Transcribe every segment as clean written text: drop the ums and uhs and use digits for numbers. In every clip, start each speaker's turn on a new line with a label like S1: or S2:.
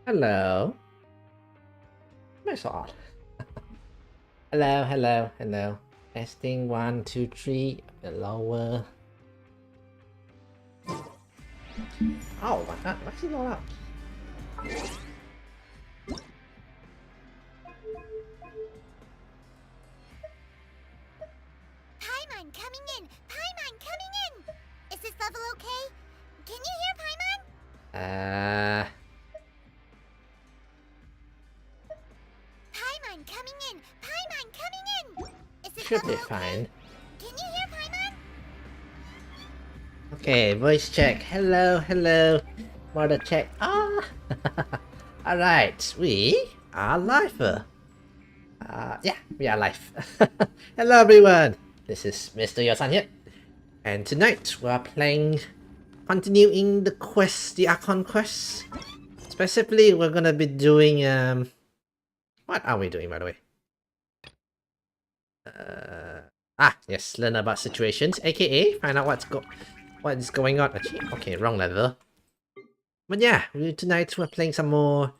S1: Hello. That's odd. Hello. Testing 1, 2, 3. A bit lower. Oh, what's it all up?
S2: Paimon coming in! Paimon coming in! Is this level okay? Can you hear Paimon? Paimon coming in! Paimon coming in! Is this
S1: Should
S2: level
S1: be
S2: okay?
S1: fine.
S2: Can you hear Paimon?
S1: Okay, voice check. Hello. Mother check. Alright, we are live. Yeah, we are live. Hello everyone. This is Mr. Yosan here. And tonight we are continuing the quest, the Archon quest. Specifically, we're gonna be doing what are we doing, by the way? Yes, learn about situations, aka find out what is going on. Actually, okay, wrong level. But yeah, tonight we're playing some more.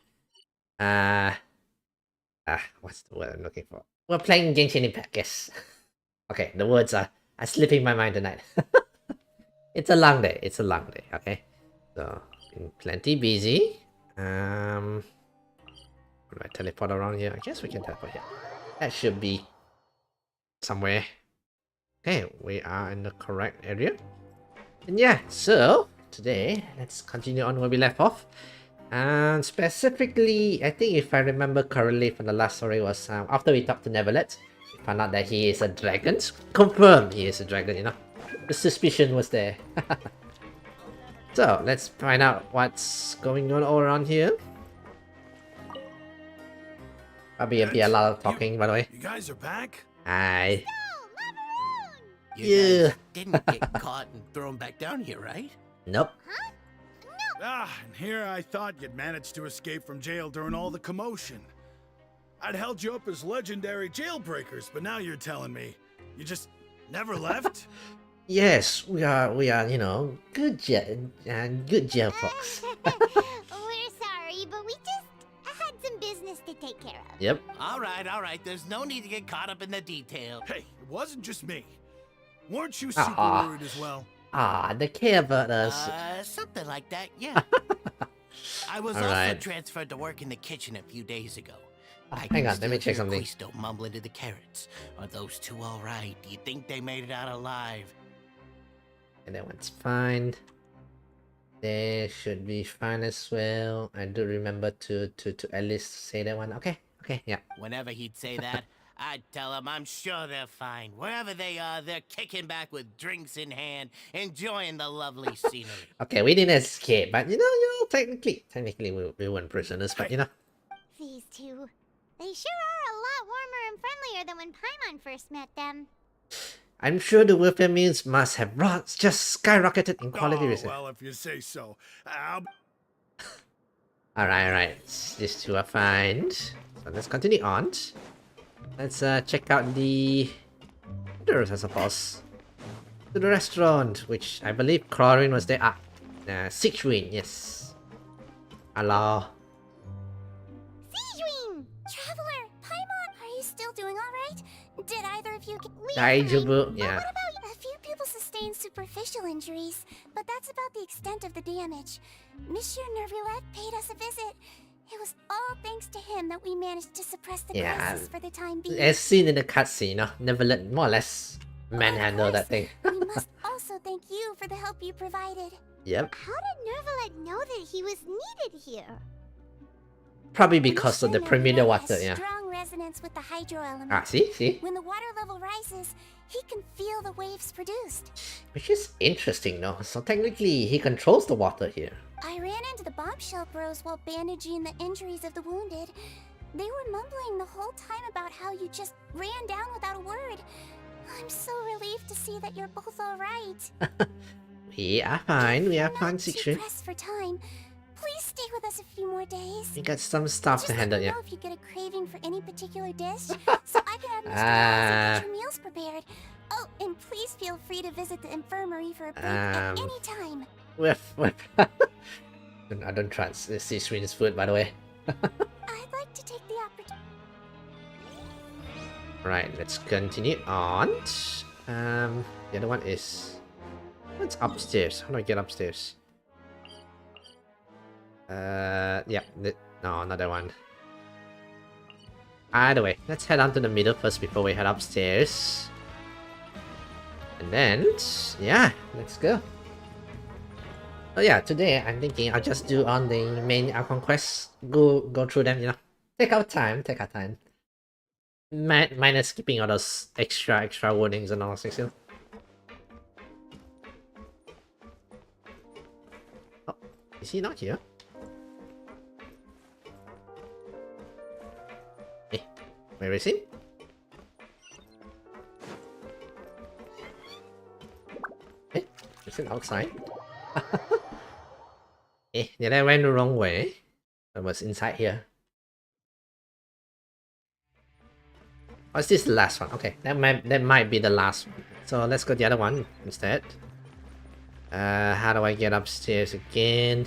S1: What's the word I'm looking for? We're playing Genshin yes. Okay, the words are slipping my mind tonight. It's a long day. Okay, so been plenty busy. How do I teleport around here? I guess we can teleport here. That should be somewhere. Okay, we are in the correct area. And yeah, so today let's continue on where we left off. And specifically, I think if I remember correctly from the last story was after we talked to Neverlet, we found out that he is a dragon. Confirmed he is a dragon, you know. The suspicion was there. So let's find out what's going on all around here. Probably a lot of talking, by the way.
S3: You guys are back?
S1: Hi.
S4: You
S1: Yeah.
S4: guys didn't get caught and thrown back down here, right?
S1: Nope.
S3: And here I thought you'd managed to escape from jail during all the commotion. I'd held you up as legendary jailbreakers, but now you're telling me you just never left?
S1: Yes, we are, you know, good jail folks.
S2: We're sorry, but we just had some business to take care of.
S1: Yep.
S4: All right. There's no need to get caught up in the detail.
S3: Hey, it wasn't just me. Weren't you super worried as well?
S1: They care about us.
S4: Something like that, yeah. I was also
S1: Alright.
S4: transferred to work in the kitchen a few days ago. I
S1: Hang
S4: can
S1: on, let me
S4: still
S1: check
S4: hear
S1: something.
S4: Quisto mumbling to the carrots. Are those two all right? Do you think they made it out alive?
S1: And that one's fine. They should be fine as well. I do remember to at least say that one. Okay, yeah.
S4: Whenever he'd say that, I'd tell him I'm sure they're fine. Wherever they are, they're kicking back with drinks in hand, enjoying the lovely scenery.
S1: Okay, we didn't escape, but you know, technically we weren't prisoners, but you know.
S2: These two, they sure are a lot warmer and friendlier than when Paimon first met them.
S1: I'm sure the welfare meals must have just skyrocketed in quality recently.
S3: Well, if you say so.
S1: Alright. These two are fine. So let's continue on. Let's check out the others, I suppose. To the restaurant, which I believe Chlorine was there. Siegwin, yes. Hello.
S2: Sijuin! Traveler, Paimon, are you still doing alright? Did either of you get...
S1: Daijoubu, yeah.
S2: What about a few people sustained superficial injuries, but that's about the extent of the damage. Monsieur Nervulet paid us a visit. It was all thanks to him that we managed to suppress the crisis for the time being.
S1: As seen in the cutscene, you know, Neverlet more or less manhandle that thing.
S2: We must also thank you for the help you provided.
S1: Yep.
S2: How did Nervulet know that he was needed here?
S1: Probably because of the Premier water, yeah.
S2: Strong resonance with the hydro element.
S1: See?
S2: When the water level rises, he can feel the waves produced.
S1: Which is interesting, no? So technically, he controls the water here.
S2: I ran into the bombshell bros while bandaging the injuries of the wounded. They were mumbling the whole time about how you just ran down without a word. I'm so relieved to see that you're both alright.
S1: We are fine,
S2: Not too
S1: Siegwin.
S2: pressed for time. Please stay with us a few more days.
S1: We got some stuff
S2: Just
S1: to handle,
S2: let me
S1: yeah.
S2: know if you get a craving for any particular dish, so I can have Mr. Wells get your meals prepared. Oh, and please feel free to visit the infirmary for a break at any time.
S1: With I don't trust this Swedish food, by the way.
S2: I'd like to take the opportunity.
S1: Right, let's continue on. The other one is... What's upstairs? How do I get upstairs? Yeah, no, another one. Either way, let's head on to the middle first before we head upstairs. And then, yeah, let's go. Oh yeah, today I'm thinking I'll just do on the main Archon quests. Go through them, you know. Take our time. Minus skipping all those extra warnings and all those things, you know. Oh, is he not here? Hey, where is he? Hey, is he outside? Eh, did I went the wrong way? I was inside here. Oh, is this the last one? Okay, that might be the last one. So let's go the other one instead. How do I get upstairs again?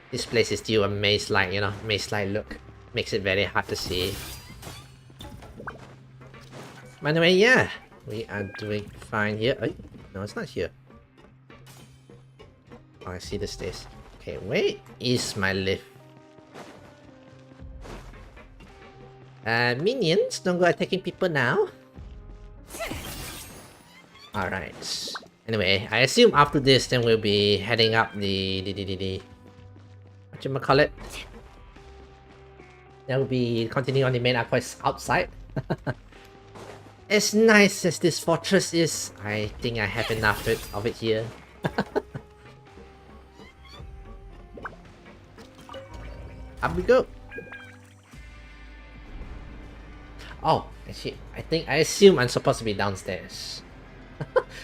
S1: This place is still a maze-like, you know, maze-like look. Makes it very hard to see. By the way, yeah, we are doing fine here. Oh, no, it's not here. Oh, I see the stairs. Okay, where is my lift? Minions, don't go attacking people now. Alright. Anyway, I assume after this, then we'll be heading up the whatchamacallit? Then we'll be continuing on the main quest outside. As nice as this fortress is, I think I have enough of it here. Up we go. Oh, actually, I assume I'm supposed to be downstairs.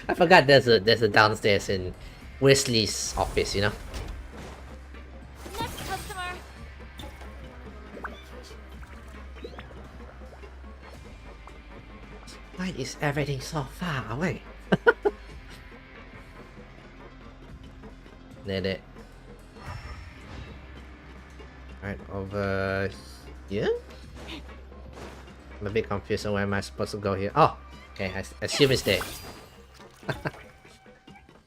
S1: I forgot there's a downstairs in Wesley's office, you know.
S2: Next customer.
S1: Why is everything so far away? There. Right over here? I'm a bit confused on where am I supposed to go here. Oh, okay, I assume it's there.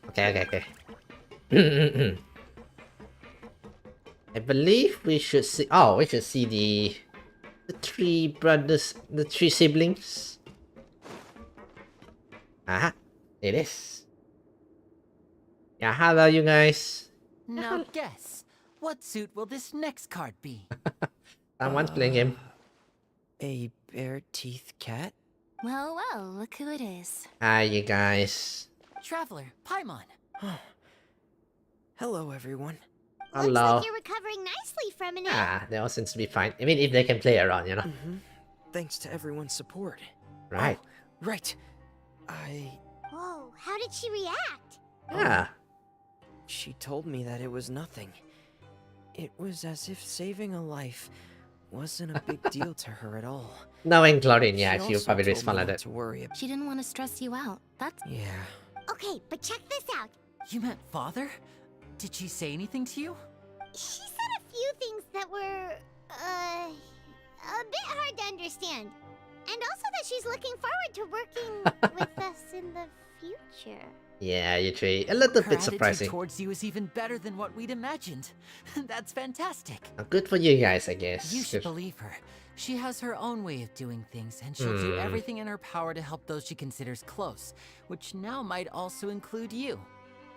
S1: Okay. I believe we should see. Oh, we should see the three brothers, the three siblings. Aha, it is. Yeah, hello, you guys.
S5: Now guess, what suit will this next card be?
S1: Someone's playing him.
S6: A bare teeth cat?
S2: Well, look who it is.
S1: Hi, you guys.
S5: Traveler, Paimon.
S6: Hello, everyone.
S2: Looks
S1: Hello.
S2: like you're recovering nicely from it.
S1: Ah, they all seems to be fine. I mean, if they can play around, you know.
S6: Thanks to everyone's support.
S1: Right.
S6: Oh, right.
S2: Whoa, how did she react?
S1: Yeah.
S6: She told me that it was nothing. It was as if saving a life wasn't a big deal to her at all.
S1: Knowing Claudine, yeah, she'll
S6: also
S1: probably
S6: told
S1: respond
S6: me
S1: like
S6: not
S1: that.
S6: to worry.
S2: She didn't want to stress you out. That's...
S6: Yeah.
S2: Okay, but check this out.
S5: You meant father? Did she say anything to you?
S2: She said a few things that were, a bit hard to understand. And also that she's looking forward to working with us in the future.
S1: Yeah, you three. A little
S5: Her
S1: bit
S5: attitude
S1: surprising.
S5: towards you is even better than what we'd imagined. That's fantastic.
S1: Good for you guys, I guess.
S5: You should believe her. She has her own way of doing things, and she'll do everything in her power to help those she considers close, which now might also include you.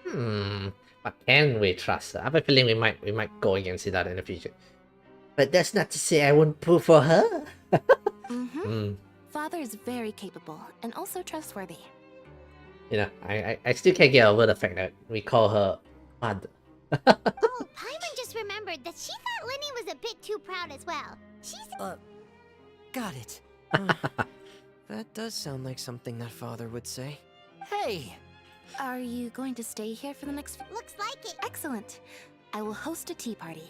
S1: But can we trust her? I have a feeling we might go against that in the future. But that's not to say I won't pull for her.
S2: Father is very capable and also trustworthy.
S1: You know, I still can't get over the fact that we call her mother.
S2: Oh, Paimon just remembered that she thought Lenny was a bit too proud as well. She's...
S5: Got it.
S6: That does sound like something that father would say.
S5: Hey!
S2: Are you going to stay here for the next... Looks like it. Excellent. I will host a tea party.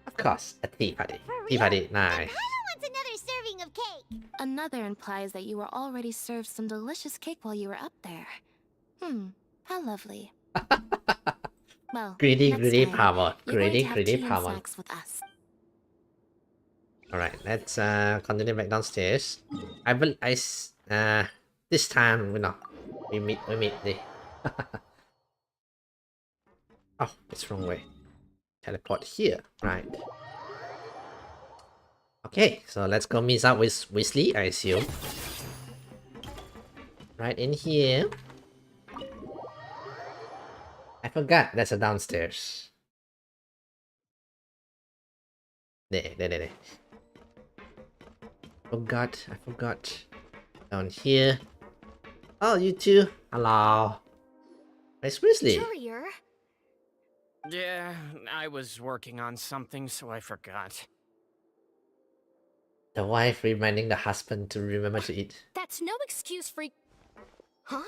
S1: Of course, a tea party.
S2: For
S1: Tea
S2: real?
S1: party,
S2: And
S1: nice.
S2: Paimon wants another serving of cake. Another implies that you were already served some delicious cake while you were up there. How lovely. Well,
S1: Greedy,
S2: next
S1: greedy
S2: time,
S1: power.
S2: you're going
S1: Greedy,
S2: to have
S1: greedy
S2: tea and
S1: power.
S2: snacks with us.
S1: Alright, let's continue back downstairs. This time we meet the oh, it's wrong way. Teleport here, right. Okay, so let's go meet up with Weasley, I assume. Right in here. I forgot that's a downstairs. There. I forgot. Down here. Oh, you two. Hello. Where's Weasley?
S7: Courier?
S6: Yeah, I was working on something, so I forgot.
S1: The wife reminding the husband to remember to eat.
S7: That's no excuse for... Huh?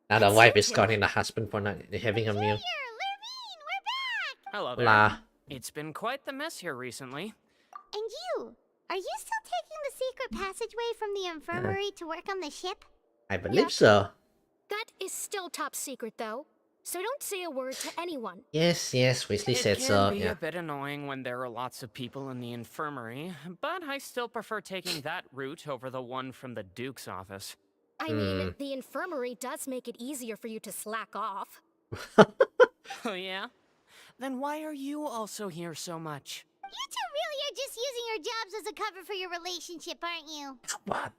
S1: Now the
S7: That's
S1: wife
S7: so
S1: is scolding the husband for not having a meal.
S6: Hello there.
S1: Hola.
S6: It's been quite the mess here recently.
S2: And you? Are you still taking the secret passageway from the infirmary to work on the ship?
S1: I believe so.
S7: That is still top secret, though. So don't say a word to anyone.
S1: Yes, Weasley said
S6: It
S1: so.
S6: can be
S1: Yeah.
S6: a bit annoying when there are lots of people in the infirmary, but I still prefer taking that route over the one from the Duke's office.
S7: I mean, the infirmary does make it easier for you to slack off.
S6: Oh yeah? Then why are you also here so much?
S2: You two really are just using your jobs as a cover for your relationship, aren't you?
S1: What?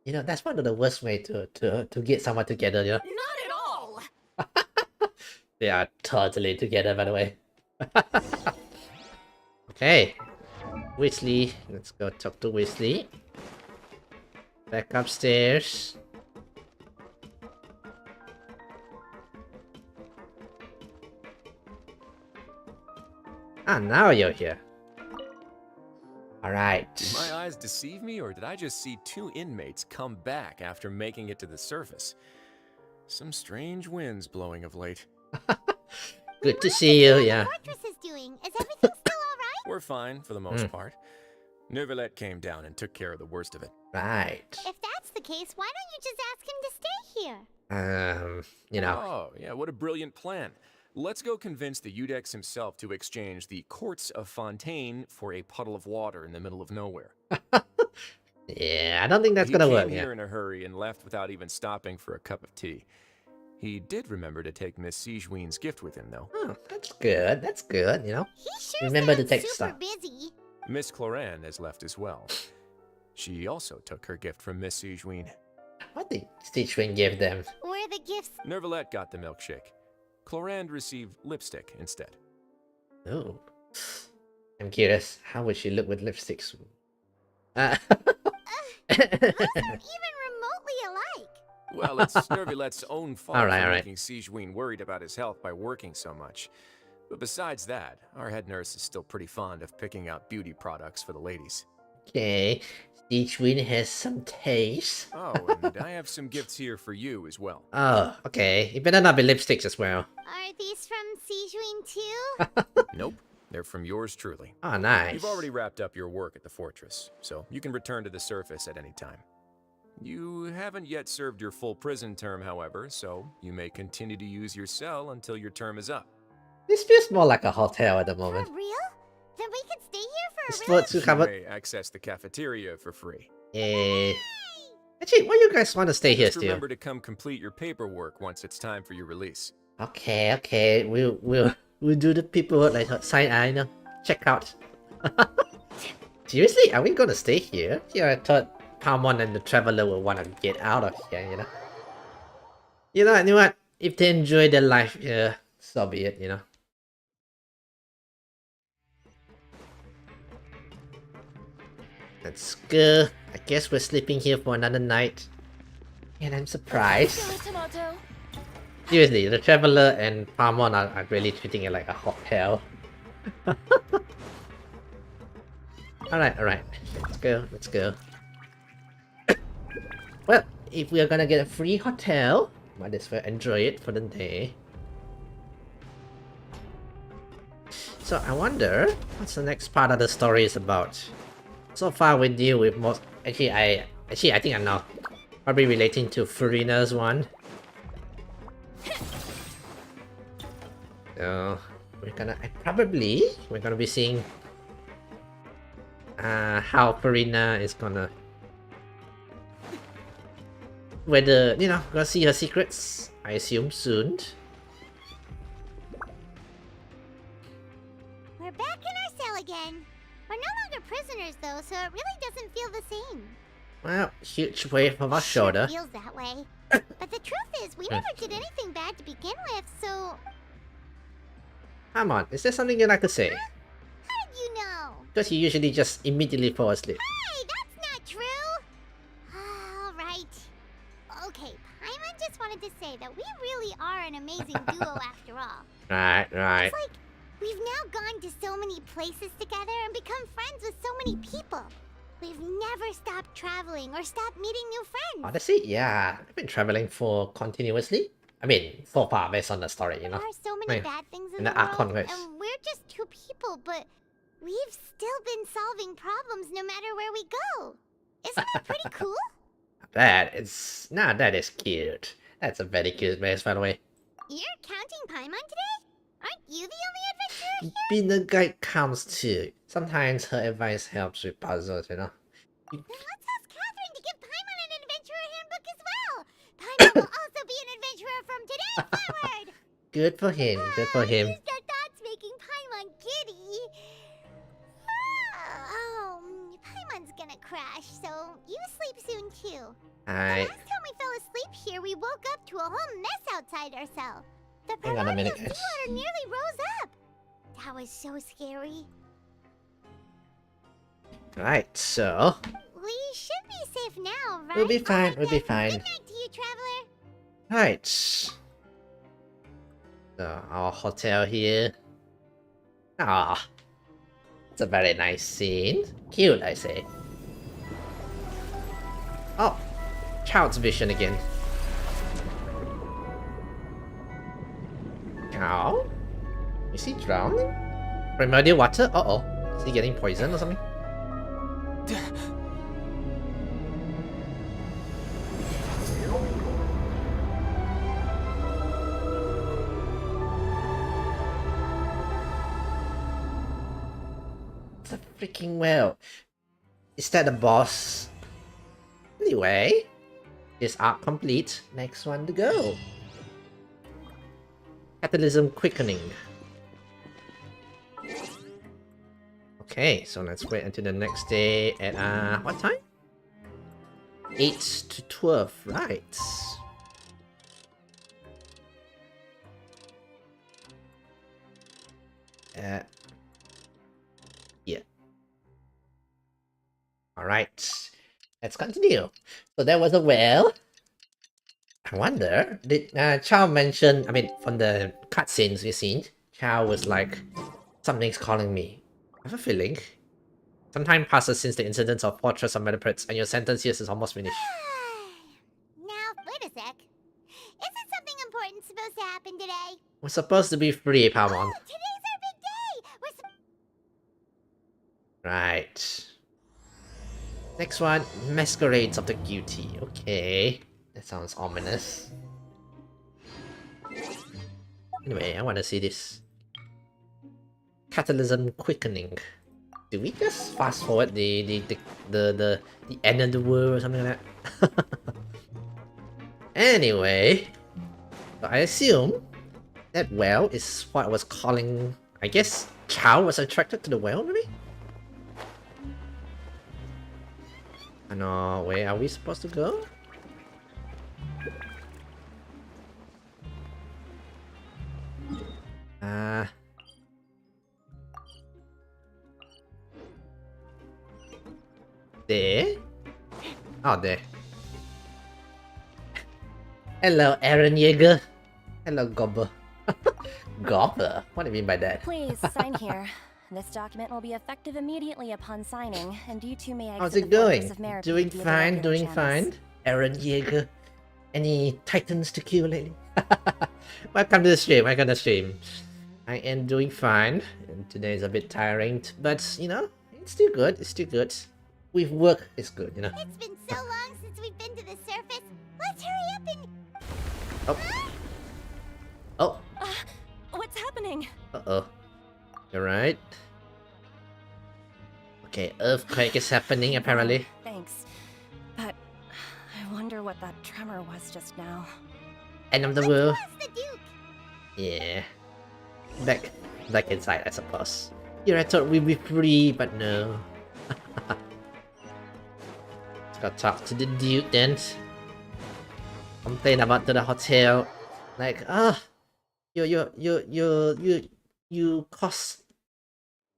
S1: You know, that's one of the worst way to get someone together, you know?
S7: Not at all!
S1: They are totally together, by the way. Okay. Weasley. Let's go talk to Weasley. Back upstairs. Ah, now you're here. Alright.
S8: Did my eyes deceive me, or did I just see two inmates come back after making it to the surface? Some strange winds blowing of late.
S1: Good to see you, yeah.
S2: Fortress is doing. Is everything still alright?
S8: We're fine, for the most part. Neuvillette came down and took care of the worst of it.
S1: Right.
S2: If that's the case, why don't you just ask him to stay here?
S1: You know.
S8: Oh, yeah, what a brilliant plan. Let's go convince the Udex himself to exchange the Courts of Fontaine for a puddle of water in the middle of nowhere.
S1: Yeah, I don't think that's
S8: He
S1: gonna
S8: came
S1: work,
S8: here
S1: yeah.
S8: in a hurry and left without even stopping for a cup of tea. He did remember to take Miss Sigewinne's gift with him, though.
S1: Oh, that's good. That's good, you know.
S2: He sure
S1: Remember to
S2: sounds
S1: take
S2: super
S1: stuff.
S2: busy.
S8: Miss Cloran has left as well. She also took her gift from Miss Sigewinne.
S1: What did Stitchwing give them?
S2: Were the gifts...
S8: Neuvillette got the milkshake. Clorand received lipstick instead.
S1: Oh. I'm curious. How would she look with lipsticks?
S2: Those aren't even remotely alike.
S8: Well, it's Neuvillette's own fault
S1: All right.
S8: for making Sigewinne worried about his health by working so much. But besides that, our head nurse is still pretty fond of picking out beauty products for the ladies.
S1: Okay. Stitchwing has some taste.
S8: Oh, and I have some gifts here for you as well.
S1: Oh, okay. It better not be lipsticks as well.
S2: Are these from Sigewinne too?
S8: Nope, they're from yours truly.
S1: Oh, nice.
S8: You've already wrapped up your work at the fortress, so you can return to the surface at any time. You haven't yet served your full prison term, however, so you may continue to use your cell until your term is up.
S1: This feels more like a hotel at the
S2: For
S1: moment.
S2: real? Then we could stay here
S1: This
S2: for a really...
S1: floats you
S8: You
S1: covered.
S8: may access the cafeteria for free.
S1: Eh. Actually, why you guys want to stay here
S8: Just
S1: still?
S8: remember to come complete your paperwork once it's time for your release.
S1: Okay. We'll do the paperwork like sign, check out. Seriously, are we gonna stay here? Yeah, I thought Palmon and the Traveler will want to get out of here, you know. You know what? If they enjoy their life here, so be it, you know. Let's go. I guess we're sleeping here for another night. And I'm surprised.
S7: Tomato.
S1: Seriously, the Traveler and Palmon are really treating it like a hotel. Alright. Let's go. Well, if we are gonna get a free hotel, might as well enjoy it for the day. So I wonder, what's the next part of the story is about? So far we deal with most... Actually, I think I know. Probably relating to Furina's one. So we're gonna be seeing how Farina is gonna, whether gonna see her secrets. I assume soon.
S2: We're back in our cell again. We're no longer prisoners though, so it really doesn't feel the same.
S1: Well, huge weight off our shoulder.
S2: Sure feels that way. But the truth is, we never did anything bad to begin with, so...
S1: Come on, is there something you'd like to say?
S2: How did you know?
S1: Because you usually just immediately fall asleep.
S2: Hey, that's not true! Alright. Okay, Paimon just wanted to say that we really are an amazing duo after all.
S1: Right.
S2: It's like, we've now gone to so many places together and become friends with so many people. We've never stopped traveling or stopped meeting new friends.
S1: Honestly, yeah. I've been traveling for continuously. I mean, so far based on the story,
S2: There are so many
S1: Right.
S2: bad things in
S1: And
S2: the
S1: the Archon
S2: world,
S1: race.
S2: and we're just two people, but we've still been solving problems no matter where we go. Isn't that pretty cool?
S1: That is cute. That's a very cute race, by the way.
S2: You're counting Paimon today? Aren't you the only adventurer here?
S1: Being a guide counts too. Sometimes her advice helps with puzzles,
S2: Then let's ask Catherine to give Paimon an adventurer handbook as well. Paimon will also be an adventurer from today forward.
S1: Good for him, good for him.
S2: Used our thoughts making Paimon giddy. Paimon's gonna crash, so you sleep soon too.
S1: Alright,
S2: Last time we fell asleep here, we woke up to a whole mess outside our cell. The
S1: hang on a minute,
S2: primordial
S1: guys.
S2: seawater nearly rose up. That was so scary.
S1: Alright, so
S2: We should be safe now, right?
S1: we'll be fine,
S2: Alright
S1: we'll be
S2: then.
S1: fine.
S2: Good night to you, traveler.
S1: Right. So our hotel here. Ah, it's a very nice scene. Cute, I say. Oh, child's vision again. Oh, is he drowning? Primordial water? Uh-oh. Is he getting poisoned or something? It's a freaking whale. Is that the boss? Anyway, this arc complete. Next one to go. Catalysm quickening. Okay, so let's wait until the next day at what time? 8 to 12, right. Yeah. Alright. Let's continue. So there was a whale. I wonder, did Chow mention, I mean, from the cutscenes we've seen, Chow was like, something's calling me. I have a feeling. Some time passes since the incidents of Fortress of Metapritz, and your sentence here is almost finished.
S2: Now, wait a sec. Isn't something important supposed to happen today?
S1: We're supposed to be free, Palmon.
S2: Oh, today's our big day!
S1: Right. Next one, Masquerades of the Guilty. Okay. That sounds ominous. Anyway, I want to see this. Catalysm quickening. Do we just fast forward the end of the world or something like that? Anyway, so I assume that whale is what I was calling. I guess Chow was attracted to the whale, maybe. I know. Where are we supposed to go? There? Oh, there. Hello, Aaron Yeager. Hello, Gobber. Gobber? What do you mean by that?
S9: Please sign here. This document will be effective immediately upon signing, and you two may exit
S1: How's
S9: the
S1: it going?
S9: Fortress of Meripede
S1: Doing
S9: via the
S1: fine,
S9: regular
S1: doing
S9: channels.
S1: fine. Aaron Yeager. Any titans to kill lately? Welcome to the stream, welcome to the stream. I am doing fine. And today is a bit tiring, but you know, it's still good, it's still good. With work, it's good, you know.
S2: It's been so long since we've been to the surface. Let's hurry up and...
S1: Oh. Oh.
S9: What's happening? happening?
S1: Uh-oh. You're right. Okay, earthquake is happening apparently.
S9: Thanks. But I wonder what that tremor was just now.
S1: End of the world.
S2: That's the Duke.
S1: Yeah. Back inside, I suppose. Here I thought we'd be free, but no. Gotta talk to the Duke then. Complain about to the hotel. Like, you caused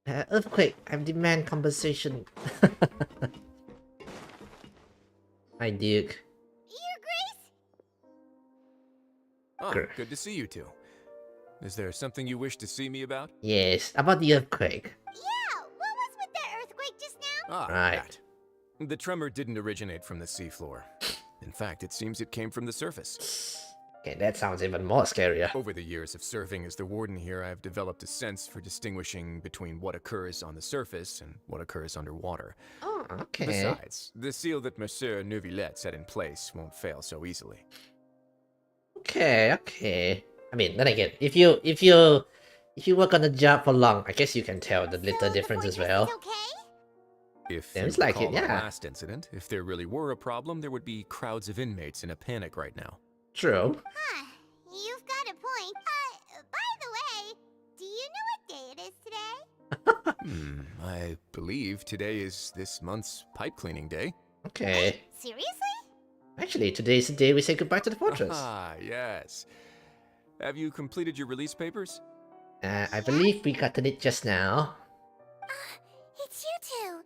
S1: earthquake. I demand compensation. Hi, Duke.
S2: Your Grace?
S8: Oh,
S1: Grr.
S8: good to see you two. Is there something you wish to see me about?
S1: Yes, about the earthquake.
S2: Yeah, what was with that earthquake just now?
S8: Ah,
S1: Right.
S8: that. The tremor didn't originate from the seafloor. In fact, it seems it came from the surface.
S1: Okay, that sounds even more scarier.
S8: Over the years of serving as the warden here, I've developed a sense for distinguishing between what occurs on the surface and what occurs underwater.
S1: Oh, okay.
S8: Besides, the seal that Monsieur Neuvillette set in place won't fail so easily.
S1: Okay. I mean, then again, if you work on the job for long, I guess you can tell the little
S2: So
S1: difference
S2: the
S1: as
S2: fortress
S1: well.
S2: is okay?
S8: If
S1: Seems
S8: you
S1: like it,
S8: recall our
S1: yeah.
S8: last incident, if there really were a problem, there would be crowds of inmates in a panic right now.
S1: True.
S2: Huh, you've got a point. By the way, do you know what day it is today?
S8: I believe today is this month's pipe cleaning day.
S1: Okay.
S2: Seriously?
S1: Actually, today's the day we say goodbye to the fortress.
S8: Ah, yes. Have you completed your release papers?
S1: I believe we got it just now.
S2: It's you two.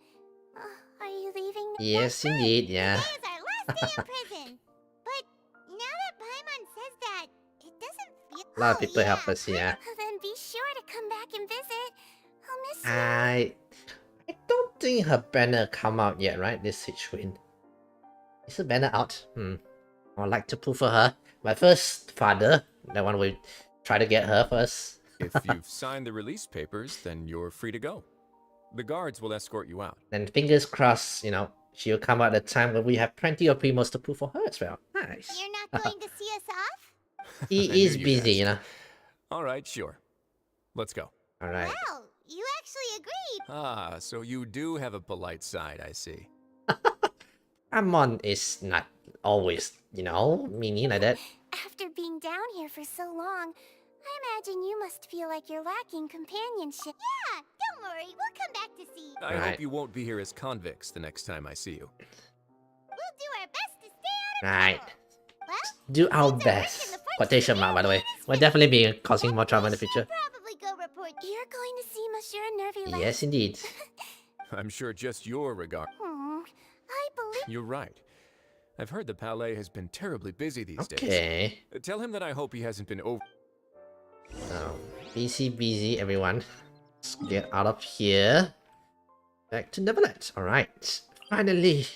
S2: Are you leaving?
S1: Yes, indeed, yeah.
S2: Today is our last day in prison. But now that Paimon says that, it doesn't feel...
S1: A lot of people help us, yeah.
S2: Then be sure to come back and visit. I'll miss you.
S1: I don't think her banner come out yet, right? This Siege Queen. Is her banner out? I'd like to pull for her. My first father. That one we try to get her first.
S8: If you've signed the release papers, then you're free to go. The guards will escort you out.
S1: And fingers crossed, she'll come out at a time when we have plenty of primos to pull for her as well. Nice.
S2: You're not going to see us off?
S8: I
S1: He
S8: knew
S1: is
S8: you'd
S1: busy,
S8: ask. All right, sure. Let's go.
S1: Alright.
S2: Wow, you actually agreed.
S8: Ah, so you do have a polite side, I see.
S1: Amon is not always, meaning like that.
S2: After being down here for so long, I imagine you must feel like you're lacking companionship. Yeah, don't worry, we'll come back to see.
S8: I
S1: Right.
S8: hope you won't be here as convicts the next time I see you.
S2: We'll do our best to stay out of
S1: Right.
S2: trouble. Well,
S1: Do our
S2: since our work in
S1: best.
S2: the fortress
S1: Quotation mark, by the way.
S2: is
S1: We'll
S2: finished,
S1: definitely be causing more trouble in the
S2: we
S1: future.
S2: should probably go report. You're going to see Monsieur Nervy
S1: Yes, indeed.
S8: I'm sure just your regard.
S2: I believe.
S8: You're right. I've heard the palais has been terribly busy these days.
S1: Okay.
S8: Tell him that I hope he hasn't been over.
S1: Busy, everyone. Let's get out of here. Back to Neverland. Alright. Finally.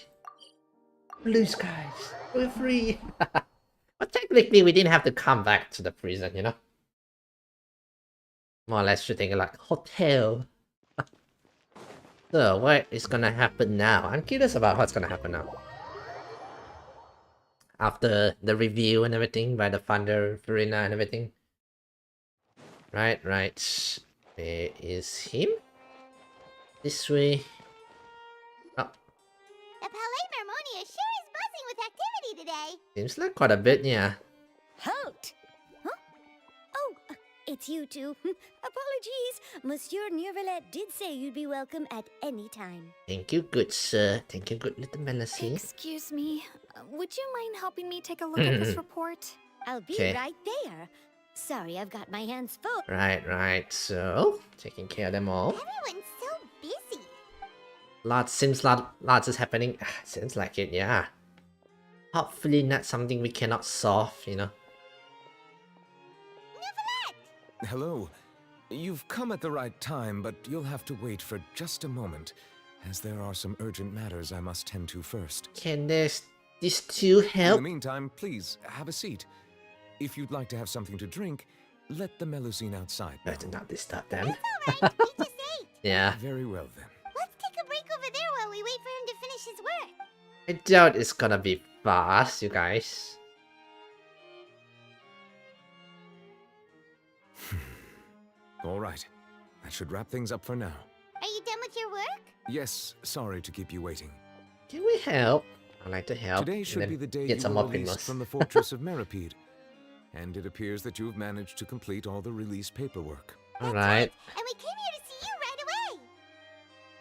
S1: Blue skies. We're free. But technically, we didn't have to come back to the prison, More or less treating it like a hotel. So, what is gonna happen now? I'm curious about what's gonna happen now. After the review and everything by the founder, Farina and everything. Right. Where is him? This way. Oh,
S2: The Palais Mermonia sure is buzzing with activity today.
S1: seems like quite a bit, yeah.
S10: Halt! Huh? Oh, it's you two. Apologies. Monsieur Neuvillette did say you'd be welcome at any time.
S1: Thank you, good sir. Thank you, good little Melissy.
S7: Excuse me. Would you mind helping me take a look at this report?
S10: I'll be
S1: Okay.
S10: right there. Sorry, I've got my hands full.
S1: Right. So, taking care of them all.
S2: Everyone's so busy.
S1: Lots is happening. Seems like it, yeah. Hopefully not something we cannot solve,
S11: Hello. You've come at the right time, but you'll have to wait for just a moment, as there are some urgent matters I must tend to first.
S1: Can these two
S11: In
S1: help?
S11: the meantime, please, have a seat. If you'd like to have something to drink, let the Melusine outside know.
S1: Better not disturb them.
S2: Alright, we just ate.
S1: Yeah.
S11: Very well, then.
S2: Let's take a break over there while we wait for him to finish his work.
S1: I doubt it's gonna be fast, you guys.
S11: All right. That should wrap things up for now.
S2: Are you done with your work?
S11: Yes, sorry to keep you waiting.
S1: Can we help? I'd like to help.
S11: Today
S1: and
S11: should
S1: then
S11: be the day
S1: get
S11: you
S1: some
S11: were
S1: more
S11: released
S1: primos.
S11: from the fortress of Meripede. And it appears that you've managed to complete all the release paperwork.
S1: All right.
S2: And we came here to see you right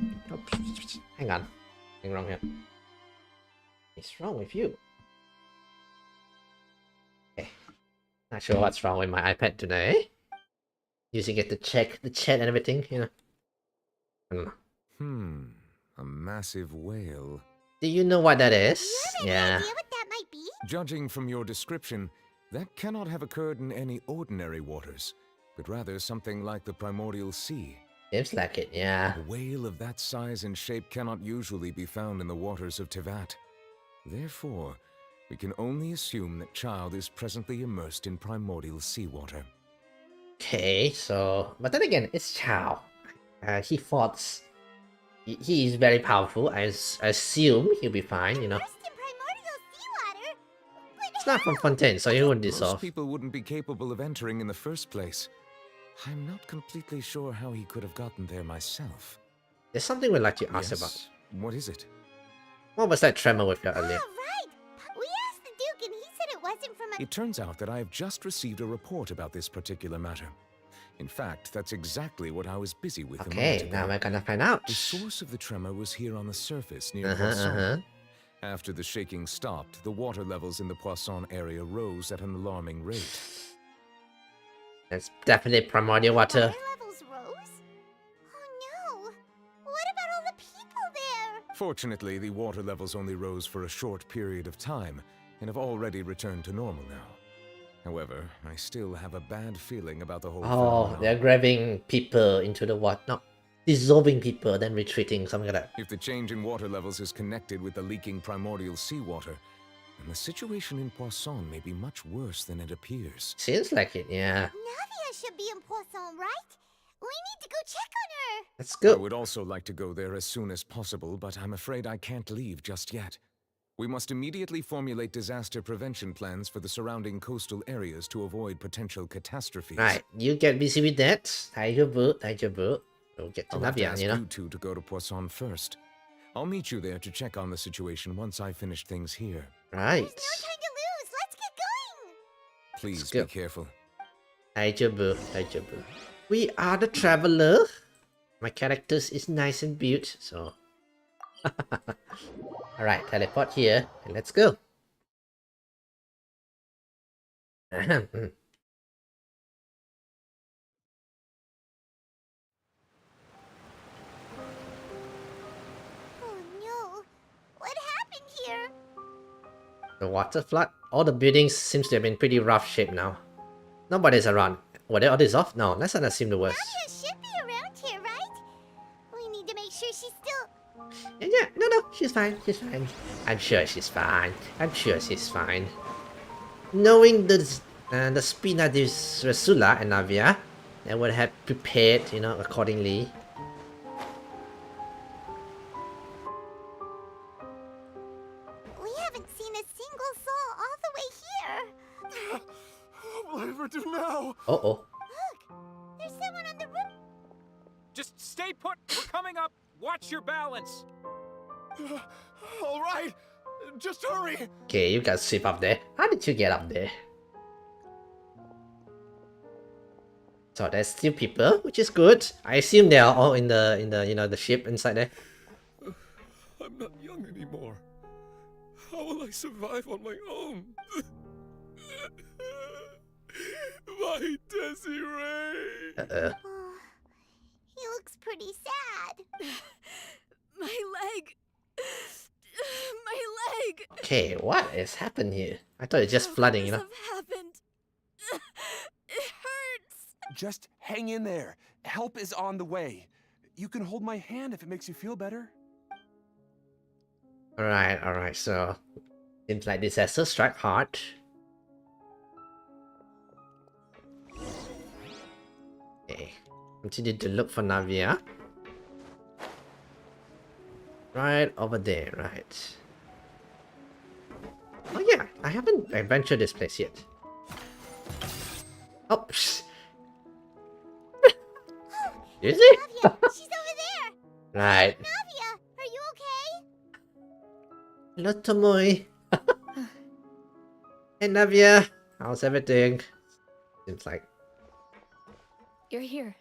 S2: away.
S1: Oh, hang on. Something wrong here. What's wrong with you? Okay. Not sure what's wrong with my iPad today. Using it to check the chat and everything, you know. I don't know.
S11: A massive whale.
S1: Do you know what that is?
S2: Do you have any idea what that might be?
S11: Judging from your description, that cannot have occurred in any ordinary waters, but rather something like the primordial sea.
S1: Seems like it, yeah.
S11: A whale of that size and shape cannot usually be found in the waters of Teyvat. Therefore, we can only assume that Child is presently immersed in primordial seawater.
S1: Okay, so... But then again, it's Chao. He fought... He is very powerful. I assume he'll be fine, you know.
S2: Immersed in primordial seawater? But
S1: It's not from
S2: how?
S1: Fontaine, so he wouldn't
S11: Most
S1: dissolve.
S11: people wouldn't be capable of entering in the first place. I'm not completely sure how he could have gotten there myself.
S1: There's something we'd like to ask about.
S11: Yes? What is it?
S1: What was that tremor with you earlier?
S2: Right. We asked the Duke and he said it wasn't from a...
S11: It turns out that I have just received a report about this particular matter. In fact, that's exactly what I was busy with a
S1: Okay,
S11: moment ago.
S1: now we're gonna find out.
S11: The source of the tremor was here on the surface near Poisson. After the shaking stopped, the water levels in the Poisson area rose at an alarming rate.
S1: That's definitely primordial water.
S2: Water levels rose? Oh no. What about all the people there?
S11: Fortunately, the water levels only rose for a short period of time and have already returned to normal now. However, I still have a bad feeling about the whole
S1: Oh,
S11: phenomenon.
S1: they're grabbing people into the water. No, dissolving people, then retreating, something like that.
S11: If the change in water levels is connected with the leaking primordial seawater, then the situation in Poisson may be much worse than it appears.
S1: Seems like it, yeah.
S2: Navia should be in Poisson, right? We need to go check on her.
S1: Let's
S11: I
S1: go.
S11: would also like to go there as soon as possible, but I'm afraid I can't leave just yet. We must immediately formulate disaster prevention plans for the surrounding coastal areas to avoid potential catastrophes.
S1: Right, you get busy with that. Taijobu. We'll get to
S11: I'll have to
S1: Navia,
S11: ask
S1: you know.
S11: you two to go to Poisson first. I'll meet you there to check on the situation once I finish things here.
S1: Right.
S2: There's no time to lose. Let's get going.
S11: Please
S1: go.
S11: be careful.
S1: Taijobu. We are the traveler. My characters is nice and built, so... Alright, teleport here, and let's go.
S2: Oh no. What happened here?
S1: The water flood? All the buildings seems to have been pretty rough shape now. Nobody's around. Were they all dissolved? No, let's not assume the worst.
S2: Navia should be around here, right? We need to make sure she's still...
S1: Yeah, no, she's fine, I'm sure she's fine. Knowing the Spina di Resula and Navia, they would have prepared, you know, accordingly.
S2: We haven't seen a single soul all the way here.
S3: What will I ever do now?
S1: Uh-oh.
S2: Look, there's someone on the roof.
S12: Just stay put. We're coming up. Watch your balance.
S3: All right, just hurry.
S1: Okay, you guys sleep up there. How did you get up there? So there's still people, which is good. I assume they are all in the you know, the ship inside there.
S11: I'm not young anymore. How will I survive on my own? My Desiree!
S1: Uh-oh.
S2: Oh, he looks pretty sad.
S10: My leg. My leg.
S1: Okay, what has happened here? I thought it's just flooding, you know.
S10: Have happened. It hurts.
S13: Just hang in there. Help is on the way. You can hold my hand if it makes you feel better.
S1: Alright, so seems like disaster strike hard. Okay. Continue to look for Navia. Right over there, right. Oh yeah, I haven't adventured this place yet. Oh, Is he?
S2: Navia, she's over there.
S1: Right.
S2: Navia, are you okay?
S1: Hello, Tomoe. Hey, Navia. How's everything? Seems like...
S9: You're here.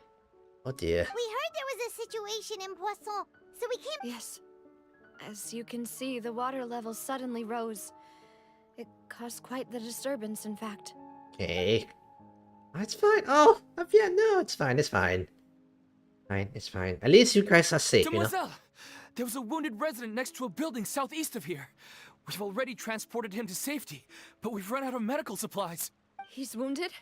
S1: Oh dear.
S2: We heard there was a situation in Poisson, so we came.
S9: Yes. As you can see, the water level suddenly rose. It caused quite the disturbance, in fact.
S1: Okay. Oh, it's fine. Oh, Navia, no, it's fine. It's fine. Fine, it's fine. At least you guys are safe, you know?
S12: Demoiselle! There was a wounded resident next to a building southeast of here. We've already transported him to safety, but we've run out of medical supplies.
S9: He's wounded?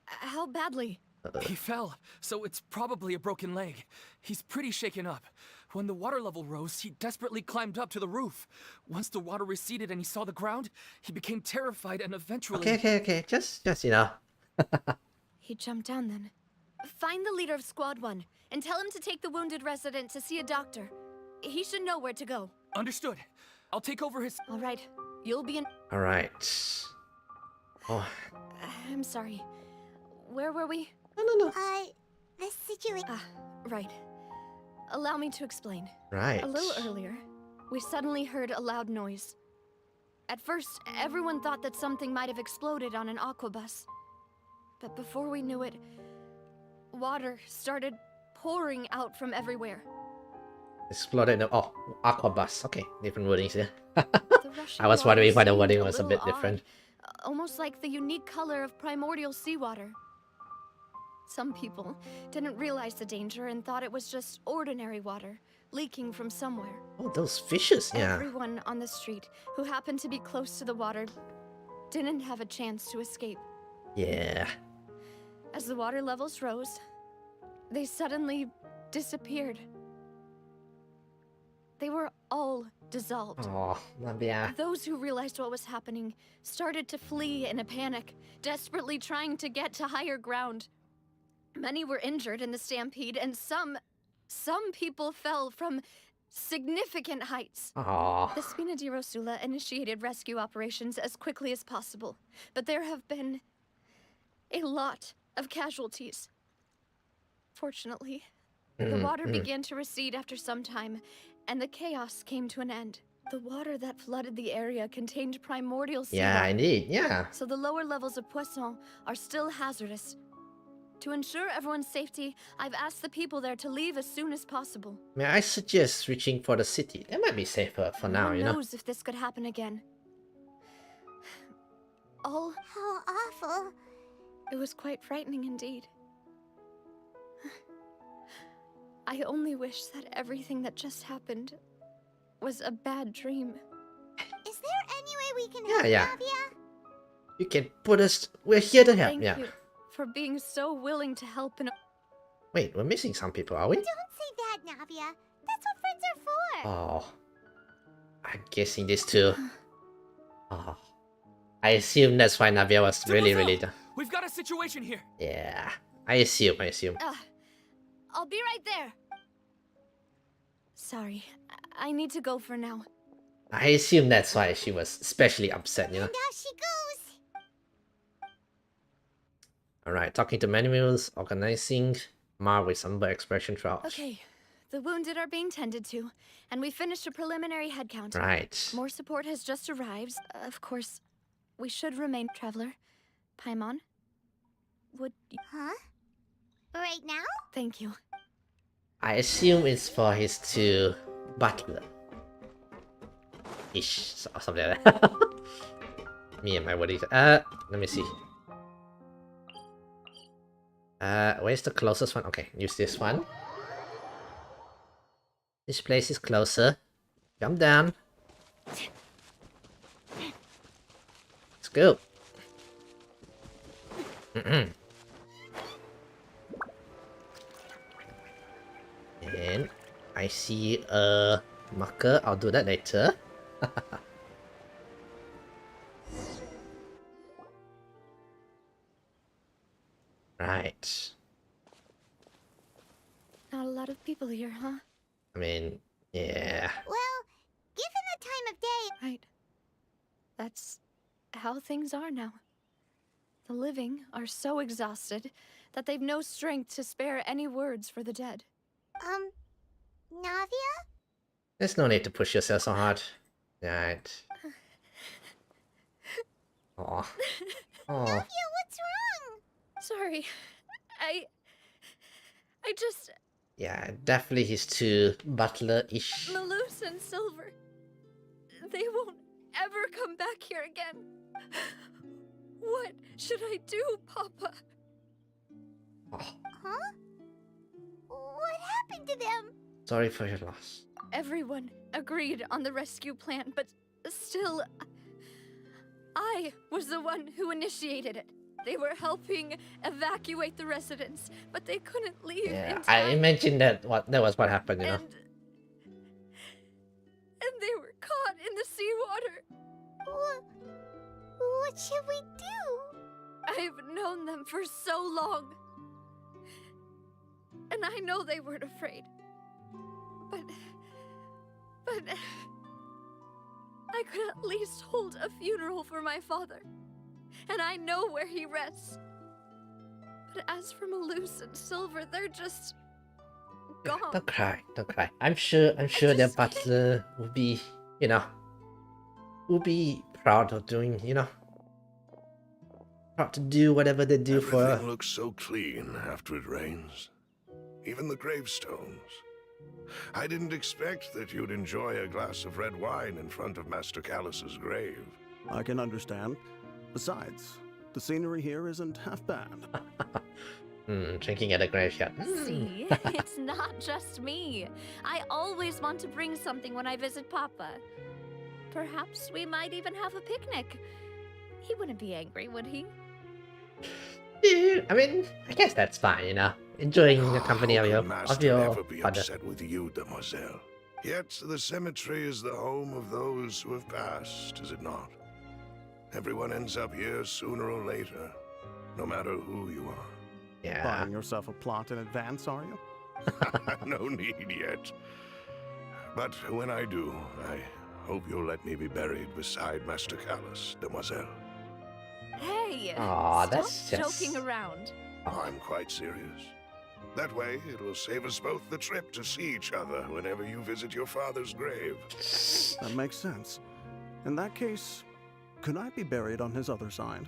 S9: How badly?
S12: He fell, so it's probably a broken leg. He's pretty shaken up. When the water level rose, he desperately climbed up to the roof. Once the water receded and he saw the ground, he became terrified and eventually...
S1: Okay. Just, you know.
S9: He jumped down then. Find the leader of Squad 1 and tell him to take the wounded resident to see a doctor. He should know where to go.
S12: Understood. I'll take over his...
S9: All right. You'll be in...
S1: All right. Oh.
S9: I'm sorry. Where were we?
S1: No.
S2: The situation.
S9: Right. Allow me to explain.
S1: Right.
S9: A little earlier, we suddenly heard a loud noise. At first, everyone thought that something might have exploded on an aquabus. But before we knew it, water started pouring out from everywhere.
S1: Exploded. Oh, aquabus. Okay, different wordings here.
S9: The rushing
S1: I was wondering why the
S9: water
S1: wording
S9: seemed
S1: was a bit
S9: little
S1: different.
S9: odd, almost like the unique color of primordial seawater. Some people didn't realize the danger and thought it was just ordinary water leaking from somewhere.
S1: Oh, those fishes, yeah.
S9: Everyone on the street who happened to be close to the water didn't have a chance to escape.
S1: Yeah.
S9: As the water levels rose, they suddenly disappeared. They were all dissolved.
S1: Oh, Navia.
S9: Those who realized what was happening started to flee in a panic, desperately trying to get to higher ground. Many were injured in the stampede, and some people fell from significant heights.
S1: Oh.
S9: The Spina di Rosula initiated rescue operations as quickly as possible, but there have been a lot of casualties. Fortunately, the water began to recede after some time, and the chaos came to an end. The water that flooded the area contained primordial seawater.
S1: Yeah, indeed, yeah.
S9: So the lower levels of Poisson are still hazardous. To ensure everyone's safety, I've asked the people there to leave as soon as possible.
S1: May I suggest reaching for the city? That might be safer for now, you know?
S9: Who knows if this could happen again.
S2: How awful.
S9: It was quite frightening indeed. I only wish that everything that just happened was a bad dream.
S2: Is there any way we can help,
S1: Yeah.
S2: Navia?
S1: You can put us... We're here to help,
S9: Thank
S1: yeah.
S9: you for being so willing to help in a...
S1: Wait, we're missing some people, are we?
S2: Don't say that, Navia. That's what friends are for.
S1: Oh. I'm guessing this too. Oh. I assume that's why Navia was really...
S12: We've got a situation here.
S1: Yeah. I assume.
S9: I'll be right there. Sorry, I need to go for now.
S1: I assume that's why she was especially upset, you know?
S2: And out she goes.
S1: Alright, talking to manuals, organizing, Mar with somber expression throughout.
S9: Okay, the wounded are being tended to, and we finished a preliminary head count.
S1: Right.
S9: More support has just arrived. Of course, we should remain, Traveler. Paimon, would you...
S2: Huh? Right now?
S9: Thank you.
S1: I assume it's for his two butler. Ish, or something like that. Me and my what is let me see. Where's the closest one? Okay, use this one. This place is closer. Jump down. Let's go. And I see a marker. I'll do that later. Right.
S9: Not a lot of people here, huh?
S1: I mean, yeah.
S2: Well, given the time of day...
S9: Right. That's how things are now. The living are so exhausted that they've no strength to spare any words for the dead.
S2: Navia?
S1: There's no need to push yourself so hard. Right. Aw. Oh.
S2: Navia, what's wrong?
S9: Sorry. I just...
S1: Yeah, definitely he's too butler-ish.
S9: Malus and Silver, they won't ever come back here again. What should I do, Papa?
S1: Oh,
S2: Huh? What happened to them?
S1: sorry for your loss.
S9: Everyone agreed on the rescue plan, but still, I was the one who initiated it. They were helping evacuate the residents, but they couldn't leave
S1: Yeah,
S9: in
S1: I
S9: time.
S1: imagine that was what happened, you know.
S9: And they were caught in the seawater.
S2: What should we do?
S9: I've known them for so long. And I know they weren't afraid. But I could at least hold a funeral for my father. And I know where he rests. But as for Malus and Silver, they're just gone.
S1: Don't cry, don't cry. I'm sure their butler will be, you know, will be proud of doing, you know, proud to do whatever they do for
S14: Everything looks so clean after it rains. Even the gravestones. I didn't expect that you'd enjoy a glass of red wine in front of Master Callus's grave.
S15: I can understand. Besides, the scenery here isn't half bad.
S1: Drinking at a graveyard.
S9: See, it's not just me. I always want to bring something when I visit Papa. Perhaps we might even have a picnic. He wouldn't be angry, would he?
S1: Yeah, I mean, I guess that's fine, you know. Enjoying the company of your
S14: Master never be upset with you, demoiselle. Yet the cemetery is the home of those who have passed, is it not? Everyone ends up here sooner or later, no matter who you are.
S1: Yeah.
S15: Buying yourself a plot in advance, are you?
S14: No need yet. But when I do, I hope you'll let me be buried beside Master Callus, demoiselle.
S9: Hey,
S1: Aw,
S9: stop
S1: that's just...
S9: joking around.
S14: I'm quite serious. That way, it will save us both the trip to see each other whenever you visit your father's grave.
S15: That makes sense. In that case, could I be buried on his other side?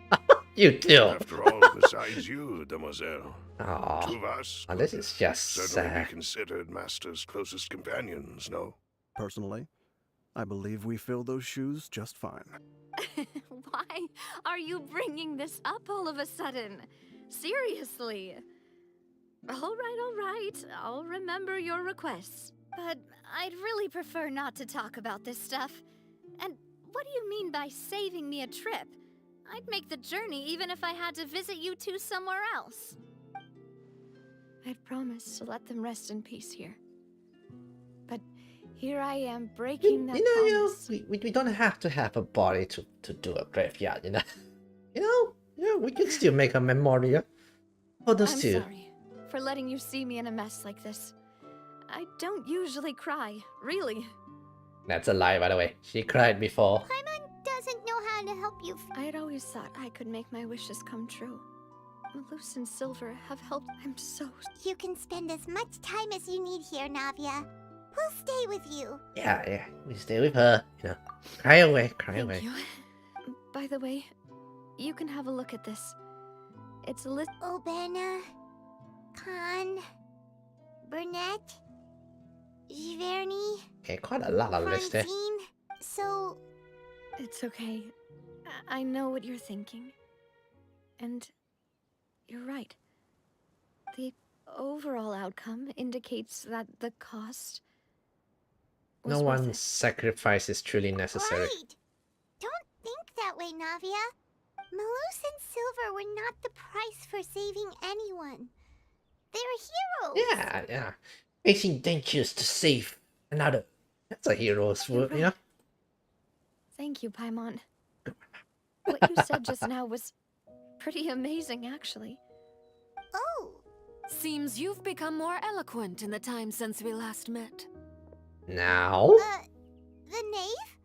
S1: You do.
S14: After all, besides you, demoiselle,
S1: Aw.
S14: two of us
S1: Oh, this is just
S14: certainly be considered Master's closest companions, no?
S15: Personally, I believe we fill those shoes just fine.
S9: Why are you bringing this up all of a sudden? Seriously. All right. I'll remember your requests.
S10: But I'd really prefer not to talk about this stuff. And what do you mean by saving me a trip? I'd make the journey even if I had to visit you two somewhere else.
S9: I'd promised to let them rest in peace here. But here I am breaking that promise.
S1: We don't have to have a body to do a graveyard, you know. We can still make a memorial for those
S9: I'm
S1: two.
S9: sorry for letting you see me in a mess like this. I don't usually cry, really.
S1: That's a lie, by the way. She cried before.
S2: Paimon doesn't know how to help you.
S9: I had always thought I could make my wishes come true. Malus and Silver have helped. I'm so...
S2: You can spend as much time as you need here, Navia. We'll stay with you.
S1: Yeah. We stay with her. You know, cry away.
S9: Thank you. By the way, you can have a look at this. It's a list...
S2: Obena, Khan, Burnett, Giverny,
S1: Okay, quite a lot of lists there.
S2: Francine. So...
S9: It's okay. I know what you're thinking. And you're right. The overall outcome indicates that the cost was
S1: No
S9: worth
S1: one's
S9: it.
S1: sacrifice is truly necessary.
S2: Right. Don't think that way, Navia. Malus and Silver were not the price for saving anyone. They're heroes.
S1: Yeah. Facing dangers to save another. That's a hero's work, you know?
S9: Thank you, Paimon. What you said just now was pretty amazing, actually.
S2: Oh.
S16: Seems you've become more eloquent in the time since we last met.
S1: Now?
S2: The knave?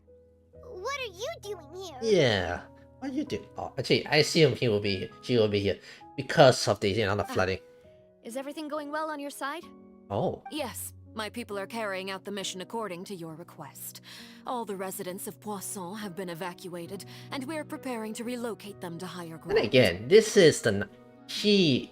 S2: What are you doing here?
S1: Yeah. What are you doing? Oh, actually, I assume she will be here. because of the, you know, the flooding.
S9: Is everything going well on your side?
S1: Oh.
S16: Yes, my people are carrying out the mission according to your request. All the residents of Poisson have been evacuated, and we're preparing to relocate them to higher ground.
S1: And again, this is the she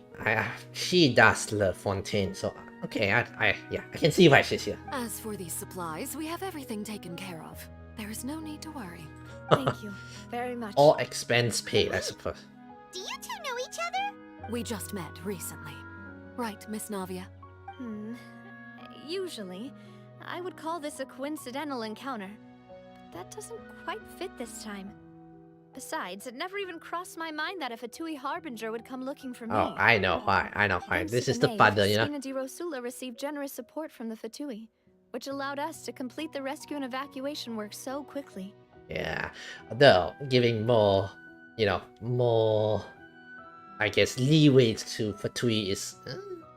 S1: does love Fontaine, so okay, I can see why she's here.
S16: As for these supplies, we have everything taken care of. There is no need to worry.
S9: Thank you very much.
S1: All expense paid, I suppose.
S2: Do you two know each other?
S16: We just met recently. Right, Miss Navia?
S9: Usually, I would call this a coincidental encounter. That doesn't quite fit this time. Besides, it never even crossed my mind that a Fatui Harbinger would come looking for me.
S1: Oh, I know why. This is the father, you know.
S9: Sina di Rosula received generous support from the Fatui, which allowed us to complete the rescue and evacuation work so quickly.
S1: Yeah, though giving more, you know, more, I guess, leeway to Fatui is.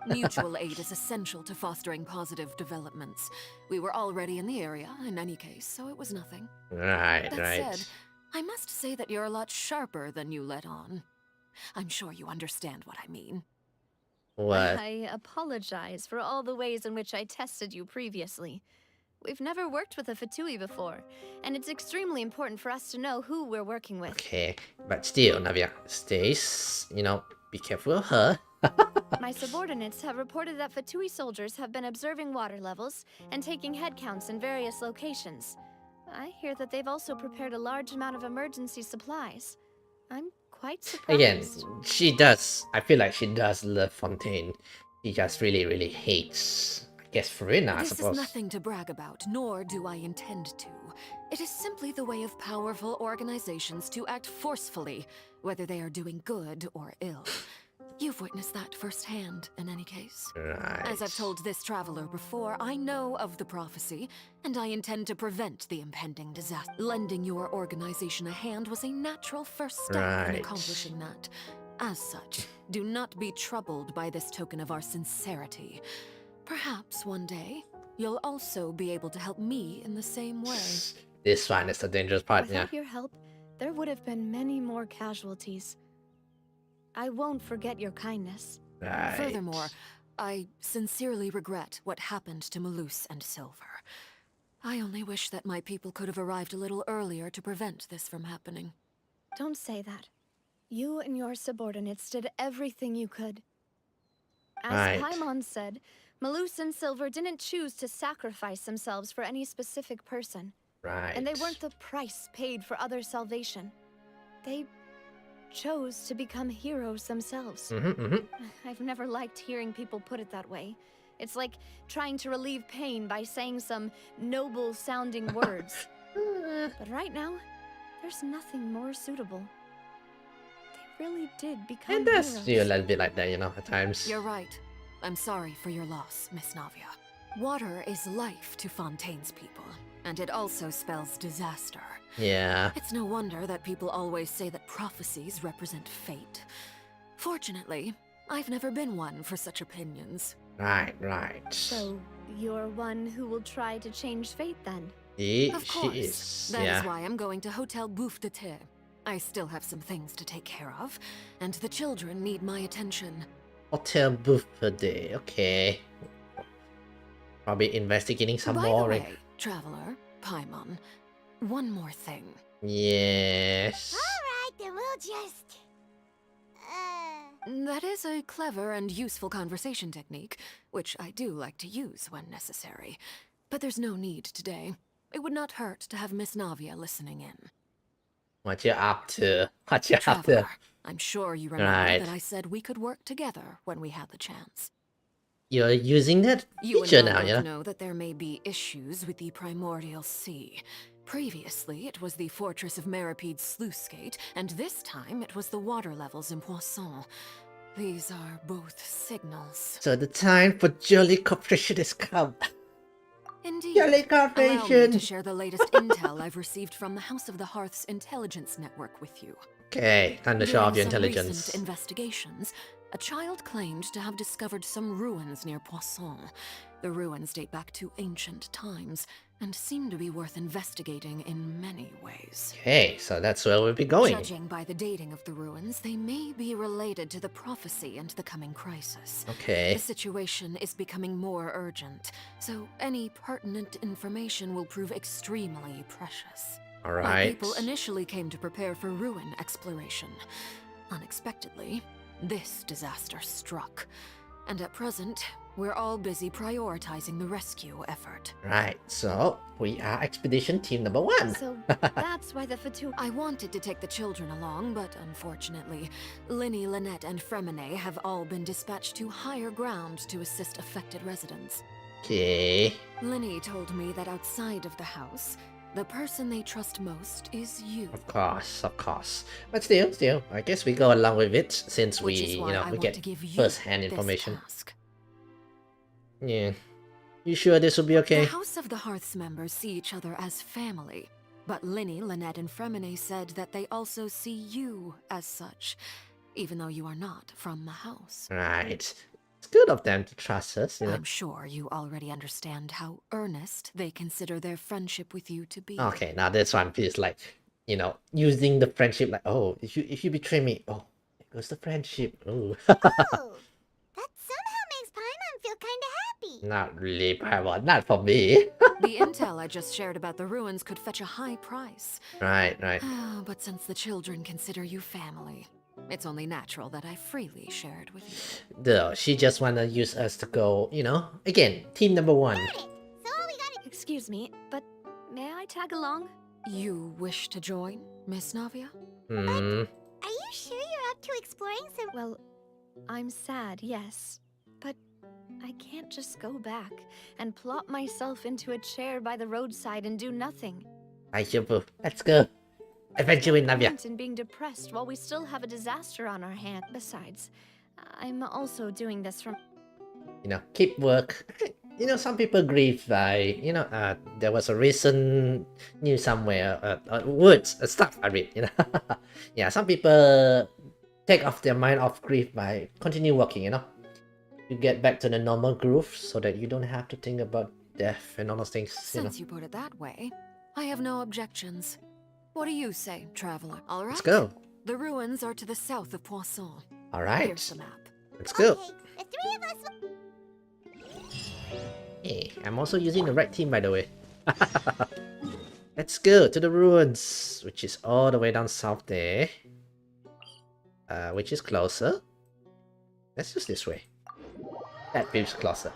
S16: Mutual aid is essential to fostering positive developments. We were already in the area, in any case, so it was nothing.
S1: Right,
S16: that
S1: right.
S16: said, I must say that you're a lot sharper than you let on. I'm sure you understand what I mean.
S1: What?
S9: I apologize for all the ways in which I tested you previously. We've never worked with a Fatui before, and it's extremely important for us to know who we're working with.
S1: Okay, but still, Navia, stays, you know, be careful of her.
S9: My subordinates have reported that Fatui soldiers have been observing water levels and taking head counts in various locations. I hear that they've also prepared a large amount of emergency supplies. I'm quite surprised.
S1: Again, she does. I feel like she does love Fontaine. She just really, really hates, I guess, Farina, I
S16: This
S1: suppose.
S16: is nothing to brag about, nor do I intend to. It is simply the way of powerful organizations to act forcefully, whether they are doing good or ill. You've witnessed that firsthand, in any case.
S1: Right.
S16: As I've told this traveler before, I know of the prophecy, and I intend to prevent the impending disaster. Lending your organization a hand was a natural first step in
S1: Right.
S16: accomplishing that. As such, do not be troubled by this token of our sincerity. Perhaps one day, you'll also be able to help me in the same way.
S1: This one is the dangerous part, yeah.
S9: Without your help, there would have been many more casualties. I won't forget your kindness.
S1: Right.
S16: Furthermore, I sincerely regret what happened to Malus and Silver. I only wish that my people could have arrived a little earlier to prevent this from happening.
S9: Don't say that. You and your subordinates did everything you could. As
S1: Right.
S9: Paimon said, Malus and Silver didn't choose to sacrifice themselves for any specific person.
S1: Right.
S9: And they weren't the price paid for other salvation. They chose to become heroes themselves. I've never liked hearing people put it that way. It's like trying to relieve pain by saying some noble-sounding words. But right now, there's nothing more suitable. They really did become
S1: And does
S9: heroes.
S1: feel a little bit like that, you know, at times.
S16: You're right. I'm sorry for your loss, Miss Navia. Water is life to Fontaine's people, and it also spells disaster.
S1: Yeah.
S16: It's no wonder that people always say that prophecies represent fate. Fortunately, I've never been one for such opinions.
S1: Right, right.
S9: So, you're one who will try to change fate then?
S16: Of
S1: She
S16: course.
S1: is.
S16: That
S1: yeah.
S16: is why I'm going to Hotel Bouffe de Thé. I still have some things to take care of, and the children need my attention.
S1: Hotel booth per day. Okay. Probably investigating some
S16: By
S1: more.
S16: the way, traveler, Paimon, one more thing.
S1: Yes.
S2: Alright, then we'll just...
S16: That is a clever and useful conversation technique, which I do like to use when necessary. But there's no need today. It would not hurt to have Miss Navia listening in.
S1: What you up to? What you up to?
S16: Traveler, I'm sure you remember
S1: Right.
S16: that I said we could work together when we had the chance.
S1: You're using that
S16: You and
S1: feature
S16: I
S1: now,
S16: both
S1: you know?
S16: know that there may be issues with the primordial sea. Previously, it was the fortress of Maripide's sluice gate, and this time it was the water levels in Poisson. These are both signals.
S1: So the time for jolly cooperation has come.
S16: Indeed.
S1: Jolly
S16: Allow me
S1: cooperation.
S16: to share the latest intel I've received from the House of the Hearth's intelligence network with you.
S1: Okay, time to show off your
S16: During some
S1: intelligence.
S16: recent investigations, a child claimed to have discovered some ruins near Poisson. The ruins date back to ancient times and seem to be worth investigating in many ways.
S1: Okay, so that's where we'll be going.
S16: Judging by the dating of the ruins, they may be related to the prophecy and the coming crisis.
S1: Okay.
S16: The situation is becoming more urgent, so any pertinent information will prove extremely precious.
S1: All
S16: My
S1: right.
S16: people initially came to prepare for ruin exploration. Unexpectedly, this disaster struck. And at present, we're all busy prioritizing the rescue effort.
S1: Right, so we are expedition team number 1.
S9: So that's why the Vtuber.
S16: I wanted to take the children along, but unfortunately, Linny, Lynette, and Fremine have all been dispatched to higher ground to assist affected residents.
S1: Okay.
S16: Linny told me that outside of the house, the person they trust most is you.
S1: Of course. But still, I guess we go along with it since
S16: Which
S1: we,
S16: is
S1: you
S16: why
S1: know,
S16: I
S1: we
S16: want
S1: get
S16: to give you
S1: first-hand
S16: this
S1: information.
S16: task.
S1: Yeah. You sure this will be okay?
S16: The House of the Hearth's members see each other as family, but Linny, Lynette, and Fremine said that they also see you as such, even though you are not from the house.
S1: Right. It's good of them to trust us, you know.
S16: I'm sure you already understand how earnest they consider their friendship with you to be.
S1: Okay, now this one feels like, you know, using the friendship like, oh, if you betray me, oh, there goes the friendship. Oh.
S2: That somehow makes Paimon feel kinda happy.
S1: Not really, Paimon, not for me.
S16: The intel I just shared about the ruins could fetch a high price.
S1: Right.
S16: But since the children consider you family, it's only natural that I freely share it with you.
S1: Though, she just wanna use us to go, you know, again, team number 1.
S9: Excuse me, but may I tag along?
S16: You wish to join, Miss Navia?
S2: Are you sure you're up to exploring some...
S9: Well, I'm sad, yes. But I can't just go back and plop myself into a chair by the roadside and do nothing.
S1: Let's go. Adventure in Navia.
S9: And being depressed while we still have a disaster on our hand. Besides, I'm also doing this from...
S1: You know, keep work. You know, some people grieve by, you know, there was a recent news somewhere, words, stuff I read, you know. Yeah, some people take off their mind off grief by continue working, you know. You get back to the normal groove so that you don't have to think about death and all those things, you know.
S16: Since you put it that way, I have no objections. What do you say, traveler? All right.
S1: Let's go.
S16: The ruins are to the south of Poisson.
S1: All right.
S16: Here's the map.
S1: Let's go.
S2: Okay, the three of us will...
S1: Hey, I'm also using the right team, by the way. Let's go to the ruins, which is all the way down south there. Which is closer. Let's use this way. That feels closer.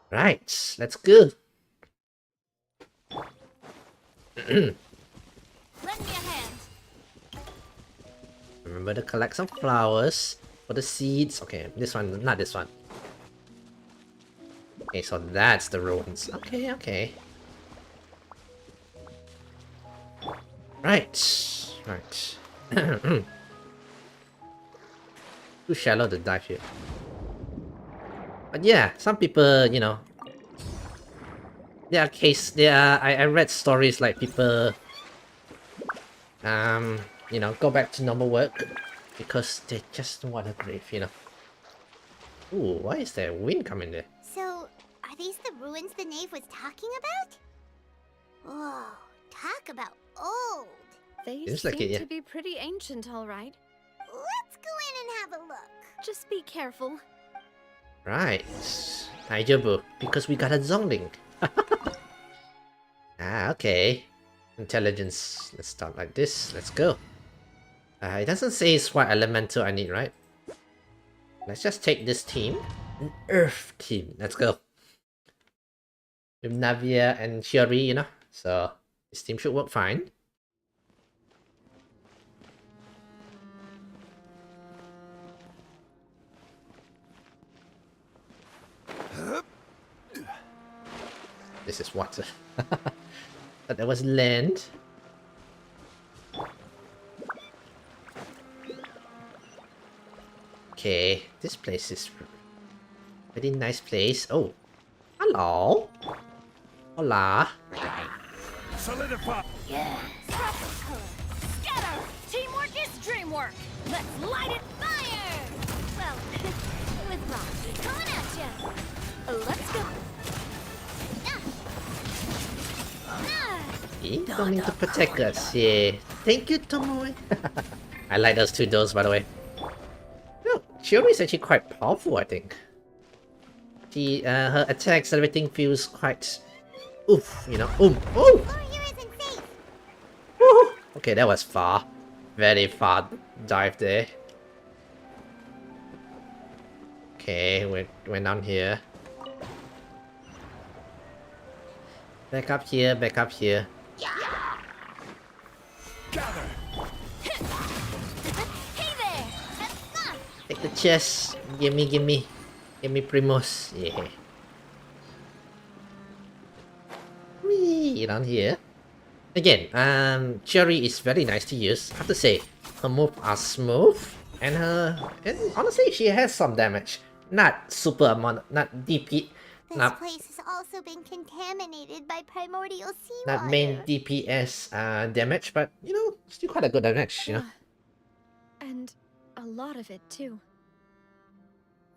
S1: Right, let's go.
S10: Lend me a hand.
S1: Remember to collect some flowers for the seeds. Okay, this one, not this one. Okay, so that's the ruins. Okay. Right. Too shallow to dive here. But yeah, some people, you know, I read stories like people, you know, go back to normal work because they just want to grieve, you know. Ooh, why is there wind coming there?
S2: So, are these the ruins the knave was talking about? Whoa, talk about old.
S9: They
S1: Seems
S9: seem
S1: like it, yeah.
S9: to be pretty ancient, all right.
S2: Let's go in and have a look.
S9: Just be careful.
S1: Right. Daijoubu, because we got a zombie. Okay. Intelligence. Let's start like this. Let's go. It doesn't say it's what elemental I need, right? Let's just take this team. An Earth team. Let's go. With Navia and Shiori, you know. So, this team should work fine. This is water. But there was land. Okay, this place is a very nice place. Oh, hello. Hola.
S3: Solidify.
S10: Yeah. Scatter. Teamwork is dreamwork. Let's light it fire. Well, with rocks. Coming at ya. Let's go.
S1: He's coming to protect us, yeah. Thank you, Tomoe. I like those two doors, by the way. No, Chiori is actually quite powerful, I think. She, her attacks and everything feels quite... Oof, you know. Oh! Woohoo! Okay, that was far. Very far dive there. Okay, we're down here. Back up here, back up here.
S10: Gather. Hey there.
S1: Take the chest. Gimme, gimme. Gimme Primos. Yeah. Whee, down here. Again, Cherry is very nice to use. I have to say, her moves are smooth, and honestly, she has some damage. Not super amount, not DP,
S2: This place has also been contaminated by primordial seawater.
S1: not main DPS damage, but you know, still quite a good damage, you know.
S9: And a lot of it, too.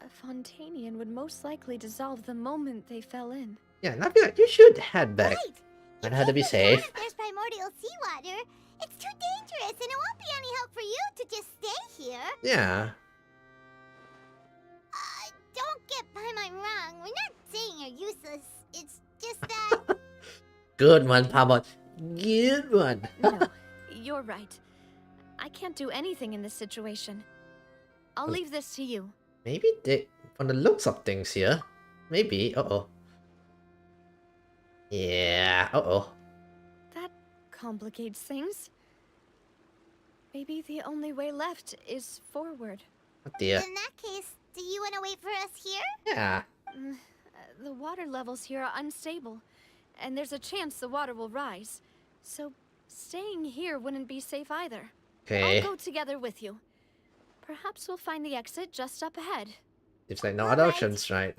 S9: A Fontanian would most likely dissolve the moment they fell in.
S1: Yeah, and I feel like you should head back. And how to be safe.
S2: If there's primordial seawater, it's too dangerous, and it won't be any help for you to just stay here.
S1: Yeah.
S2: Don't get by my wrong. We're not saying you're useless. It's just that...
S1: Good one, Pabot. Good one.
S9: No, you're right. I can't do anything in this situation. I'll leave this to you.
S1: Maybe they, from the looks of things here, maybe, uh-oh. Yeah, uh-oh.
S9: That complicates things. Maybe the only way left is forward.
S1: Oh dear.
S2: In that case, do you want to wait for us here?
S1: Yeah.
S9: The water levels here are unstable, and there's a chance the water will rise. So staying here wouldn't be safe either.
S1: Okay.
S9: I'll go together with you. Perhaps we'll find the exit just up ahead.
S1: It's like no other options, right?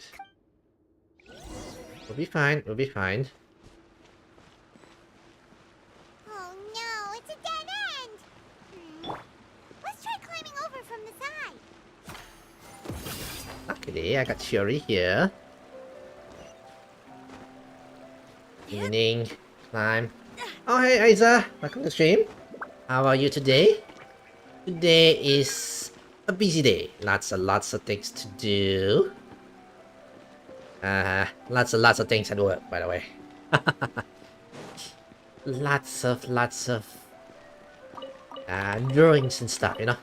S1: We'll be fine, we'll be fine.
S2: Oh no, it's a dead end! Let's try climbing over from the side.
S1: Luckily, I got Chiori here. Evening, climb. Oh hey Isa, welcome to the stream. How are you today? Today is a busy day. Lots of things to do. Lots of things at work, by the way. lots of drawings and stuff, you know?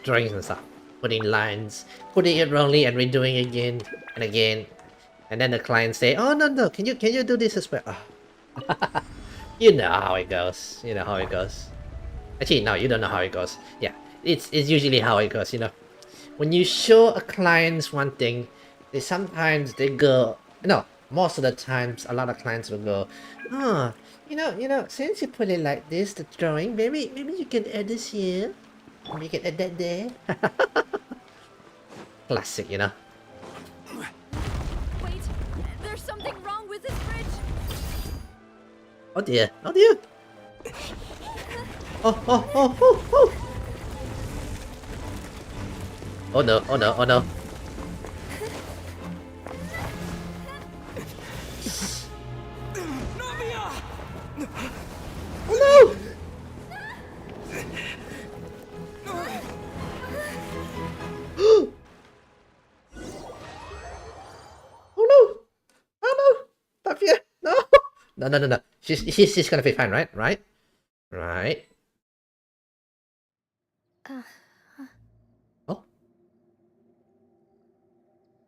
S1: Drawings and stuff. Putting lines, putting it wrongly and redoing it again and again. And then the client say, oh no, can you do this as well? Oh. You know how it goes. You know how it goes. Actually, no, you don't know how it goes. Yeah, it's usually how it goes, you know. When you show a client one thing, sometimes they go, no, most of the times a lot of clients will go, oh, you know, since you put it like this, the drawing, maybe you can add this here, maybe you can add that there. Classic, you know.
S9: Wait, there's something wrong with this bridge.
S1: Oh dear. Oh. Oh no. Oh no! Oh no! Stop here! No. She's gonna be fine, right? Right. Oh.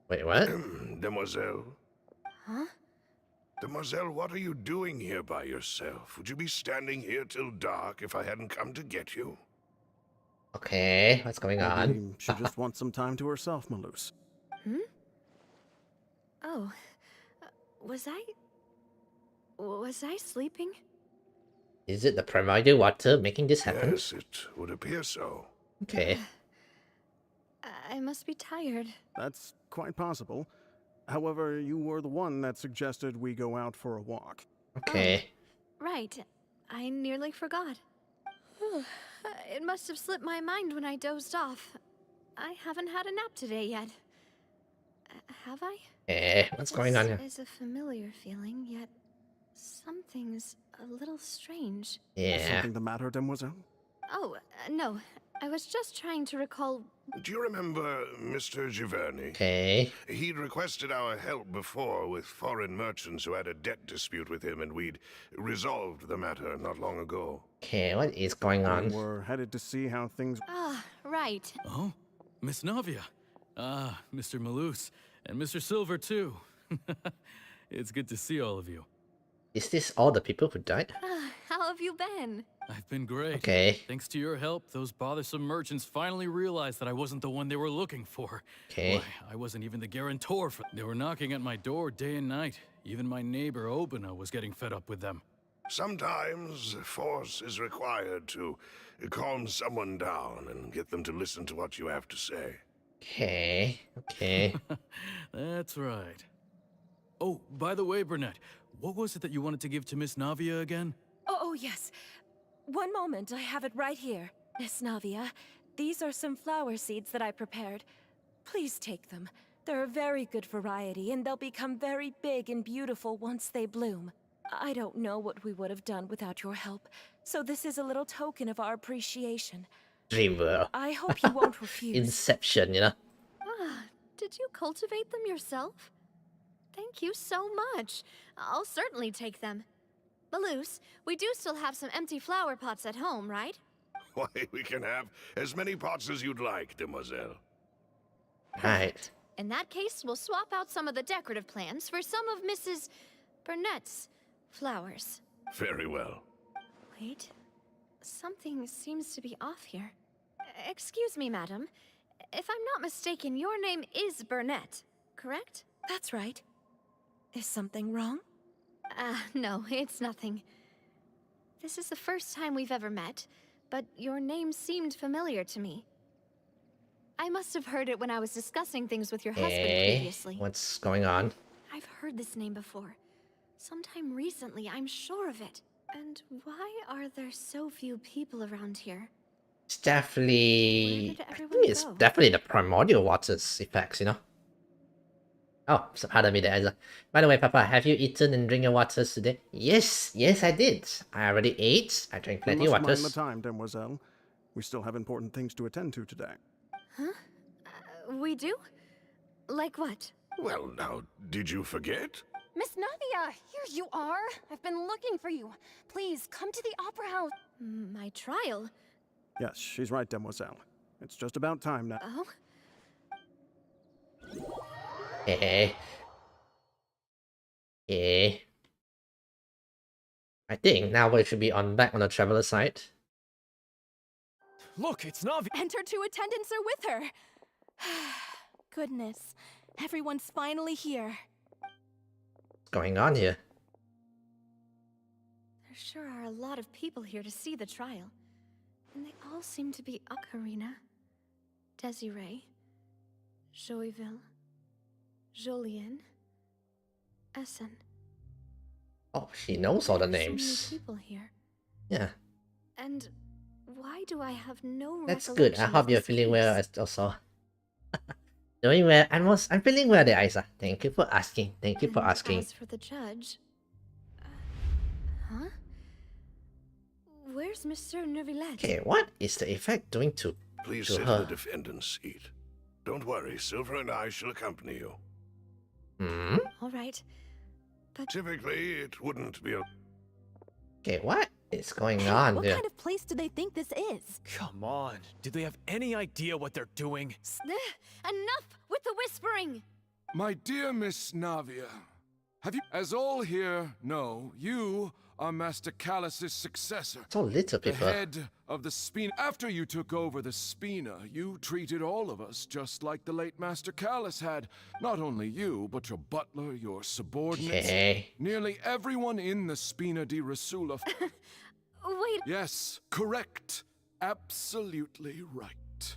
S1: Wait, what?
S14: Demoiselle?
S9: Huh?
S14: Demoiselle, what are you doing here by yourself? Would you be standing here till dark if I hadn't come to get you?
S1: Okay, what's going on?
S15: Maybe she just wants some time to herself, Malus.
S9: Oh, was I sleeping?
S1: Is it the primordial water making this happen?
S14: Yes, it would appear so.
S1: Okay.
S9: I must be tired.
S15: That's quite possible. However, you were the one that suggested we go out for a walk.
S1: Okay.
S9: Right, I nearly forgot. It must have slipped my mind when I dozed off. I haven't had a nap today yet. Have I?
S1: Hey, what's going on here?
S9: This is a familiar feeling, yet something's a little strange.
S1: Yeah.
S15: Something the matter, Demoiselle?
S9: Oh, no. I was just trying to recall.
S14: Do you remember Mr. Giverny?
S1: Okay.
S14: He'd requested our help before with foreign merchants who had a debt dispute with him, and we'd resolved the matter not long ago.
S1: Okay, what is going on?
S15: We're headed to see how things...
S9: Ah, right.
S12: Oh, Miss Navia. Ah, Mr. Malus. And Mr. Silver, too. It's good to see all of you.
S1: Is this all the people who died?
S9: How have you been?
S12: I've been great.
S1: Okay.
S12: Thanks to your help, those bothersome merchants finally realized that I wasn't the one they were looking for.
S1: Okay.
S12: Why, I wasn't even the guarantor for... They were knocking at my door day and night. Even my neighbor, Obina, was getting fed up with them.
S14: Sometimes force is required to calm someone down and get them to listen to what you have to say.
S1: Okay. Okay.
S12: That's right. Oh, by the way, Burnett, what was it that you wanted to give to Miss Navia again?
S17: Oh, yes. One moment, I have it right here. Miss Navia, these are some flower seeds that I prepared. Please take them. They're a very good variety, and they'll become very big and beautiful once they bloom. I don't know what we would have done without your help, so this is a little token of our appreciation.
S1: Dreamworld.
S17: I hope you won't refuse.
S1: Inception, you know?
S9: Ah, did you cultivate them yourself? Thank you so much. I'll certainly take them. Malus, we do still have some empty flower pots at home, right?
S14: Why, we can have as many pots as you'd like, demoiselle.
S1: Right.
S9: In that case, we'll swap out some of the decorative plants for some of Mrs. Burnett's flowers.
S14: Very well.
S9: Wait, something seems to be off here. Excuse me, madam. If I'm not mistaken, your name is Burnett, correct?
S17: That's right. Is something wrong?
S9: No, it's nothing. This is the first time we've ever met, but your name seemed familiar to me. I must have heard it when I was discussing things with your husband previously.
S1: What's going on?
S9: I've heard this name before. Sometime recently, I'm sure of it. And why are there so few people around here?
S1: It's definitely...
S9: Where did
S1: I
S9: everyone
S1: think it's
S9: go?
S1: definitely the primordial waters effects, you know? Oh, so pardon me there. By the way, Papa, have you eaten and drink your waters today? Yes, yes, I did. I already ate. I drank plenty of
S15: You must
S1: waters.
S15: mind the time, Demoiselle. We still have important things to attend to today.
S9: Huh? We do? Like what?
S14: Well, now, did you forget?
S18: Miss Navia, here you are. I've been looking for you. Please, come to the Opera House.
S9: My trial?
S15: Yes, she's right, Demoiselle. It's just about time now.
S9: Oh?
S1: Okay. Okay. I think now we should be back on the traveler side.
S12: Look, it's Navi.
S18: Enter two attendants are with her. Goodness, everyone's finally here.
S1: What's going on here?
S9: There sure are a lot of people here to see the trial. And they all seem to be Ocarina, Desiree, Joyville, Jolien, Essen.
S1: Oh, she knows all the
S9: There are
S1: names.
S9: So many people here.
S1: Yeah,
S9: And why do I have no
S1: that's good. I
S9: recollection
S1: hope
S9: of
S1: you're
S9: this
S1: feeling well
S9: place?
S1: as also. Doing well. I'm feeling well there, Isa. Thank you for asking. Thank you for
S9: And
S1: asking.
S9: As for the judge... huh? Where's Monsieur Neuvillette?
S1: Okay, what is the effect doing to
S14: Please
S1: to
S14: sit in
S1: her?
S14: the defendant's seat. Don't worry, Silver and I shall accompany you.
S1: Hmm?
S9: All right. But
S14: Typically, it wouldn't be a...
S1: Okay, what is going on
S18: What
S1: here?
S18: kind of place do they think this is?
S19: Come on. Do they have any idea what they're doing?
S9: Enough with the whispering!
S13: My dear Miss Navia, have you... As all here know, you are Master Callus's successor.
S1: So little
S13: The
S1: people.
S13: head of the Spina. After you took over the Spina, you treated all of us just like the late Master Callus had. Not only you, but your butler, your subordinates.
S1: Okay.
S13: Nearly everyone in the Spina di Rasula.
S9: Wait.
S13: Yes, correct. Absolutely right.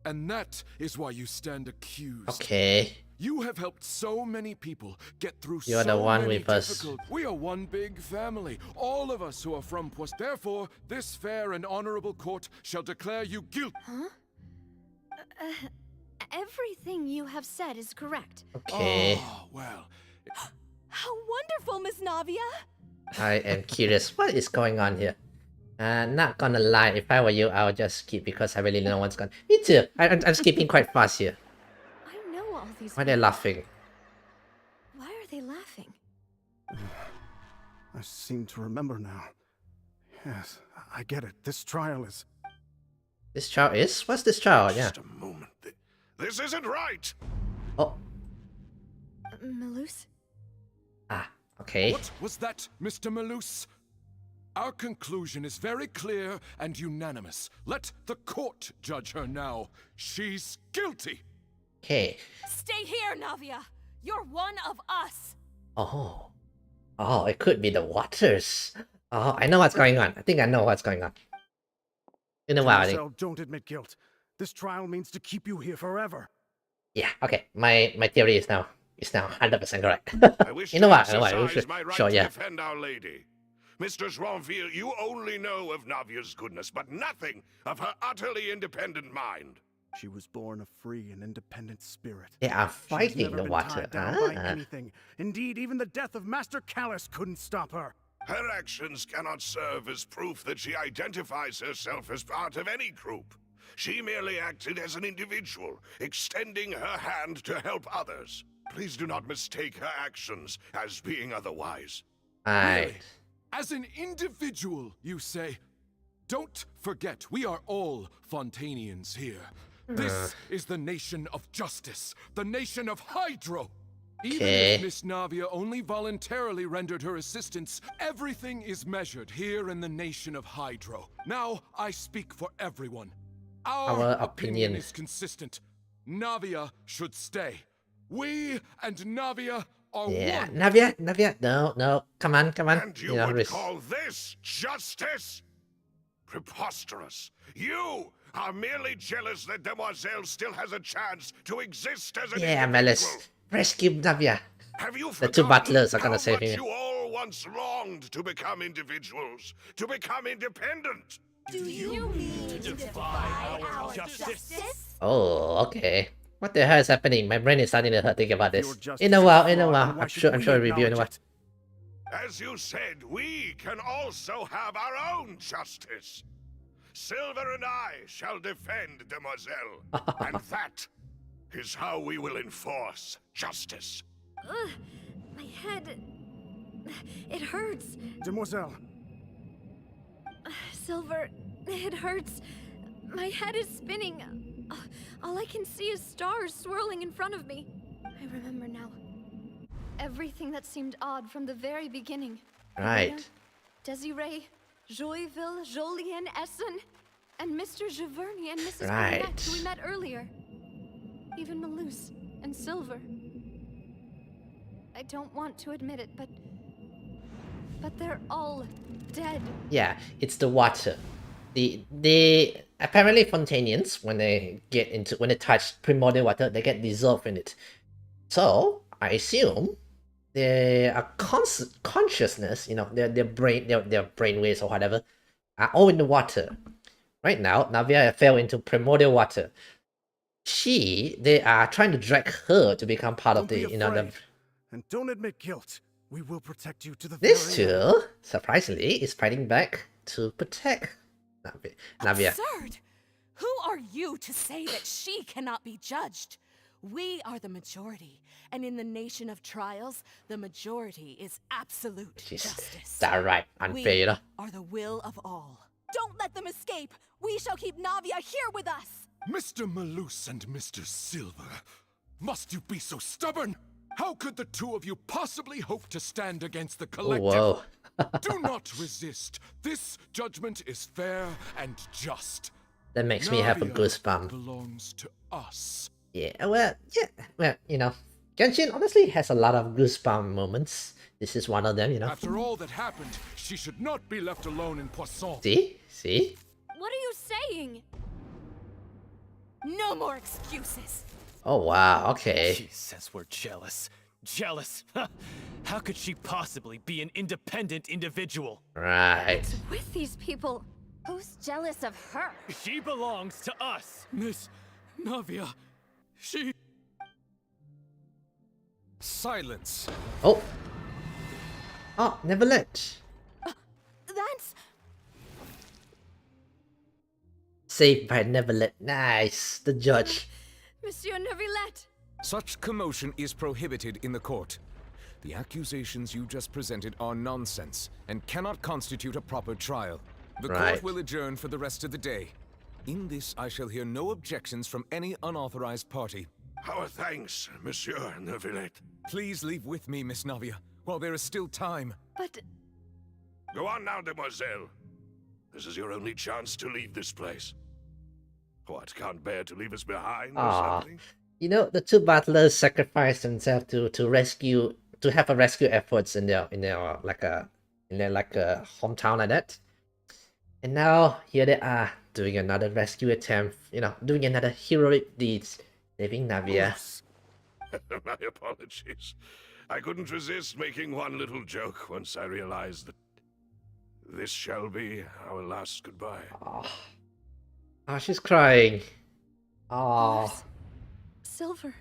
S13: And that is why you stand accused.
S1: Okay.
S13: You have helped so many people get through
S1: You're
S13: so
S1: the one
S13: many
S1: with us.
S13: difficult... We are one big family, all of us who are from Pois. Therefore, this fair and honorable court shall declare you guilty.
S9: Huh? Everything you have said is correct.
S1: Okay.
S13: Oh, well.
S17: How wonderful, Miss Navia!
S1: I am curious what is going on here. Not gonna lie, if I were you, I would just skip because I really don't know what's going on. Me too. I'm skipping quite fast here.
S9: I know all these.
S1: Why are they laughing?
S9: Why are they laughing?
S15: I seem to remember now. Yes, I get it. This trial is...
S1: This child is? What's this child? Yeah.
S14: Just a moment. This isn't right!
S1: Oh.
S9: Malus?
S1: Ah, okay.
S13: What was that, Mr. Malus? Our conclusion is very clear and unanimous. Let the court judge her now. She's guilty.
S1: Okay.
S17: Stay here, Navia! You're one of us!
S1: Oh. Oh, it could be the waters. Oh, I know what's going on. I think I know what's going on. In a while, I think.
S15: Marcel, don't admit guilt. This trial means to keep you here forever.
S1: Yeah, okay. My theory is now 100% correct.
S14: I wish
S1: You know
S14: to
S1: what?
S14: exercise my right
S1: Sure,
S14: to
S1: yeah.
S14: defend Our Lady. Mistress Ronville, you only know of Navia's goodness, but nothing of her utterly independent mind.
S15: She was born a free and independent spirit.
S1: They are
S15: She's
S1: fighting
S15: never
S1: the
S15: been
S1: water.
S15: tied down by anything. Indeed, even the death of Master Callus couldn't stop her.
S14: Her actions cannot serve as proof that she identifies herself as part of any group. She merely acted as an individual, extending her hand to help others. Please do not mistake her actions as being otherwise.
S1: Aye.
S13: As an individual, you say? Don't forget, we are all Fontanians here. This is the nation of justice, the nation of Hydro. Even if Miss Navia only voluntarily rendered her assistance, everything is measured here in the nation of Hydro. Now, I speak for everyone. Our opinion is consistent. Navia should stay. We and Navia are one.
S1: Navia, no, come on.
S14: And you would call this justice? Preposterous. You are merely jealous that Demoiselle still has a chance to exist as an
S1: Yeah,
S14: individual.
S1: Melis. Rescue Navia.
S14: Have you
S1: The two butlers are
S14: how
S1: gonna save
S14: much
S1: him.
S14: you all once longed to become individuals, to become independent?
S17: Do you mean to defy our justice?
S1: Oh, okay. What the hell is happening? My brain is starting to hurt thinking about this. In a while. I'm sure a review in a while.
S14: As you said, we can also have our own justice. Silver and I shall defend Demoiselle, and that is how we will enforce justice.
S9: My head... It hurts.
S15: Demoiselle.
S9: Silver, it hurts. My head is spinning. All I can see is stars swirling in front of me. I remember now. Everything that seemed odd from the very beginning.
S1: Right.
S9: Desiree, Joyville, Jolien, Essen, and Mr. Giverny and Mrs.
S1: Right.
S9: Burnett, who we met earlier. Even Malus and Silver. I don't want to admit it, but they're all dead.
S1: Yeah, it's the water. The apparently Fontanians, when they touch primordial water, they get dissolved in it. So I assume their consciousness, their brain waves or whatever, are all in the water. Right now, Navia fell into primordial water. They are trying to drag her to become part of the,
S15: And don't admit guilt. We will protect you to the
S1: This
S15: very end.
S1: two, surprisingly, is fighting back to protect Navia.
S17: Absurd! Who are you to say that she cannot be judged? We are the majority, and in the nation of trials, the majority is absolute justice.
S1: That right, unfair.
S17: We are the will of all. Don't let them escape! We shall keep Navia here with us!
S13: Mr. Malus and Mr. Silver, must you be so stubborn? How could the two of you possibly hope to stand against the collective?
S1: Whoa.
S13: Do not resist. This judgment is fair and just.
S1: That makes me have a
S13: Navia
S1: goosebump.
S13: belongs to us.
S1: Yeah, well, Genshin honestly has a lot of goosebump moments. This is one of them,
S13: After all that happened, she should not be left alone in Poisson.
S1: See?
S17: What are you saying? No more excuses!
S1: Oh wow, okay.
S19: She says we're jealous. Jealous? How could she possibly be an independent individual?
S1: Right.
S9: With these people,
S18: Who's jealous of her?
S19: She belongs to us.
S12: Miss Navia, she...
S11: Silence!
S1: Oh! Oh, never let.
S9: That's...
S1: Saved by Neverlet. Nice. The judge.
S9: Monsieur Neuvillette.
S11: Such commotion is prohibited in the court. The accusations you just presented are nonsense and cannot constitute a proper trial. The court
S1: Right.
S11: will adjourn for the rest of the day. In this, I shall hear no objections from any unauthorized party.
S14: Our thanks, Monsieur Neuvillette.
S11: Please leave with me, Miss Navia, while there is still time.
S9: But...
S14: Go on now, demoiselle. This is your only chance to leave this place. What, can't bear to leave us behind or
S1: Ah,
S14: something?
S1: you know, the two battlers sacrificed themselves to rescue, to have a rescue efforts in their like a hometown like that. And now here they are doing another rescue attempt, you know, doing another heroic deeds, saving Navia.
S14: My apologies. I couldn't resist making one little joke once I realized that this shall be our last goodbye.
S1: Oh, she's crying. Oh.
S9: Silver.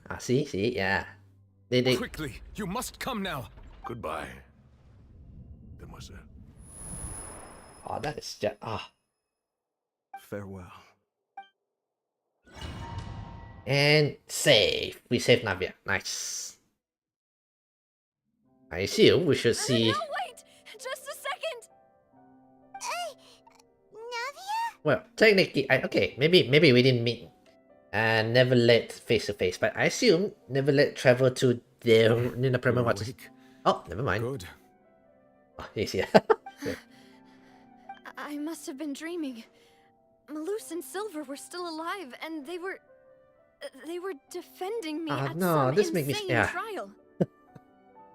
S1: Ah, see, yeah. They
S11: Quickly, you must come now.
S14: Goodbye, demoiselle.
S1: Oh, that is just
S15: Farewell.
S1: And save. We saved Navia. Nice. I assume we should see.
S9: No, wait! Just a second!
S2: Navia?
S1: Well, technically, okay, maybe we didn't meet and never let face to face, but I assume never let travel to their Nina Prema. Oh, never mind.
S11: Good.
S1: Oh, he's here.
S9: I must have been dreaming. Malus and Silver were still alive, and they were defending me at
S1: no,
S9: some
S1: this makes me
S9: insane trial.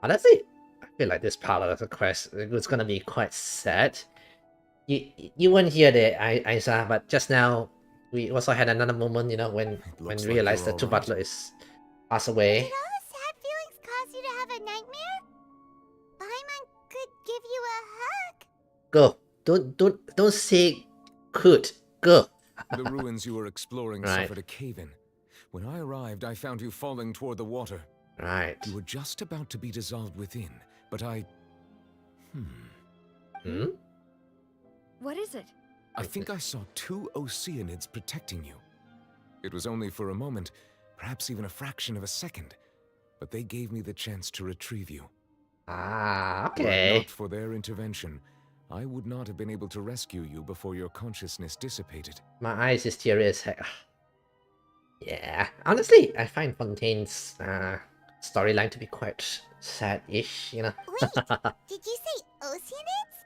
S1: Honestly, I feel like this part of the quest was gonna be quite sad. You weren't here there, Isa, but just now we also had another moment, you know, when we realized the two butler is passed away.
S2: Did all the sad feelings cause you to have a nightmare? Paimon could give you a hug.
S1: Go. Don't say could. Go.
S11: The ruins you were exploring
S1: Right.
S11: suffered a cave-in. When I arrived, I found you falling toward the water.
S1: Right.
S11: You were just about to be dissolved within, but I...
S9: What is it?
S11: I think I saw two Oceanids protecting you. It was only for a moment, perhaps even a fraction of a second, but they gave me the chance to retrieve you.
S1: Ah,
S11: Were it
S1: okay.
S11: not for their intervention, I would not have been able to rescue you before your consciousness dissipated.
S1: My eyes is teary as heck. Yeah, honestly, I find Fontaine's storyline to be quite sad-ish, you know.
S2: Did you say Oceanids?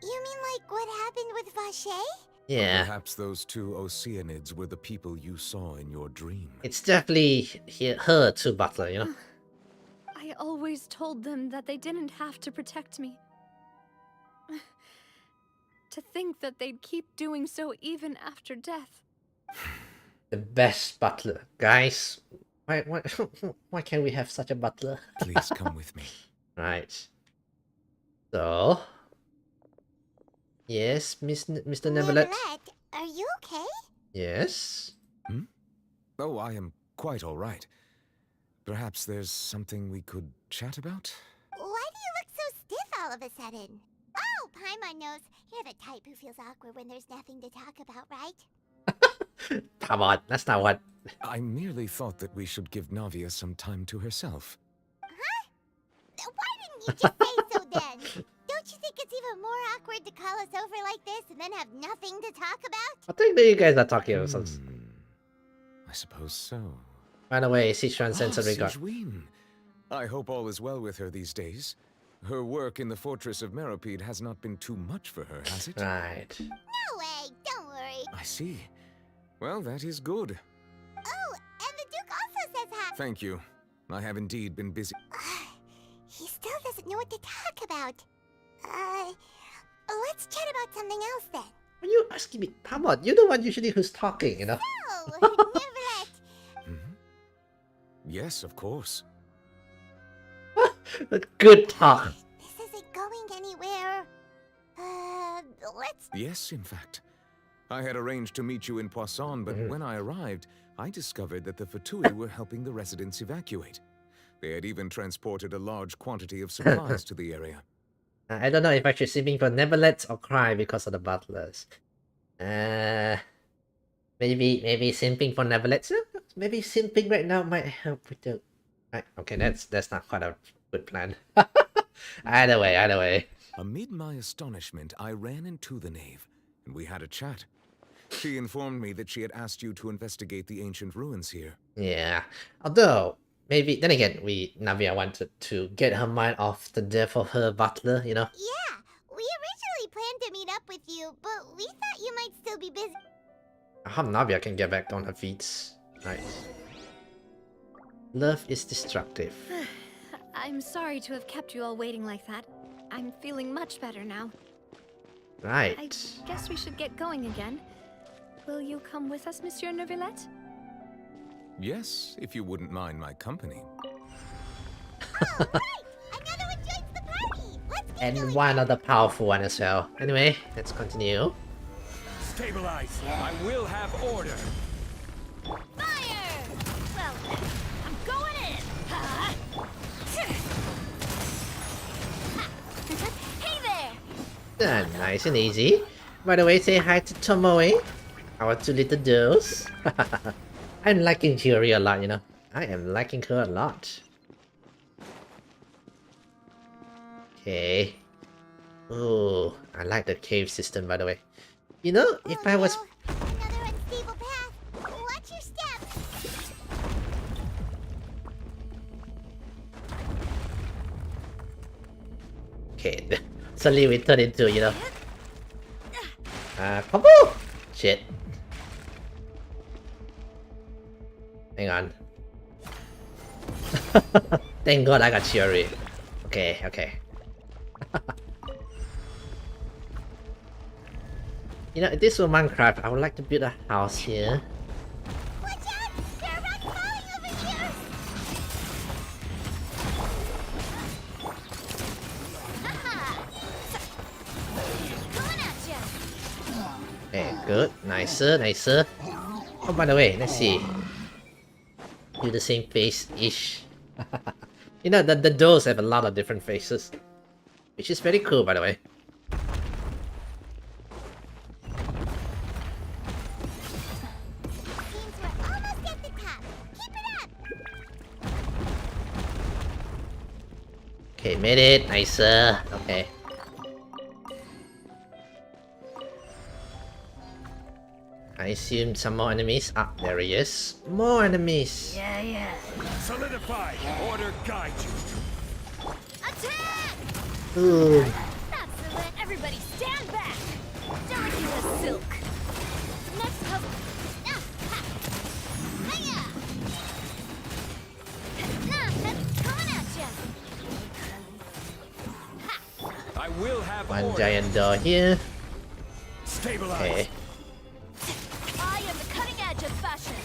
S2: You mean like what happened with Vache?
S1: Yeah.
S11: Perhaps those two Oceanids were the people you saw in your dream.
S1: It's definitely her two butler, you know.
S9: I always told them that they didn't have to protect me. To think that they'd keep doing so even after death.
S1: The best butler, guys. Why can't we have such a butler?
S11: Please come with me.
S1: Right. So, yes, Mr. Neverlet.
S2: Neverlet, are you okay?
S1: Yes.
S11: Oh, I am quite all right. Perhaps there's something we could chat about?
S2: Why do you look so stiff all of a sudden? Oh, Paimon knows. You're the type who feels awkward when there's nothing to talk about, right?
S1: Come on, that's not what.
S11: I merely thought that we should give Navia some time to herself.
S2: Why didn't you just say so then? Don't you think it's even more awkward to call us over like this and then have nothing to talk about?
S1: I think that you guys are talking about some.
S11: I suppose so.
S1: By the way, Sichuan sensory guard.
S11: Sigewinne. I hope all is well with her these days. Her work in the Fortress of Meropide has not been too much for her, has it?
S1: Right.
S2: No way, don't worry.
S11: I see. Well, that is good.
S2: Oh, and the Duke also says hi.
S11: Thank you. I have indeed been busy.
S2: He still doesn't know what to talk about. Let's chat about something else then.
S1: Are you asking me? Come on, you're the one usually who's talking, you know?
S2: Oh, Neverlet.
S11: Yes, of course.
S1: Good talk.
S2: This isn't going anywhere. Let's...
S11: Yes, in fact. I had arranged to meet you in Poisson, but when I arrived, I discovered that the Vtuber were helping the residents evacuate. They had even transported a large quantity of supplies to the area.
S1: I don't know if I should simping for Neverlet's or cry because of the butlers. Maybe simping for Neverlet's. Maybe simping right now might help with the. Right, okay, that's not quite a good plan. Either way.
S11: Amid my astonishment, I ran into the knave, and we had a chat. She informed me that she had asked you to investigate the ancient ruins here.
S1: Yeah, although maybe then again, Navia wanted to get her mind off the death of her butler, you know.
S2: Yeah, we originally planned to meet up with you, but we thought you might still be busy.
S1: I hope Navia can get back on her feet. Right. Love is destructive.
S9: I'm sorry to have kept you all waiting like that. I'm feeling much better now.
S1: Right.
S9: I guess we should get going again. Will you come with us, Monsieur Neuvillette?
S11: Yes, if you wouldn't mind my company.
S1: And one of the powerful one as well. Anyway, let's continue.
S19: Stabilize! I will have order!
S10: Fire! Well, I'm going in! Hey there!
S1: Nice and easy. By the way, say hi to Tomoe, our two little dolls. I'm liking Yuri a lot, you know. I am liking her a lot. Okay. Oh, I like the cave system, by the way. You know, if I was...
S2: Another unstable path. Watch your step.
S1: Okay, suddenly we turn into, you know... combo! Shit. Hang on. Thank God I got Yuri. Okay. You know, if this were Minecraft, I would like to build a house here.
S2: Watch out! There are rocks falling over here!
S10: Coming at ya!
S1: Okay, good. Nicer. Oh, by the way, let's see. Do the same face-ish. You know, the dolls have a lot of different faces. Which is very cool, by the way.
S2: Seems we're almost at the top. Keep it up!
S1: Okay, made it. Nicer. Okay. I assume some more enemies. Ah, there he is. More enemies.
S10: Yeah.
S19: Solidify! Order guide you!
S10: Attack!
S1: Ooh.
S10: That's the lit. Everybody stand back! Delicate as silk. Next cover. Hiya! Coming at ya!
S19: I will have
S1: One
S19: order!
S1: giant door here.
S19: Stabilize!
S1: Okay.
S10: I am the cutting edge of fashion.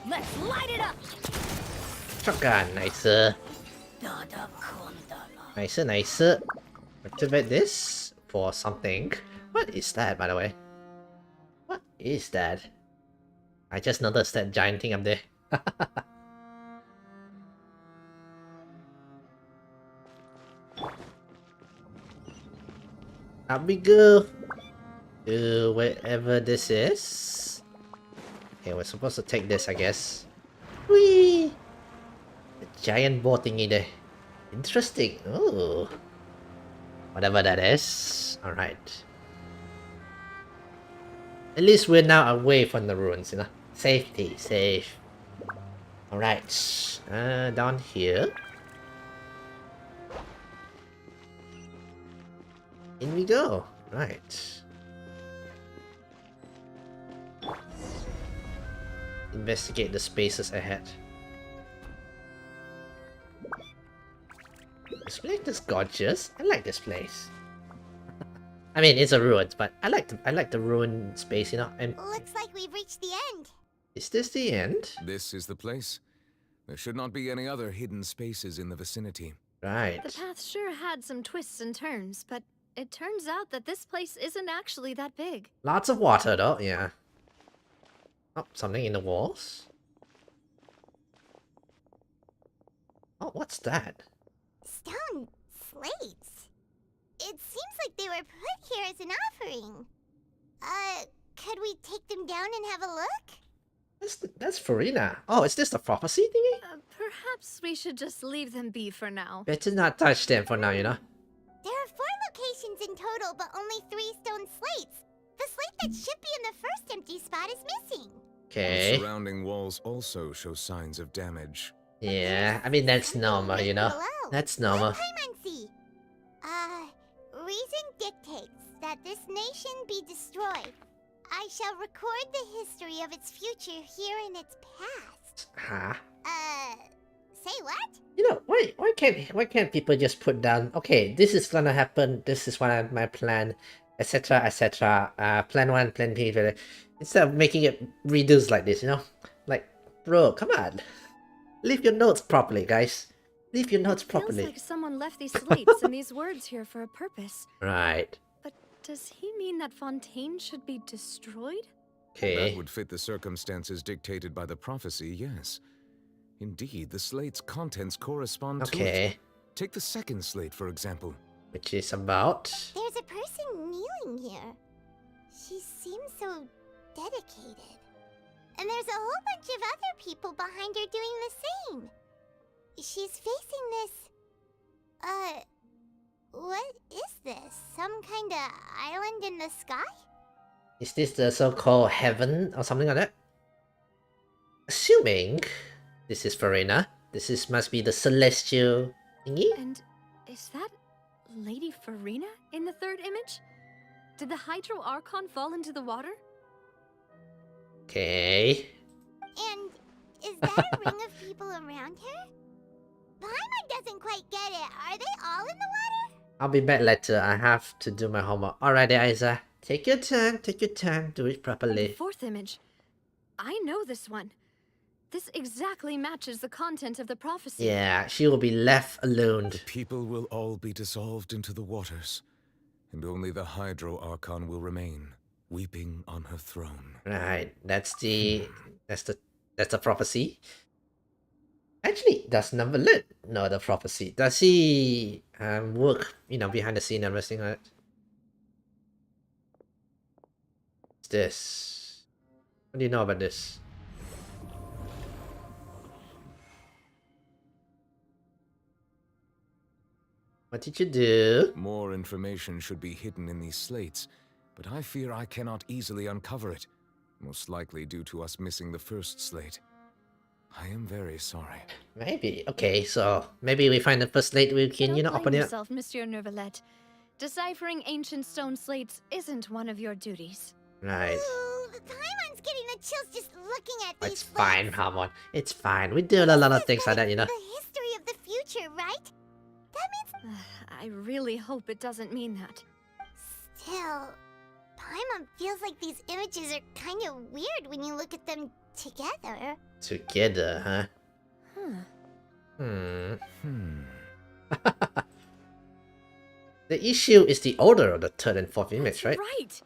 S10: Let's light it up.
S1: Shotgun. Nicer. Nicer. Activate this for something. What is that, by the way? What is that? I just noticed that giant thing up there. Up we go to wherever this is. Okay, we're supposed to take this, I guess. Whee! The giant ball thingy there. Interesting. Ooh. Whatever that is. Alright. At least we're now away from the ruins, you know. Safety, safe. Alright. Down here. In we go. Right. Investigate the spaces ahead. This place is gorgeous. I like this place. I mean, it's a ruin, but I like the ruin space, you know. And
S2: Looks like we've reached the end.
S1: is this the end?
S11: This is the place. There should not be any other hidden spaces in the vicinity.
S1: Right.
S9: The path sure had some twists and turns, but it turns out that this place isn't actually that big.
S1: Lots of water though, yeah. Oh, something in the walls? Oh, what's that?
S2: Stone slates. It seems like they were put here as an offering. Could we take them down and have a look?
S1: That's Farina. Oh, is this the prophecy thingy?
S9: Perhaps we should just leave them be for now.
S1: Better not touch them for now, you know?
S2: There are 4 locations in total, but only 3 stone slates. The slate that should be in the first empty spot is missing.
S1: Okay.
S11: The surrounding walls also show signs of damage.
S1: Yeah, I mean, that's normal, you know? That's normal.
S2: Clemency. Reason dictates that this nation be destroyed. I shall record the history of its future here in its past.
S1: Huh?
S2: Say what?
S1: You know, why can't people just put down, okay, this is gonna happen, this is my plan, etc, etc, plan 1, plan 2, instead of making it reduced like this, you know? Like, bro, come on. Leave your notes properly, guys. Leave your notes properly.
S9: Feels like someone left these slates and these words here for a purpose.
S1: Right.
S9: But does he mean that Fontaine should be destroyed?
S1: Okay.
S11: That would fit the circumstances dictated by the prophecy, yes. Indeed, the slate's contents correspond to it. Take the second slate, for example.
S1: Which is about...
S2: There's a person kneeling here. She seems so dedicated. And there's a whole bunch of other people behind her doing the same. She's facing this... what is this? Some kind of island in the sky?
S1: Is this the so-called heaven or something like that? Assuming this is Farina, must be the celestial thingy?
S9: And is that Lady Farina in the third image? Did the Hydro Archon fall into the water?
S1: Okay.
S2: And is that a ring of people around her? Paimon doesn't quite get it. Are they all in the water?
S1: I'll be back later. I have to do my homework. Alright, Isa. Take your time. Take your time. Do it properly.
S9: The fourth image. I know this one. This exactly matches the content of the prophecy.
S1: Yeah, she will be left alone.
S11: The people will all be dissolved into the waters, and only the Hydro Archon will remain, weeping on her throne.
S1: Right, that's the prophecy. Actually, does Neverlet know the prophecy? Does he work, you know, behind the scene and everything like that? What's this? What do you know about this? What did you do?
S11: More information should be hidden in these slates, but I fear I cannot easily uncover it, most likely due to us missing the first slate. I am very sorry.
S1: Maybe. Okay, so maybe we find the first slate we can, you know, open it up.
S9: Yourself, Monsieur Neverlet. Deciphering ancient stone slates isn't one of your duties.
S1: Right.
S2: Ooh, Paimon's getting the chills just looking at these
S1: It's fine, Paimon. It's fine. We do a lot of things like that, you know.
S2: The history of the future, right? That means...
S9: I really hope it doesn't mean that.
S2: Still, Paimon feels like these images are kind of weird when you look at them together.
S1: Together, huh? The issue is the order of the third and fourth image, right?
S9: Right!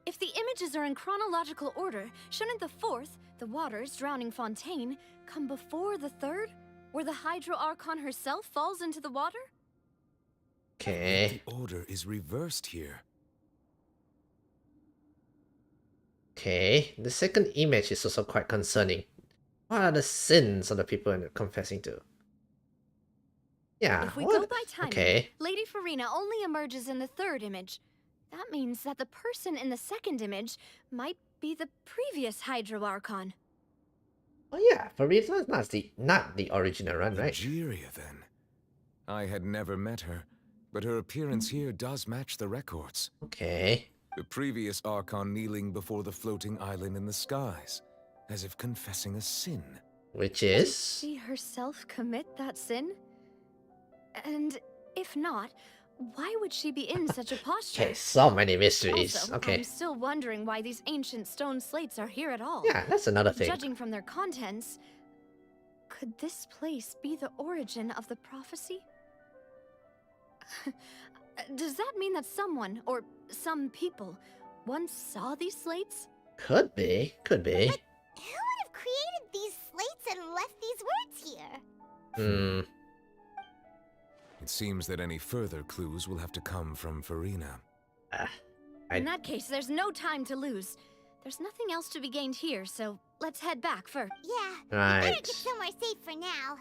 S9: If the images are in chronological order, shouldn't the fourth, the waters drowning Fontaine, come before the third, where the Hydro Archon herself falls into the water?
S1: Okay.
S11: The order is reversed here.
S1: Okay, the second image is also quite concerning. What are the sins of the people confessing to? Yeah.
S9: If we go by timing,
S1: okay.
S9: Lady Farina only emerges in the third image. That means that the person in the second image might be the previous Hydro Archon.
S1: Oh yeah, Farina is not the original one, right?
S11: Egeria, then. I had never met her, but her appearance here does match the records.
S1: Okay.
S11: The previous Archon kneeling before the floating island in the skies, as if confessing a sin.
S1: Which is?
S9: Did she herself commit that sin? And if not, why would she be in such a posture?
S1: Okay, so many mysteries.
S9: Also,
S1: okay.
S9: I'm still wondering why these ancient stone slates are here at all.
S1: Yeah, that's another thing.
S9: Judging from their contents, could this place be the origin of the prophecy? Does that mean that someone, or some people, once saw these slates?
S1: Could be. Could be.
S2: Who would have created these slates and left these words here?
S1: Hmm.
S11: It seems that any further clues will have to come from Farina.
S9: In that case, there's no time to lose. There's nothing else to be gained here, so let's head back first.
S2: Yeah, we
S1: Right.
S2: better get somewhere safe for now.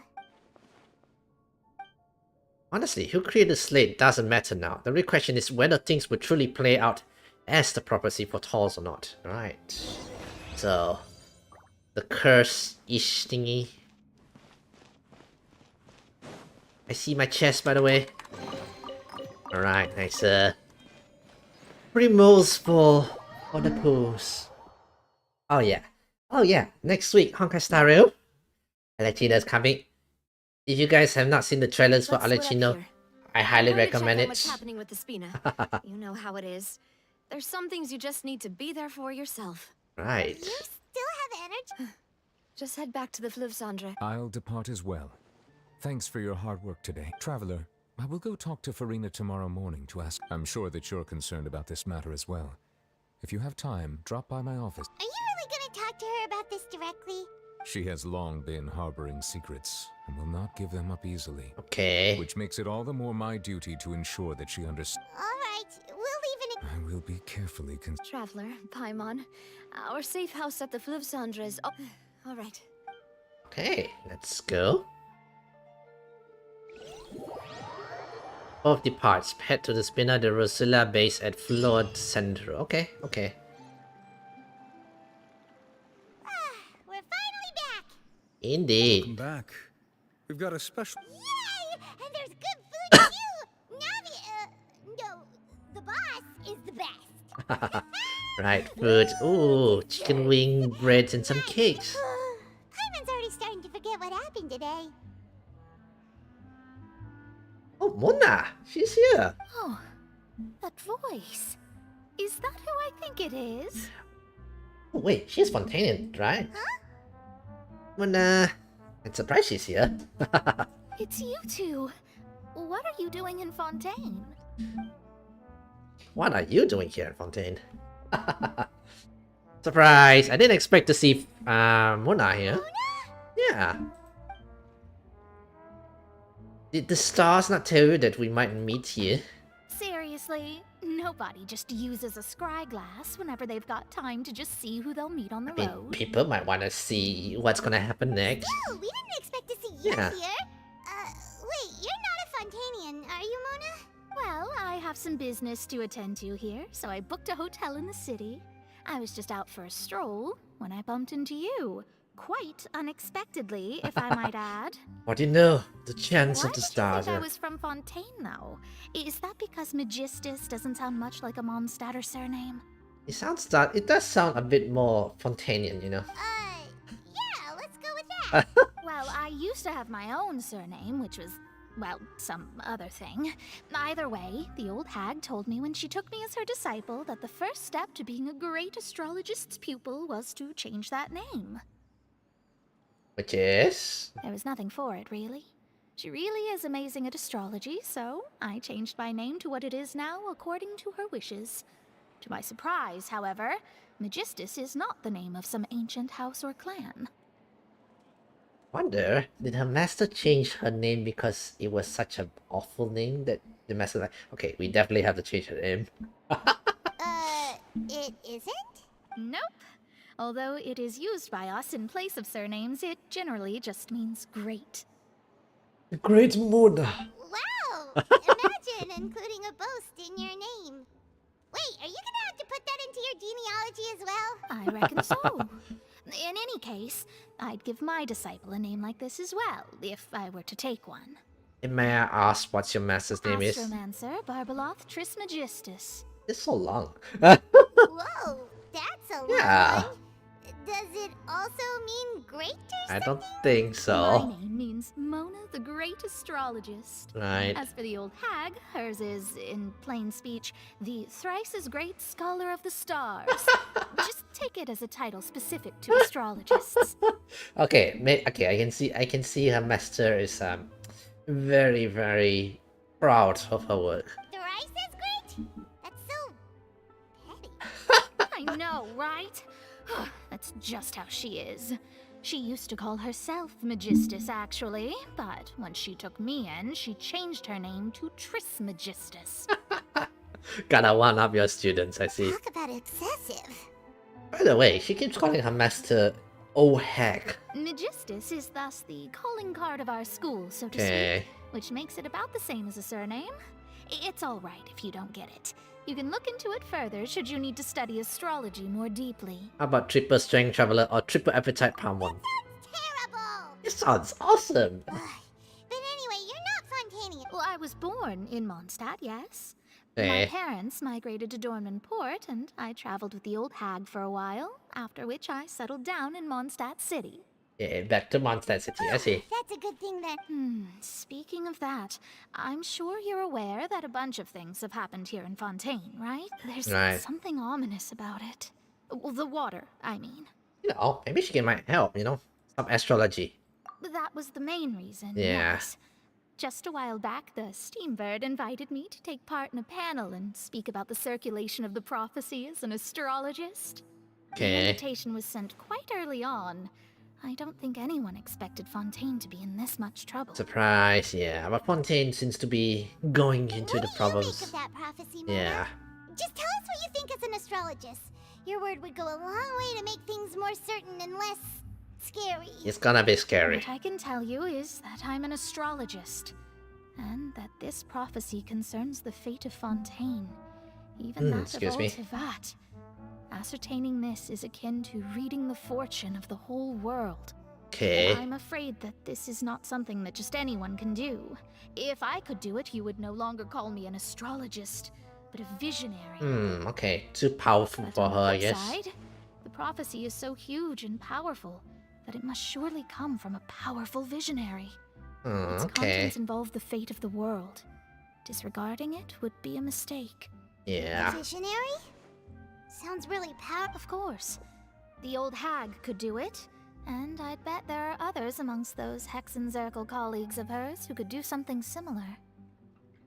S1: Honestly, who created the slate doesn't matter now. The real question is whether things will truly play out as the prophecy foretells or not. Alright. So, the curse-ish thingy. I see my chest, by the way. Alright, nice. Remorseful for the pools. Oh yeah. Oh yeah, next week, Honkai Star Rail. I'll let you know it's coming. If you guys have not seen the trailers for, I'll let you know. I highly recommend it.
S9: What's happening with the Spina? You know how it is. There's some things you just need to be there for yourself.
S1: Right.
S2: You still have energy?
S9: Just head back to the Fluvsandre.
S11: I'll depart as well. Thanks for your hard work today. Traveler, I will go talk to Farina tomorrow morning to ask. I'm sure that you're concerned about this matter as well. If you have time, drop by my office.
S2: Are you really gonna talk to her about this directly?
S11: She has long been harboring secrets and will not give them up easily.
S1: Okay.
S11: Which makes it all the more my duty to ensure that she understands.
S2: Alright, we'll leave in
S11: I will be carefully
S9: Traveler, Paimon, our safe house at the Fluvsandre is... Oh, alright.
S1: Okay, let's go. Both departs. Head to the Spina de Rosilla base at Flood Centro. Okay, okay.
S2: We're finally back!
S1: Indeed.
S15: Welcome back. We've got a special...
S2: Yay! And there's good food too! Navi, no, the boss is the best.
S1: Right, food. Ooh, chicken wing, breads, and some cakes.
S2: Paimon's already starting to forget what happened today.
S1: Oh, Mona! She's here!
S10: Oh, that voice. Is that who I think it is?
S1: Oh, wait, she's Fontanian, right? Huh? Mona... I'm surprised she's here.
S10: It's you two. What are you doing in Fontaine?
S1: What are you doing here, Fontaine? Surprise! I didn't expect to see Mona here. Mona? Yeah. Did the stars not tell you that we might meet here?
S10: Seriously, nobody just uses a scry glass whenever they've got time to just see who they'll meet on the road.
S1: People might want to see what's gonna happen next.
S2: No, we didn't expect to see you here. Wait, you're not a Fontanian, are you, Mona?
S10: Well, I have some business to attend to here, so I booked a hotel in the city. I was just out for a stroll when I bumped into you. Quite unexpectedly, if I might add.
S1: What do you know? The chance
S10: Why
S1: of the
S10: did
S1: stars.
S10: you think I was from Fontaine, though? Is that because Magistus doesn't sound much like a Mondstatter surname?
S1: It does sound a bit more Fontanian, you know.
S2: Yeah, let's go with that.
S10: Well, I used to have my own surname, which was, well, some other thing. Either way, the old hag told me when she took me as her disciple that the first step to being a great astrologist's pupil was to change that name.
S1: Which is?
S10: There was nothing for it, really. She really is amazing at astrology, so I changed my name to what it is now according to her wishes. To my surprise, however, Magistus is not the name of some ancient house or clan.
S1: Wonder, did her master change her name because it was such an awful name that the master like, okay, we definitely have to change her name.
S2: It isn't?
S10: Nope. Although it is used by us in place of surnames, it generally just means great.
S1: Great Mona.
S2: Wow! Imagine including a boast in your name. Wait, are you gonna have to put that into your genealogy as well?
S10: I reckon so. In any case, I'd give my disciple a name like this as well, if I were to take one.
S1: And may I ask what your master's name is?
S10: Astromancer Barbaloth Trismegistus.
S1: It's so long.
S2: Whoa, that's a
S1: Yeah.
S2: long one. Does it also mean great or
S1: I
S2: something?
S1: don't think so.
S10: My name means Mona the Great Astrologist.
S1: Right.
S10: As for the old hag, hers is, in plain speech, the thrice as great scholar of the stars. Just take it as a title specific to astrologists.
S1: Okay, okay, I can see her master is very, very proud of her work.
S2: The rice is great? That's so
S10: I know, right? That's just how she is. She used to call herself Magistus, actually, but when she took me in, she changed her name to Trismegistus.
S1: Gotta one up your students, I see.
S2: Talk about excessive.
S1: By the way, she keeps calling her master old hag.
S10: Magistus is thus the calling card of our school, so to
S1: Okay.
S10: speak, which makes it about the same as a surname. It's all right if you don't get it. You can look into it further should you need to study astrology more deeply.
S1: How about triple strength traveler or triple appetite palm?
S2: Terrible!
S1: It sounds awesome.
S2: But anyway, you're not Fontanian.
S10: Well, I was born in Mondstadt, yes.
S1: Eh.
S10: My parents migrated to Dornman Port, and I traveled with the old hag for a while, after which I settled down in Mondstadt City.
S1: Yeah, back to Mondstadt City, I see.
S2: That's a good thing then.
S10: Speaking of that, I'm sure you're aware that a bunch of things have happened here in Fontaine, right? There's
S1: Right.
S10: something ominous about it. Well, the water, I mean.
S1: You know, maybe she might help, you know? Some astrology.
S10: That was the main reason,
S1: Yeah.
S10: yes. Just a while back, the Steambird invited me to take part in a panel and speak about the circulation of the prophecy as an astrologist. The
S1: Okay.
S10: invitation was sent quite early on. I don't think anyone expected Fontaine to be in this much trouble.
S1: Surprise, yeah. But Fontaine seems to be going into the problems.
S2: Think of that prophecy, Mona.
S1: Yeah.
S2: Just tell us what you think as an astrologist. Your word would go a long way to make things more certain and less scary.
S1: It's gonna be scary.
S10: What I can tell you is that I'm an astrologist, and that this prophecy concerns the fate of Fontaine, even that
S1: excuse
S10: of
S1: me.
S10: old Tivat. Ascertaining this is akin to reading the fortune of the whole world.
S1: Okay.
S10: I'm afraid that this is not something that just anyone can do. If I could do it, you would no longer call me an astrologist, but a visionary.
S1: Okay. Too powerful
S10: But
S1: for
S10: on
S1: her,
S10: the
S1: I
S10: flip
S1: guess.
S10: side, the prophecy is so huge and powerful that it must surely come from a powerful visionary. Its
S1: Okay.
S10: contents involve the fate of the world. Disregarding it would be a mistake.
S1: Yeah.
S2: Visionary? Sounds really powerful.
S10: Of course. The old hag could do it, and I'd bet there are others amongst those Hexenzirkel colleagues of hers who could do something similar.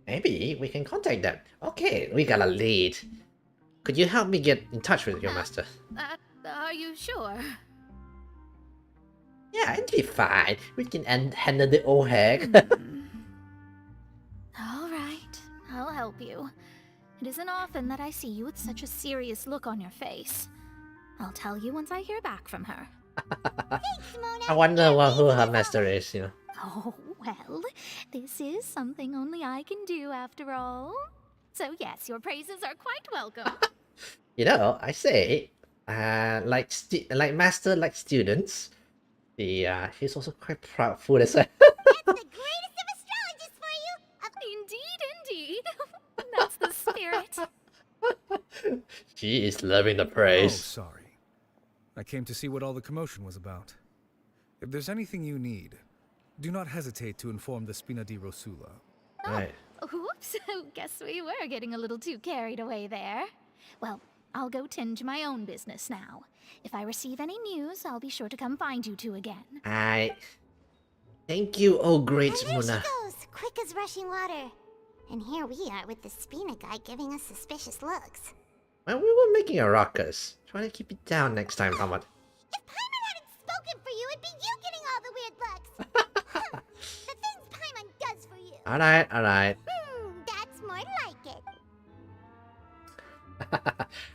S1: Maybe we can contact them. Okay, we got a lead. Could you help me get in touch with your master?
S10: Are you sure?
S1: Yeah, it'd be fine. We can handle the old hag.
S10: All right, I'll help you. It isn't often that I see you with such a serious look on your face. I'll tell you once I hear back from her.
S1: I wonder who her master is, you know.
S10: Oh, well, this is something only I can do after all. So yes, your praises are quite welcome.
S1: You know, I say, like master, like students. She's also quite proudful as well.
S10: Indeed. That's the spirit.
S1: She is loving the
S20: Oh,
S1: praise.
S20: sorry. I came to see what all the commotion was about. If there's anything you need, do not hesitate to inform the Spina di Rosula.
S1: Right.
S10: Whoops, guess we were getting a little too carried away there. Well, I'll go tend to my own business now. If I receive any news, I'll be sure to come find you two again.
S1: Thank you, oh great
S2: There
S1: Mona.
S2: she goes, quick as rushing water. And here we are with the Spina guy giving us suspicious looks.
S1: Well, we were making a ruckus. Try to keep it down next time, Hamad.
S2: If Paimon hadn't spoken for you, it'd be you getting all the weird looks. The things Paimon does for you.
S1: Alright.
S2: That's more like it.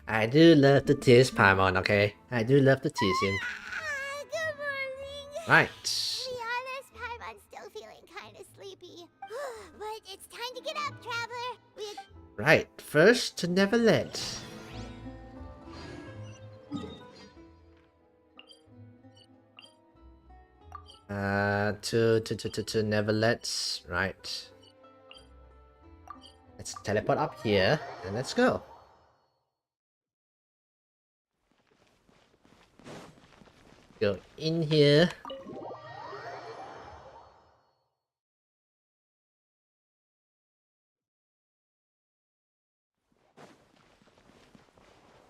S1: I do love to tease Paimon, okay? I do love to tease him.
S2: Good morning.
S1: Right.
S2: To be honest, Paimon's still feeling kind of sleepy. But it's time to get up, traveler.
S1: Right. First to Neverland. To Neverland. Right. Let's teleport up here and let's go. Go in here.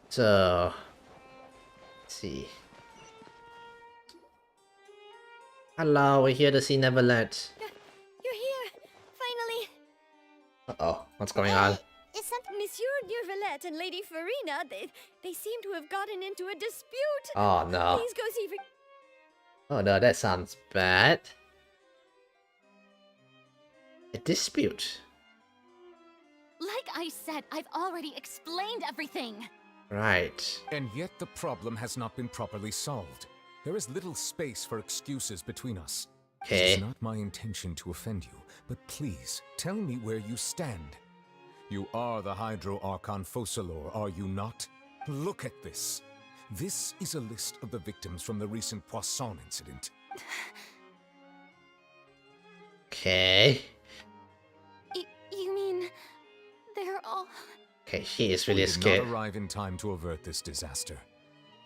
S1: So, let's see. Hello, we're here to see Neverland.
S18: You're here, finally.
S1: Uh-oh, what's going on?
S9: Monsieur Nervalette and Lady Farina, they seem to have gotten into a dispute.
S1: Oh no.
S9: Please go see for...
S1: Oh no, that sounds bad. A dispute.
S10: Like I said, I've already explained everything.
S1: Right.
S11: And yet the problem has not been properly solved. There is little space for excuses between us.
S1: Okay.
S11: It is not my intention to offend you, but please, tell me where you stand. You are the Hydro Archon Focalor, are you not? Look at this. This is a list of the victims from the recent Poisson incident.
S1: Okay.
S10: You mean... they're all...
S1: Okay, she is really
S11: We did
S1: scared.
S11: not arrive in time to avert this disaster,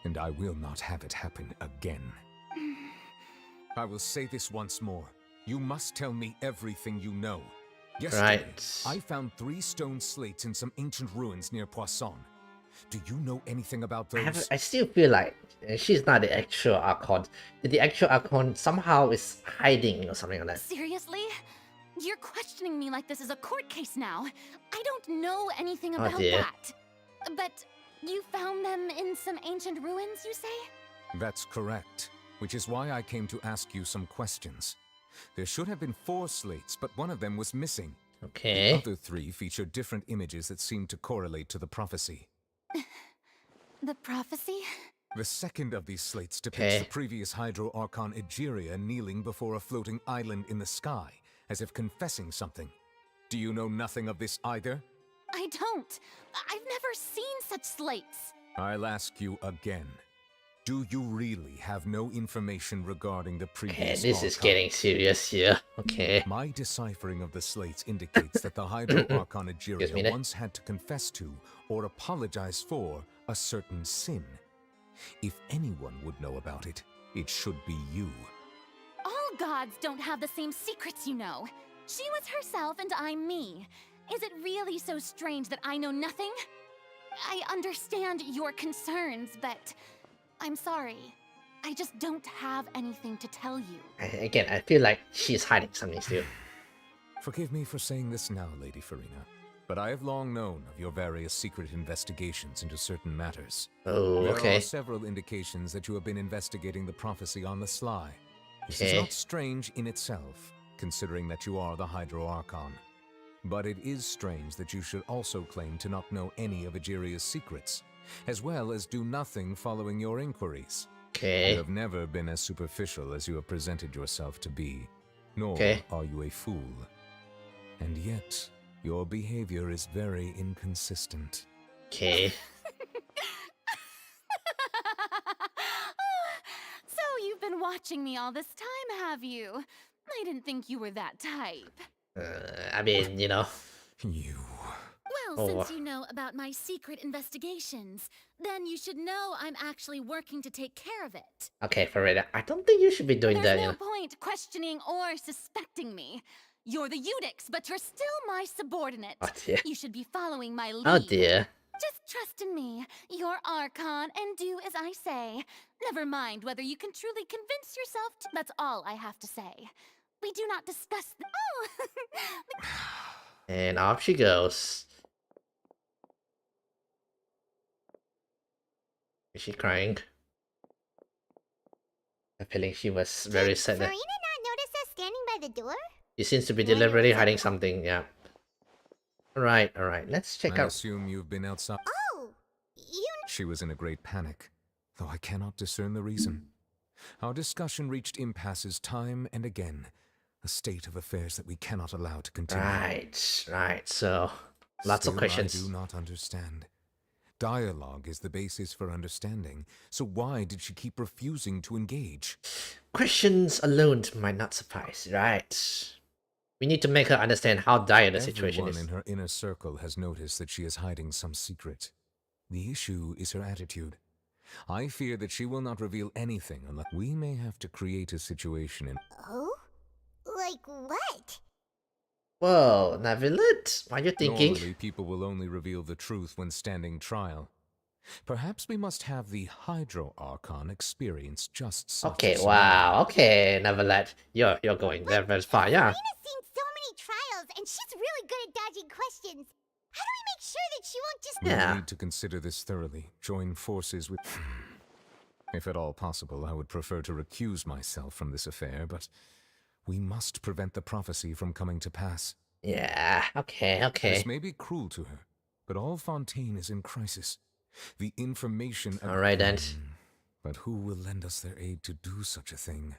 S11: and I will not have it happen again. I will say this once more. You must tell me everything you know. Yesterday,
S1: Right.
S11: I found 3 stone slates in some ancient ruins near Poisson. Do you know anything about those?
S1: I still feel like she's not the actual Archon. The actual Archon somehow is hiding or something like that.
S10: Seriously? You're questioning me like this is a court case now. I don't know anything
S1: Oh,
S10: about
S1: dear.
S10: that. But you found them in some ancient ruins, you say?
S11: That's correct, which is why I came to ask you some questions. There should have been 4 slates, but one of them was missing.
S1: Okay.
S11: The other 3 featured different images that seemed to correlate to the prophecy.
S10: The prophecy?
S11: The second of these slates depicts
S1: Okay.
S11: the previous Hydro Archon Egeria kneeling before a floating island in the sky, as if confessing something. Do you know nothing of this either?
S10: I don't. I've never seen such slates.
S11: I'll ask you again. Do you really have no information regarding the
S1: Okay,
S11: previous
S1: this is
S11: Archon?
S1: getting serious here. Okay.
S11: My deciphering of the slates indicates that the Hydro Archon
S1: Excuse me
S11: Egeria
S1: there.
S11: once had to confess to, or apologize for, a certain sin. If anyone would know about it, it should be you.
S10: All gods don't have the same secrets, you know. She was herself and I'm me. Is it really so strange that I know nothing? I understand your concerns, but I'm sorry. I just don't have anything to tell you.
S1: Again, I feel like she's hiding something still.
S11: Forgive me for saying this now, Lady Farina, but I have long known of your various secret investigations into certain matters.
S1: Oh,
S11: There
S1: okay.
S11: are several indications that you have been investigating the prophecy on the sly. This
S1: Okay.
S11: is not strange in itself, considering that you are the Hydro Archon. But it is strange that you should also claim to not know any of Egeria's secrets, as well as do nothing following your inquiries.
S1: Okay.
S11: You have never been as superficial as you have presented yourself to be, nor
S1: Okay.
S11: are you a fool. And yet, your behavior is very inconsistent.
S1: Okay.
S10: So you've been watching me all this time, have you? I didn't think you were that type.
S1: I mean, you know.
S11: You.
S10: Well,
S1: Oh,
S10: since you know about my secret investigations, then you should know I'm actually working to take care of it.
S1: Okay, Farida, I don't think you should be doing
S10: There's
S1: that, you
S10: no
S1: know.
S10: point questioning or suspecting me. You're the Eudix, but you're still my subordinate.
S1: Oh, dear.
S10: You should be following my lead.
S1: Oh, dear.
S10: Just trust in me. You're Archon, and do as I say. Never mind whether you can truly convince yourself to... That's all I have to say. We do not discuss the... Oh!
S1: And off she goes. Is she crying? I feeling she was very sad.
S2: Farina not notice us standing by the door?
S1: She seems to be deliberately hiding something, yeah. Alright, let's check
S11: I
S1: out.
S11: assume you've been outside.
S2: Oh! You...
S11: She was in a great panic, though I cannot discern the reason. Our discussion reached impasses time and again, a state of affairs that we cannot allow to continue.
S1: Right, so lots of
S11: Still,
S1: questions.
S11: I do not understand. Dialogue is the basis for understanding, so why did she keep refusing to engage?
S1: Questions alone might not suffice, right? We need to make her understand how dire the situation
S11: Everyone
S1: is.
S11: in her inner circle has noticed that she is hiding some secret. The issue is her attitude. I fear that she will not reveal anything unless we may have to create a situation in...
S2: Oh? Like what?
S1: Whoa, Navilet, what are you thinking?
S11: Normally, people will only reveal the truth when standing trial. Perhaps we must have the Hydro Archon experience just such
S1: Okay,
S11: a
S1: wow, okay, Navilet, you're going there very far, yeah.
S2: Farina's seen so many trials spells, and she's really good at dodging questions. How do we make sure that she won't just...
S11: We will need to consider this thoroughly. Join forces with... If at all possible, I would prefer to recuse myself from this affair, but we must prevent the prophecy from coming to pass.
S1: Yeah, okay.
S11: This may be cruel to her, but all Fontaine is in crisis. The information...
S1: Alright then.
S11: But who will lend us their aid to do such a thing?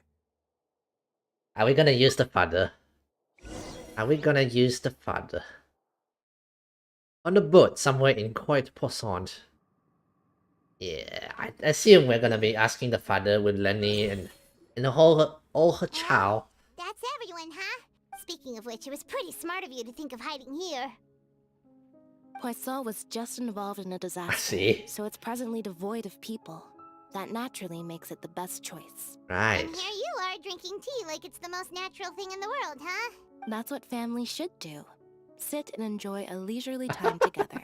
S1: Are we gonna use the father? On the boat somewhere in Coit Poisson. Yeah, I assume we're gonna be asking the father with Lenny and all her child.
S2: That's everyone, huh? Speaking of which, it was pretty smart of you to think of hiding here.
S21: Poisson was just involved in a disaster,
S1: see.
S21: So it's presently devoid of people. That naturally makes it the best choice.
S1: Right.
S2: And here you are drinking tea like it's the most natural thing in the world, huh?
S21: That's what families should do. Sit and enjoy a leisurely time together.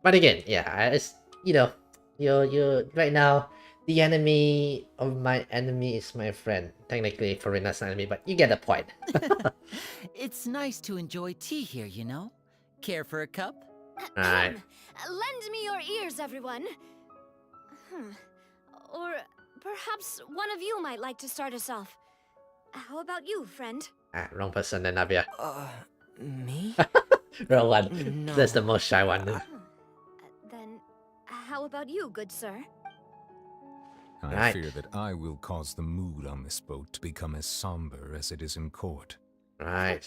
S1: But again, yeah, it's, you know, you're right now, the enemy of my enemy is my friend. Technically, Farina's enemy, but you get the point.
S5: It's nice to enjoy tea here, you know? Care for a cup?
S1: Alright.
S7: Lend me your ears, everyone. Or perhaps one of you might like to start us off. How about you, friend?
S1: Wrong person then, Navia.
S6: Me?
S1: Wrong one.
S6: No.
S1: That's the most shy one.
S7: Then, how about you, good sir?
S11: I fear that I will cause the mood on this boat to become as somber as it is in court.
S1: Right.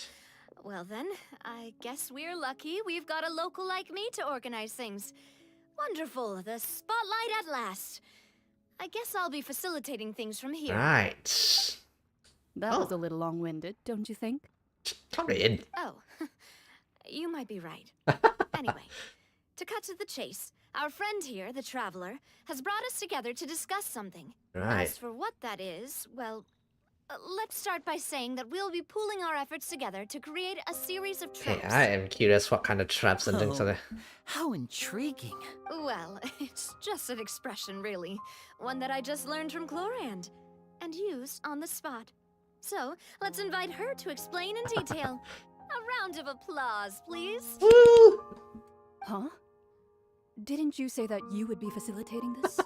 S7: Well then, I guess we're lucky we've got a local like me to organize things. Wonderful, the spotlight at last. I guess I'll be facilitating things from here.
S1: Right.
S22: That was a little long-winded, don't you think?
S1: Corinne.
S7: Oh, you might be right. Anyway, to cut to the chase, our friend here, the Traveler, has brought us together to discuss something.
S1: Right.
S7: As for what that is, well, let's start by saying that we'll be pooling our efforts together to create a series of
S1: Okay,
S7: tropes.
S1: I am curious what kind of traps and things are there.
S5: How intriguing.
S7: Well, it's just an expression, really. One that I just learned from Chlorand and used on the spot. So, let's invite her to explain in detail. A round of applause, please.
S22: Huh? Didn't you say that you would be facilitating this?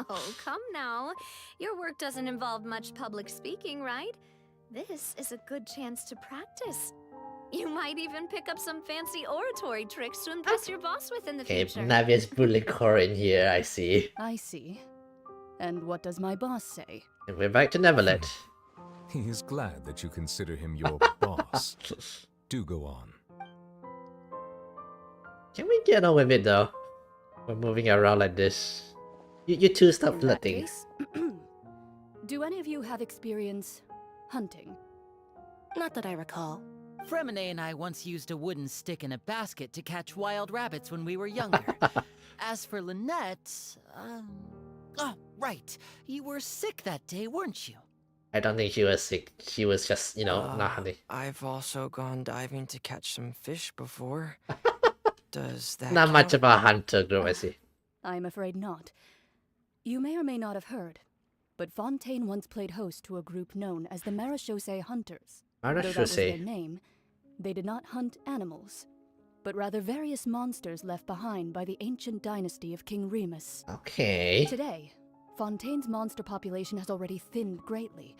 S7: Oh, come now. Your work doesn't involve much public speaking, right? This is a good chance to practice. You might even pick up some fancy oratory tricks to impress your boss with in the
S1: Okay,
S7: future.
S1: Navia's bullying Corinne here, I see.
S22: I see. And what does my boss say?
S1: And we're back to Neverland.
S11: He is glad that you consider him your boss. Do go on.
S1: Can we get on with it though? We're moving around like this. You two stop
S22: In that
S1: flirting.
S22: case, do any of you have experience hunting?
S21: Not that I recall.
S5: Fremine and I once used a wooden stick in a basket to catch wild rabbits when we were younger. As for Lynette, oh, right. You were sick that day, weren't you?
S1: I don't think she was sick. She was just, you know, not hunting.
S6: I've also gone diving to catch some fish before. Does that
S1: Not much
S6: count?
S1: of a hunter group, I see.
S22: I'm afraid not. You may or may not have heard, but Fontaine once played host to a group known as the Marechaussee Hunters. Though that was their
S1: Marechaussee.
S22: name, they did not hunt animals, but rather various monsters left behind by the ancient dynasty of King Remus.
S1: Okay.
S22: Today, Fontaine's monster population has already thinned greatly,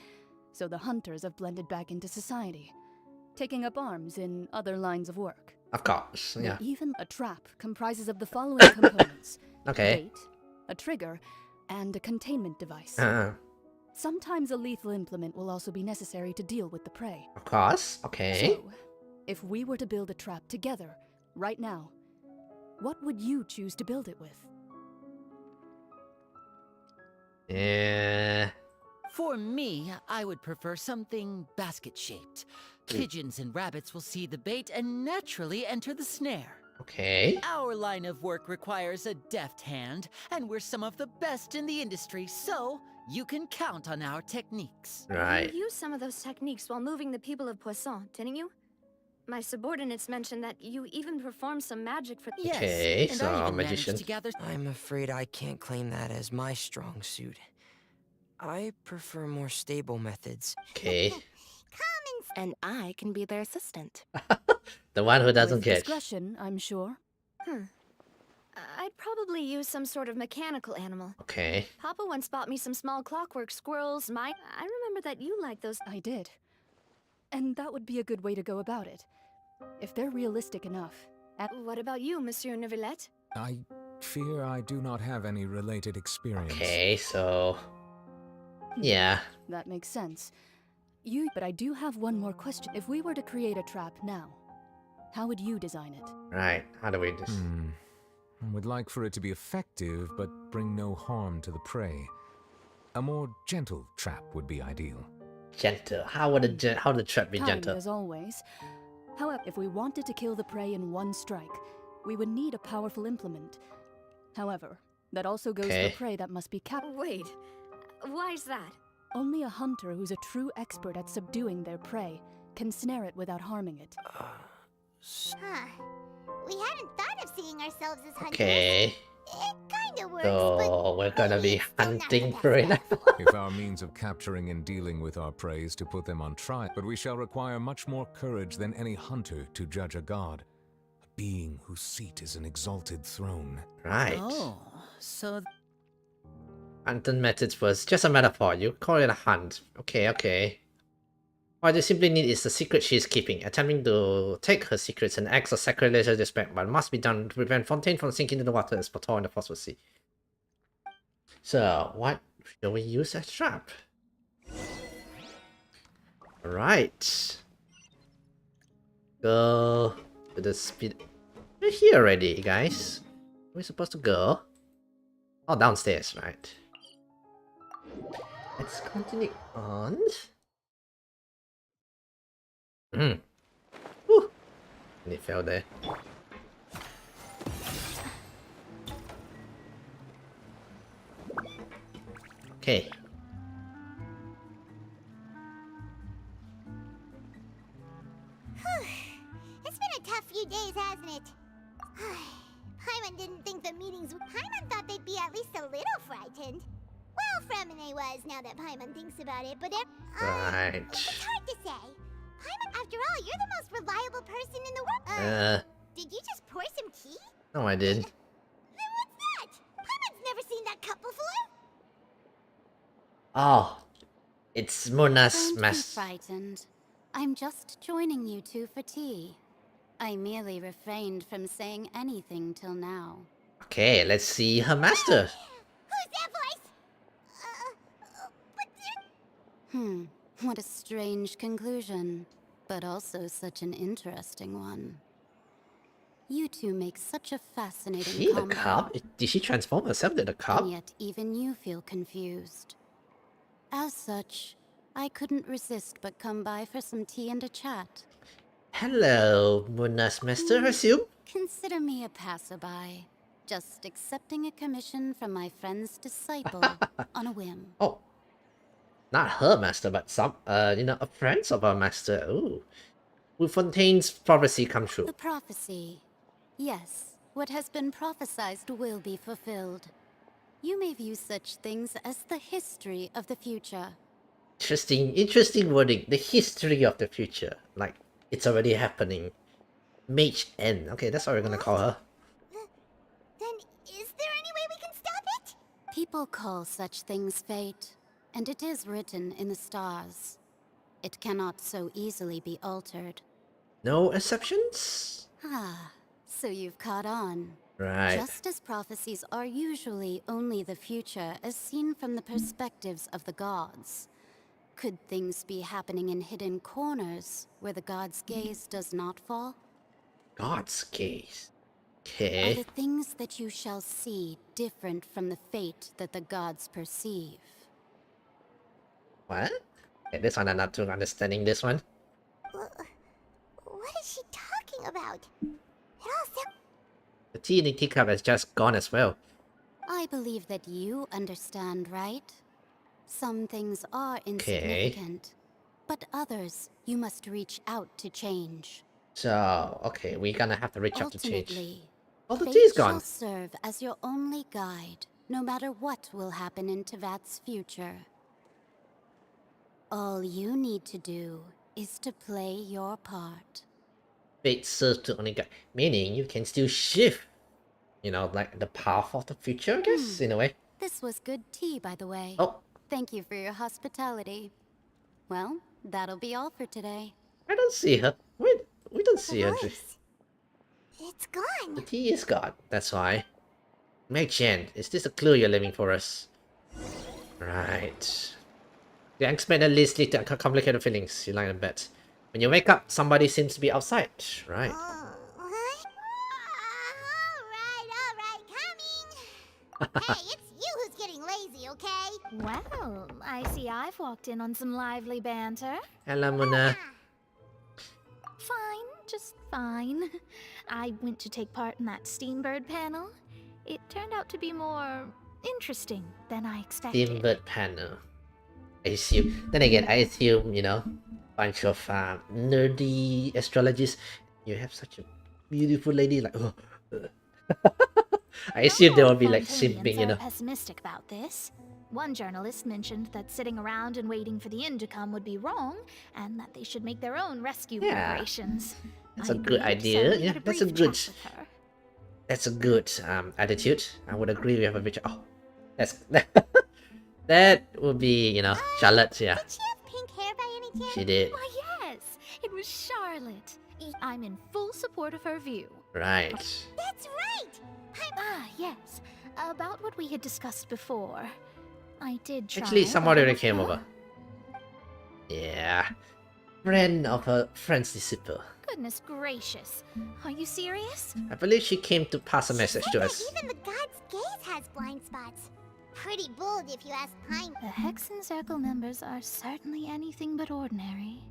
S22: so the hunters have blended back into society, taking up arms in other lines of work.
S1: Of course, yeah.
S22: Even a trap comprises of the following components.
S1: Okay.
S22: A bait, a trigger, and a containment device. Sometimes a lethal implement will also be necessary to deal with the prey.
S1: Of course, okay.
S22: So, if we were to build a trap together, right now, what would you choose to build it with?
S1: Yeah.
S5: For me, I would prefer something basket-shaped. Pigeons and rabbits will see the bait and naturally enter the snare.
S1: Okay.
S5: Our line of work requires a deft hand, and we're some of the best in the industry, so you can count on our techniques.
S1: Right.
S7: You used some of those techniques while moving the people of Poisson, didn't you? My subordinates mentioned that you even performed some magic for...
S5: Yes,
S1: Okay,
S5: and
S1: so
S5: I even
S1: magician.
S5: managed to gather...
S6: I'm afraid I can't claim that as my strong suit. I prefer more stable methods.
S1: Okay.
S21: And I can be their assistant.
S1: The one who doesn't
S22: With
S1: catch.
S22: discretion, I'm sure.
S9: I'd probably use some sort of mechanical animal.
S1: Okay.
S9: Papa once bought me some small clockwork squirrels. I remember that you liked those.
S22: I did. And that would be a good way to go about it. If they're realistic enough.
S9: What about you, Monsieur Neuvillette?
S11: I fear I do not have any related experience.
S1: Okay, so... yeah.
S22: That makes sense. But I do have one more question. If we were to create a trap now, how would you design it?
S1: Right, how do we just...
S11: I would like for it to be effective, but bring no harm to the prey. A more gentle trap would be ideal.
S1: Gentle. How would the trap be
S22: Kind,
S1: gentle?
S22: as always. However, if we wanted to kill the prey in one strike, we would need a powerful implement. However, that also goes for prey that must be captured.
S9: Wait, why is that?
S22: Only a hunter who's a true expert at subduing their prey can snare it without harming it.
S2: Huh. We hadn't thought of seeing ourselves as hunters.
S1: Okay.
S2: It kinda works,
S1: So we're gonna be hunting for it.
S11: If our means of capturing and dealing with our prey is to put them on trial, but we shall require much more courage than any hunter to judge a god. A being whose seat is an exalted throne.
S1: Right.
S5: Oh, so...
S1: Hunting methods was just a metaphor. You call it a hunt. Okay. What you simply need is the secret she is keeping. Attempting to take her secrets and acts of sacrilegious respect, but must be done to prevent Fontaine from sinking into the water as Pator in the Phosphor Sea. So, what shall we use as trap? Alright. Go to the speed. We're here already, guys. Where are we supposed to go? Oh, downstairs, right. Let's continue on. Whew. And it fell there. Okay.
S2: It's been a tough few days, hasn't it? Paimon didn't think the meetings... Paimon thought they'd be at least a little frightened. Well, Fremine was, now that Paimon thinks about it, but...
S1: Right.
S2: It's hard to say. Paimon, after all, you're the most reliable person in the world. Did you just pour some tea?
S1: No, I did.
S2: Then what's that? Paimon's never seen that cup before.
S1: Oh. It's Muna's
S4: Don't be
S1: mess.
S4: frightened. I'm just joining you two for tea. I merely refrained from saying anything till now.
S1: Okay, let's see her master.
S2: Who's that voice?
S4: What a strange conclusion, but also such an interesting one. You two make such a fascinating
S1: She the
S4: combo.
S1: cup? Did she transform herself into the cup?
S4: And yet even you feel confused. As such, I couldn't resist but come by for some tea and a chat.
S1: Hello, Muna's master, I assume?
S4: Consider me a passerby, just accepting a commission from my friend's disciple on a whim.
S1: Oh. Not her master, but some, a friend of her master. Ooh. Will Fontaine's prophecy come true?
S4: The prophecy. Yes, what has been prophesized will be fulfilled. You may view such things as the history of the future.
S1: Interesting wording. The history of the future. Like, it's already happening. Mage N. Okay, that's what we're gonna call her.
S2: Then is there any way we can stop it?
S4: People call such things fate, and it is written in the stars. It cannot so easily be altered.
S1: No exceptions?
S4: Ah, so you've caught on.
S1: Right.
S4: Just as prophecies are usually only the future as seen from the perspectives of the gods, could things be happening in hidden corners where the god's gaze does not fall?
S1: God's gaze.
S4: Are
S1: Okay.
S4: the things that you shall see different from the fate that the gods perceive?
S1: What? Okay, this one I'm not too understanding this one.
S2: What is she talking about? It all sounds...
S1: The tea in the teacup has just gone as well.
S4: I believe that you understand, right? Some things are insignificant, but others you must reach out to change.
S1: So, okay, we're gonna have to reach out to change.
S4: Ultimately,
S1: Oh, the
S4: fate
S1: tea's
S4: shall
S1: gone.
S4: serve as your only guide, no matter what will happen in Tevat's future. All you need to do is to play your part.
S1: fate serves to only guide, meaning you can still shift, you know, like the path of the future, I guess, in a way.
S4: This was good tea, by the way.
S1: Oh.
S4: Thank you for your hospitality. Well, that'll be all for today.
S1: I don't see her. We don't see her.
S2: It's gone.
S1: The tea is gone. That's why. Mage Chen, is this a clue you're leaving for us? Right. The unexpected leads lead to complicated feelings. You lie in bed. When you wake up, somebody seems to be outside. Right.
S2: Hey, it's you who's getting lazy, okay?
S10: Well, I see I've walked in on some lively banter.
S1: Hello, Muna.
S10: Fine, just fine. I went to take part in that Steambird panel. It turned out to be more interesting than I expected.
S1: Steambird panel. I assume. Then again, I assume, you know, bunch of nerdy astrologists. You have such a beautiful lady, like. Oh. I assume they will be like simping, you know.
S10: Pessimistic about this. One journalist mentioned that sitting around and waiting for the end to come would be wrong, and that they should make their own rescue preparations.
S1: That's a good idea. Yeah, that's a good. That's a good attitude. I would agree. We have a picture. Oh, that's that would be, you know, Charlotte. Yeah.
S2: Did she have pink hair by any chance?
S1: She did.
S10: Why, yes, it was Charlotte. I'm in full support of her view.
S1: Right.
S2: That's right.
S10: Yes. About what we had discussed before. I did try.
S1: Actually, somebody already came over. Yeah. Friend of her friend's disciple.
S10: Goodness gracious. Are you serious?
S1: I believe she came to pass a message to us.
S2: Even the god's gaze has blind spots. Pretty bold if you ask Paimon.
S10: The Hexen Circle members are certainly anything but ordinary.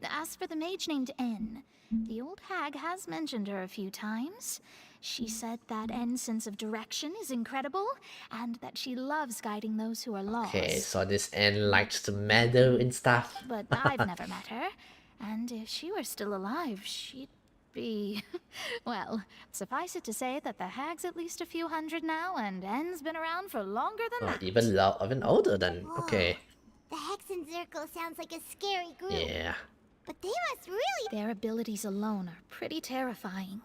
S10: As for the mage named N, the old hag has mentioned her a few times. She said that N's sense of direction is incredible, and that she loves guiding those who are lost.
S1: Okay, so this N likes to meddle and stuff.
S10: But I've never met her, and if she were still alive, she'd be... Well, suffice it to say that the hag's at least a few hundred now, and N's been around for longer than that.
S1: Even older than... Okay.
S2: The Hexen Circle sounds like a scary group.
S1: Yeah.
S2: But they must really...
S10: Their abilities alone are pretty terrifying.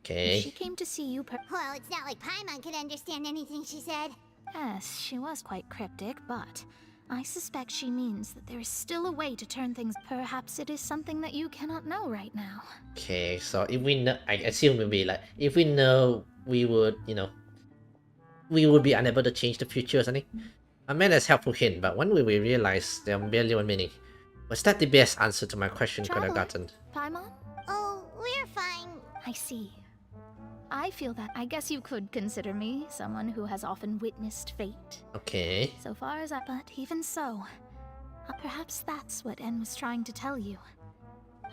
S1: Okay.
S10: If she came to see you
S2: Well, it's not like Paimon could understand anything she said.
S10: Yes, she was quite cryptic, but I suspect she means that there is still a way to turn things. Perhaps it is something that you cannot know right now.
S1: Okay, so if we know... I assume it would be like... If we know, we would, you know... We would be unable to change the future or something. I meant as helpful hint, but when we realize there are barely one meaning. Was that the best answer to my question could have gotten?
S10: Paimon?
S2: Oh, we're fine.
S10: I see. I feel that I guess you could consider me someone who has often witnessed fate.
S1: Okay.
S10: So far as but even so, perhaps that's what N was trying to tell you.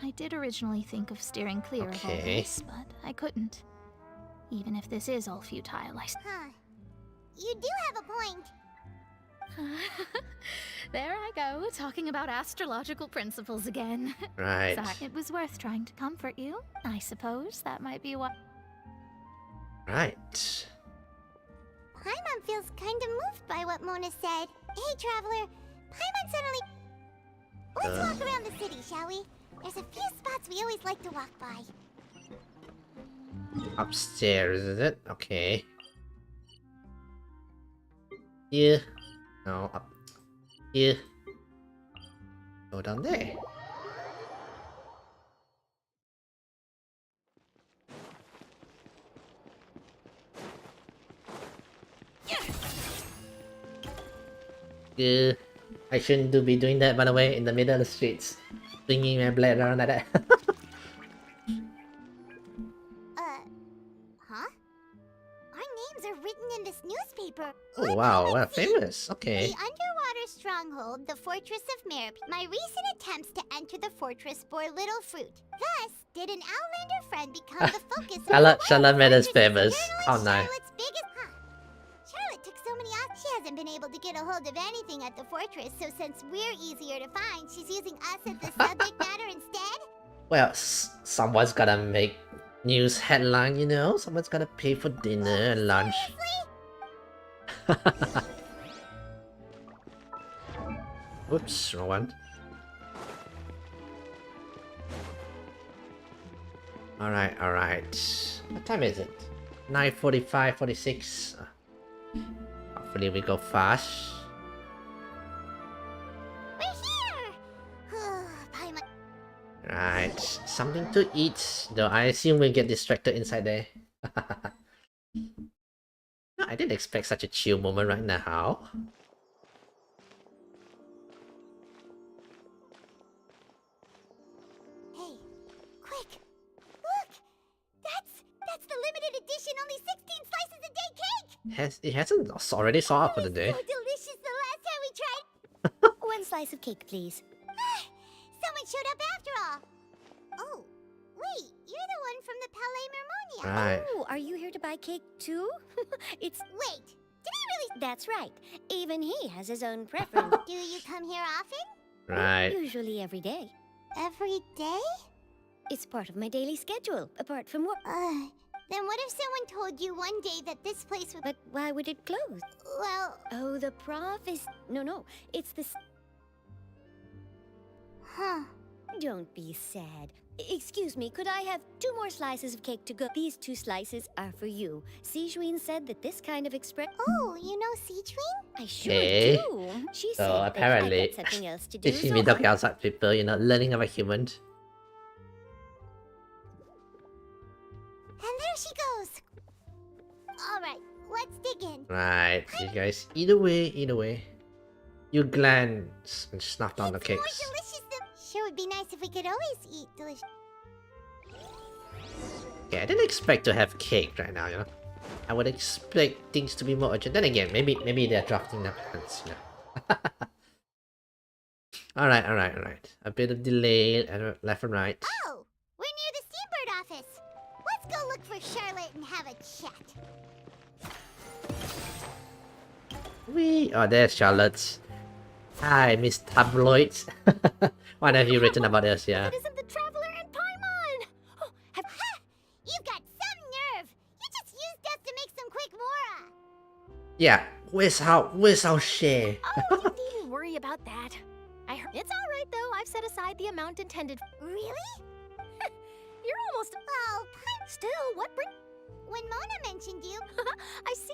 S10: I did originally think of steering clear of all this, but I couldn't. Even if this is all futile,
S2: You do have a point.
S10: There I go, talking about astrological principles again.
S1: Right.
S10: So it was worth trying to comfort you. I suppose that might be what...
S1: Right.
S2: Paimon feels kind of moved by what Mona said. Hey, Traveler. Paimon suddenly... Let's walk around the city, shall we? There's a few spots we always like to walk by.
S1: Upstairs, is it? Okay. Here. No, up here. Go down there. Yeah. I shouldn't be doing that, by the way, in the middle of the streets. Swinging my blade around like that.
S2: Our names are written in this newspaper.
S1: Oh wow, well, famous. Okay.
S2: The underwater stronghold, the Fortress of Merp. My recent attempts to enter the fortress bore little fruit. Thus, did an Outlander friend become the focus of
S1: Charlotte made us famous. How nice.
S2: Charlotte's biggest... Charlotte took so many out. She hasn't been able to get a hold of anything at the fortress, so since we're easier to find, she's using us as the subject matter instead?
S1: Well, someone's gotta make news headline, you know? Someone's gotta pay for dinner and lunch. Oops, wrong one. Alright, alright. What time is it? 9:45, 46. Hopefully we go fast.
S2: We're here! Paimon.
S1: Right, something to eat. Though I assume we'll get distracted inside there. No, I didn't expect such a chill moment right now.
S2: Hey, quick! Look! That's the limited edition only 16 slices a day cake!
S1: It hasn't already sold out for the day.
S2: So delicious the last time we tried.
S8: One slice of cake, please.
S2: Someone showed up after all. Oh, wait, you're the one from the Palais Mermonia.
S1: Right.
S8: Oh, are you here to buy cake too? It's
S2: Wait, did he really?
S8: That's right. Even he has his own preference.
S2: Do you come here often?
S1: Right.
S8: Usually every day.
S2: Every day?
S8: It's part of my daily schedule, apart from work.
S2: Then what if someone told you one day that this place would...
S8: But why would it close?
S2: Well...
S8: Oh, the prof is... No, it's this...
S2: Huh.
S8: Don't be sad. Excuse me, could I have 2 more slices of cake to go? These 2 slices are for you. Sijuin said that this kind of express...
S2: Oh, you know Sijuin?
S8: I sure
S1: Okay.
S8: do. She
S1: So
S8: said
S1: apparently,
S8: that I got something else to do.
S1: she be talking outside people, learning about humans.
S2: And there she goes. Alright, let's dig in.
S1: Right, you guys. Either way. You glance and snuff down the
S2: More
S1: cakes.
S2: delicious than... Sure would be nice if we could always eat delicious...
S1: Okay, I didn't expect to have cake right now, I would expect things to be more urgent. Then again, maybe they're drafting their plans, Alright. A bit of delay left and right.
S2: Oh, we're near the Steambird office. Let's go look for Charlotte and have a chat.
S1: Oh, there's Charlotte. Hi, Miss Tabloids. What have you written about us, yeah?
S2: That isn't the Traveler and Paimon! Oh, you've got some nerve! You just used us to make some quick Mora!
S1: Yeah, where's our share?
S10: Oh, you needn't worry about that. I heard it's all right though. I've set aside the amount intended.
S2: Really?
S10: You're almost.
S2: Well,
S10: Still, what bring?
S2: when Mona mentioned you...
S10: I see.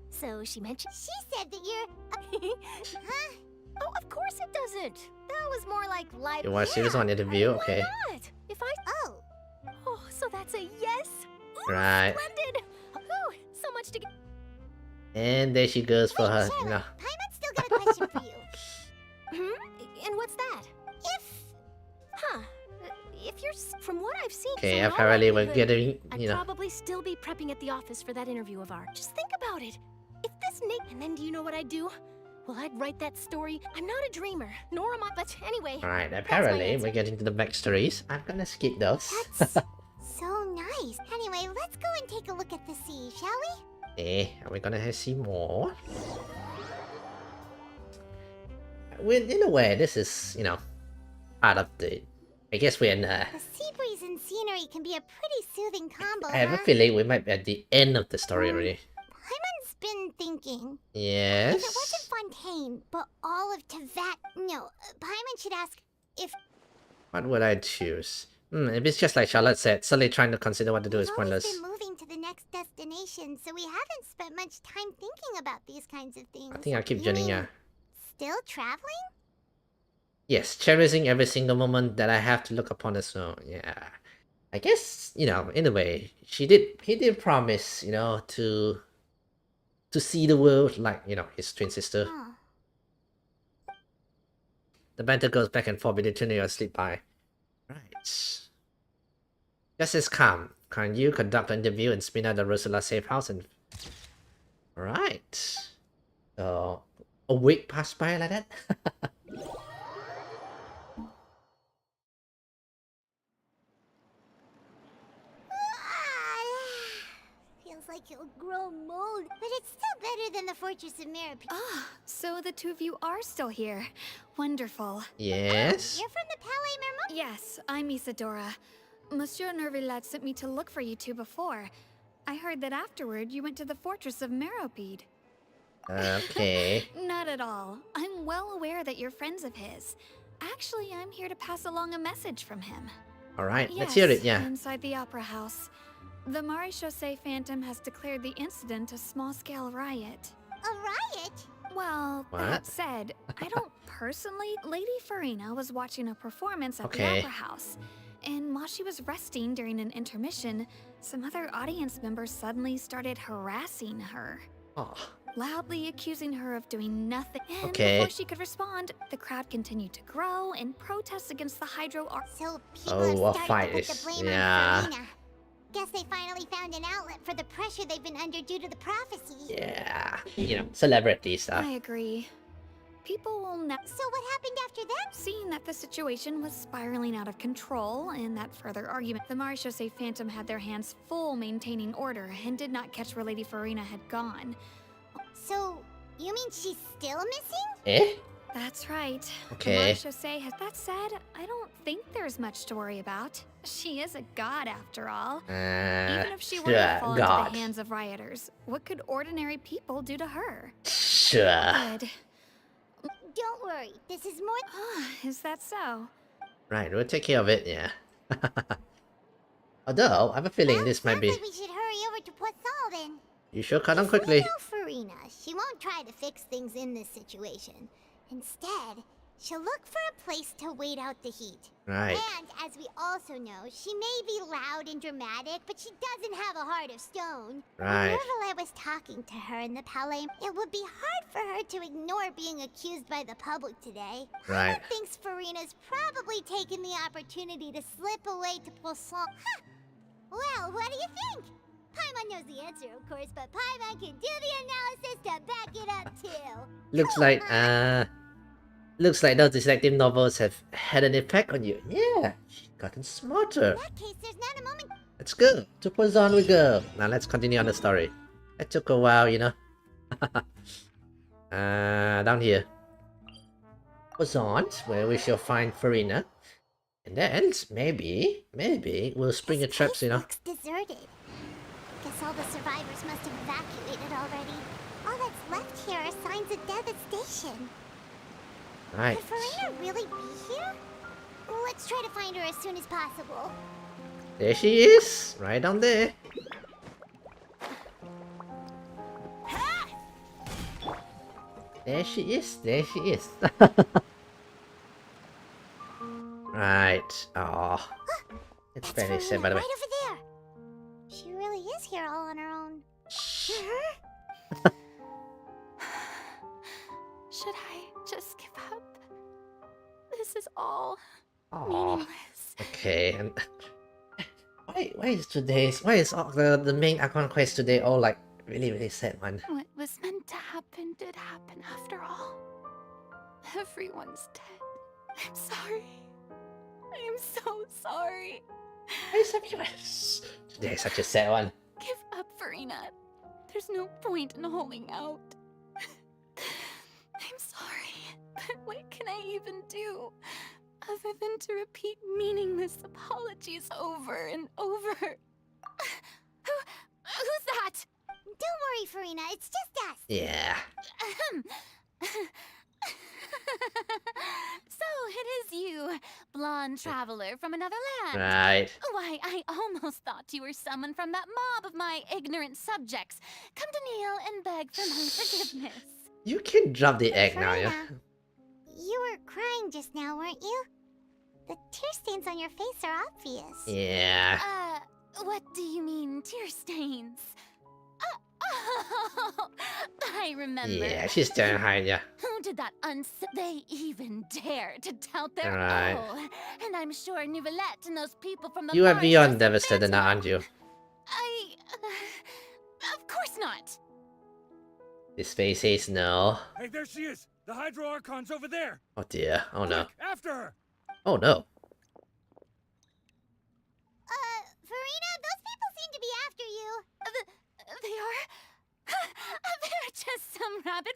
S10: So she mentioned.
S2: She said that you're... huh?
S10: Oh, of course it doesn't. That was more like life.
S1: You want to see this on interview? Okay.
S10: Why not? If I.
S2: Oh.
S10: Oh, so that's a yes. Ooh,
S1: Right.
S10: Splendid. Ooh, so much to get.
S1: And there she goes for her,
S2: Charlotte, Paimon's still got a question for you.
S10: And what's that? If you're from what I've seen.
S1: Okay,
S10: from your
S1: apparently we're
S10: likelihood,
S1: getting,
S10: I'd probably still be prepping at the office for that interview of ours. Just think about it. If this and then do you know what I'd do? Well, I'd write that story. I'm not a dreamer, nor am I. But anyway.
S1: Alright, apparently we're getting to the backstories. I'm gonna skip those.
S2: That's so nice. Anyway, let's go and take a look at the sea, shall we?
S1: Okay, are we gonna see more? Well, in a way, this is, part of the... I guess we're in
S2: The sea breeze and scenery can be a pretty soothing combo,
S1: I have a
S2: huh?
S1: feeling we might be at the end of the story already.
S2: Paimon's been thinking.
S1: Yes?
S2: If it wasn't Fontaine, but all of Tevat... No, Paimon should ask if...
S1: What would I choose? If it's just like Charlotte said, suddenly trying to consider what to do is
S2: We've always
S1: pointless.
S2: been moving to the next destination, so we haven't spent much time thinking about these kinds of things.
S1: I think I'll keep
S2: You
S1: joining
S2: mean
S1: ya.
S2: Still traveling?
S1: Yes, cherishing every single moment that I have to look upon as well. Yeah. I guess, in a way, he did promise, to see the world like, his twin sister.
S2: Huh.
S1: The banter goes back and forth between Trinity and Sleep by. Right. Just as calm. Can you conduct an interview and spin out the Rosula safe house and... Right. So, a week passed by like that?
S2: Feels like it'll grow mold, but it's still better than the Fortress of Merope.
S9: Ah, so the two of you are still here. Wonderful.
S1: Yes?
S2: You're from the Palais Mermonia?
S9: Yes, I'm Isadora. Monsieur Nervillet sent me to look for you two before. I heard that afterward you went to the Fortress of Merope.
S1: Okay.
S9: Not at all. I'm well aware that you're friends of his. Actually, I'm here to pass along a message from him.
S1: Alright,
S9: Yes,
S1: let's hear it, yeah.
S9: inside the Opera House. The Maréchaussée Phantom has declared the incident a small-scale riot.
S2: A riot?
S9: Well,
S1: What?
S9: that said, I don't personally... Lady Farina was watching a performance at the
S1: Okay.
S9: Opera House. And while she was resting during an intermission, some other audience members suddenly started harassing her.
S1: Oh.
S9: Loudly accusing her of doing nothing. And
S1: Okay.
S9: before she could respond, the crowd continued to grow and protest against the Hydro Arc.
S2: So people
S1: Oh,
S2: are
S1: what
S2: starting
S1: fight
S2: to put
S1: is...
S2: the blame
S1: Yeah.
S2: on Farina. Guess they finally found an outlet for the pressure they've been under due to the prophecy.
S1: Yeah. You know, celebrity stuff.
S9: I agree. People will now.
S2: So what happened after that?
S9: Seeing that the situation was spiraling out of control and that further argument, the Maréchaussée Phantom had their hands full maintaining order and did not catch where Lady Farina had gone.
S2: So, you mean she's still missing?
S1: Eh?
S9: That's right.
S1: Okay.
S9: The Maréchaussée has... That said, I don't think there's much to worry about. She is a god after all. Even if she were to fall into
S1: God.
S9: the hands of rioters, what could ordinary people do to her?
S1: Sure.
S9: Good.
S2: Don't worry, this is more...
S9: Is that so?
S1: Right, we'll take care of it, yeah. Although, I have a feeling this might be...
S2: Sounds like we should hurry over to Poisson then.
S1: You sure cut on
S2: If we
S1: quickly.
S2: know Farina, she won't try to fix things in this situation. Instead, she'll look for a place to wait out the heat.
S1: Right.
S2: And, as we also know, she may be loud and dramatic, but she doesn't have a heart of stone.
S1: Right.
S2: Whenever I was talking to her in the Palais, it would be hard for her to ignore being accused by the public today.
S1: Right.
S2: Paimon thinks Farina's probably taken the opportunity to slip away to Poisson. Huh. Well, what do you think? Paimon knows the answer, of course, but Paimon can do the analysis to back it up, too.
S1: Looks like those detective novels have had an effect on you. Yeah, she's gotten smarter.
S2: In that case, there's not a moment...
S1: Let's go. To Poisson we go. Now let's continue on the story. It took a while, you know. Down here. Poisson, where we shall find Farina. And then, maybe, we'll spring a traps, you know.
S2: Looks deserted. Guess all the survivors must have evacuated already. All that's left here are signs of devastation.
S1: Right.
S2: Could Farina really be here? Let's try to find her as soon as possible.
S1: There she is. Right down there. There she is. Right. Oh. It's very sad, by the way.
S2: Right over there. She really is here all on her own.
S10: Should I just give up? This is all meaningless.
S1: Okay, and why is all the main Archon quest today all like really sad one?
S10: What was meant to happen did happen after all. Everyone's dead. I'm sorry. I am so sorry.
S1: Today is such a sad one.
S10: Give up, Farina. There's no point in holding out. I'm sorry, but what can I even do other than to repeat meaningless apologies over and over? Who's that?
S2: Don't worry, Farina. It's just us.
S1: Yeah.
S4: So it is you, blonde traveler from another land.
S1: Right.
S4: Why, I almost thought you were someone from that mob of my ignorant subjects. Come to kneel and beg for my forgiveness.
S1: You can drop the egg now, yeah?
S2: You were crying just now, weren't you? The tear stains on your face are obvious.
S1: Yeah.
S4: What do you mean, tear stains? Oh, I remember.
S1: Yeah, she's staring high, yeah.
S4: Who did that They even dare to tout their
S1: Right.
S4: And I'm sure Nouvellette and those people from the
S1: You are
S4: Mars
S1: beyond devastated now, aren't you?
S4: Of course not.
S1: This face says no.
S3: Hey, there she is! The Hydro Archon's over there!
S1: Oh dear. Oh no.
S3: Quick, after her!
S1: Oh no.
S2: Farina, those people seem to be after you.
S4: They are? They're just some rabbit.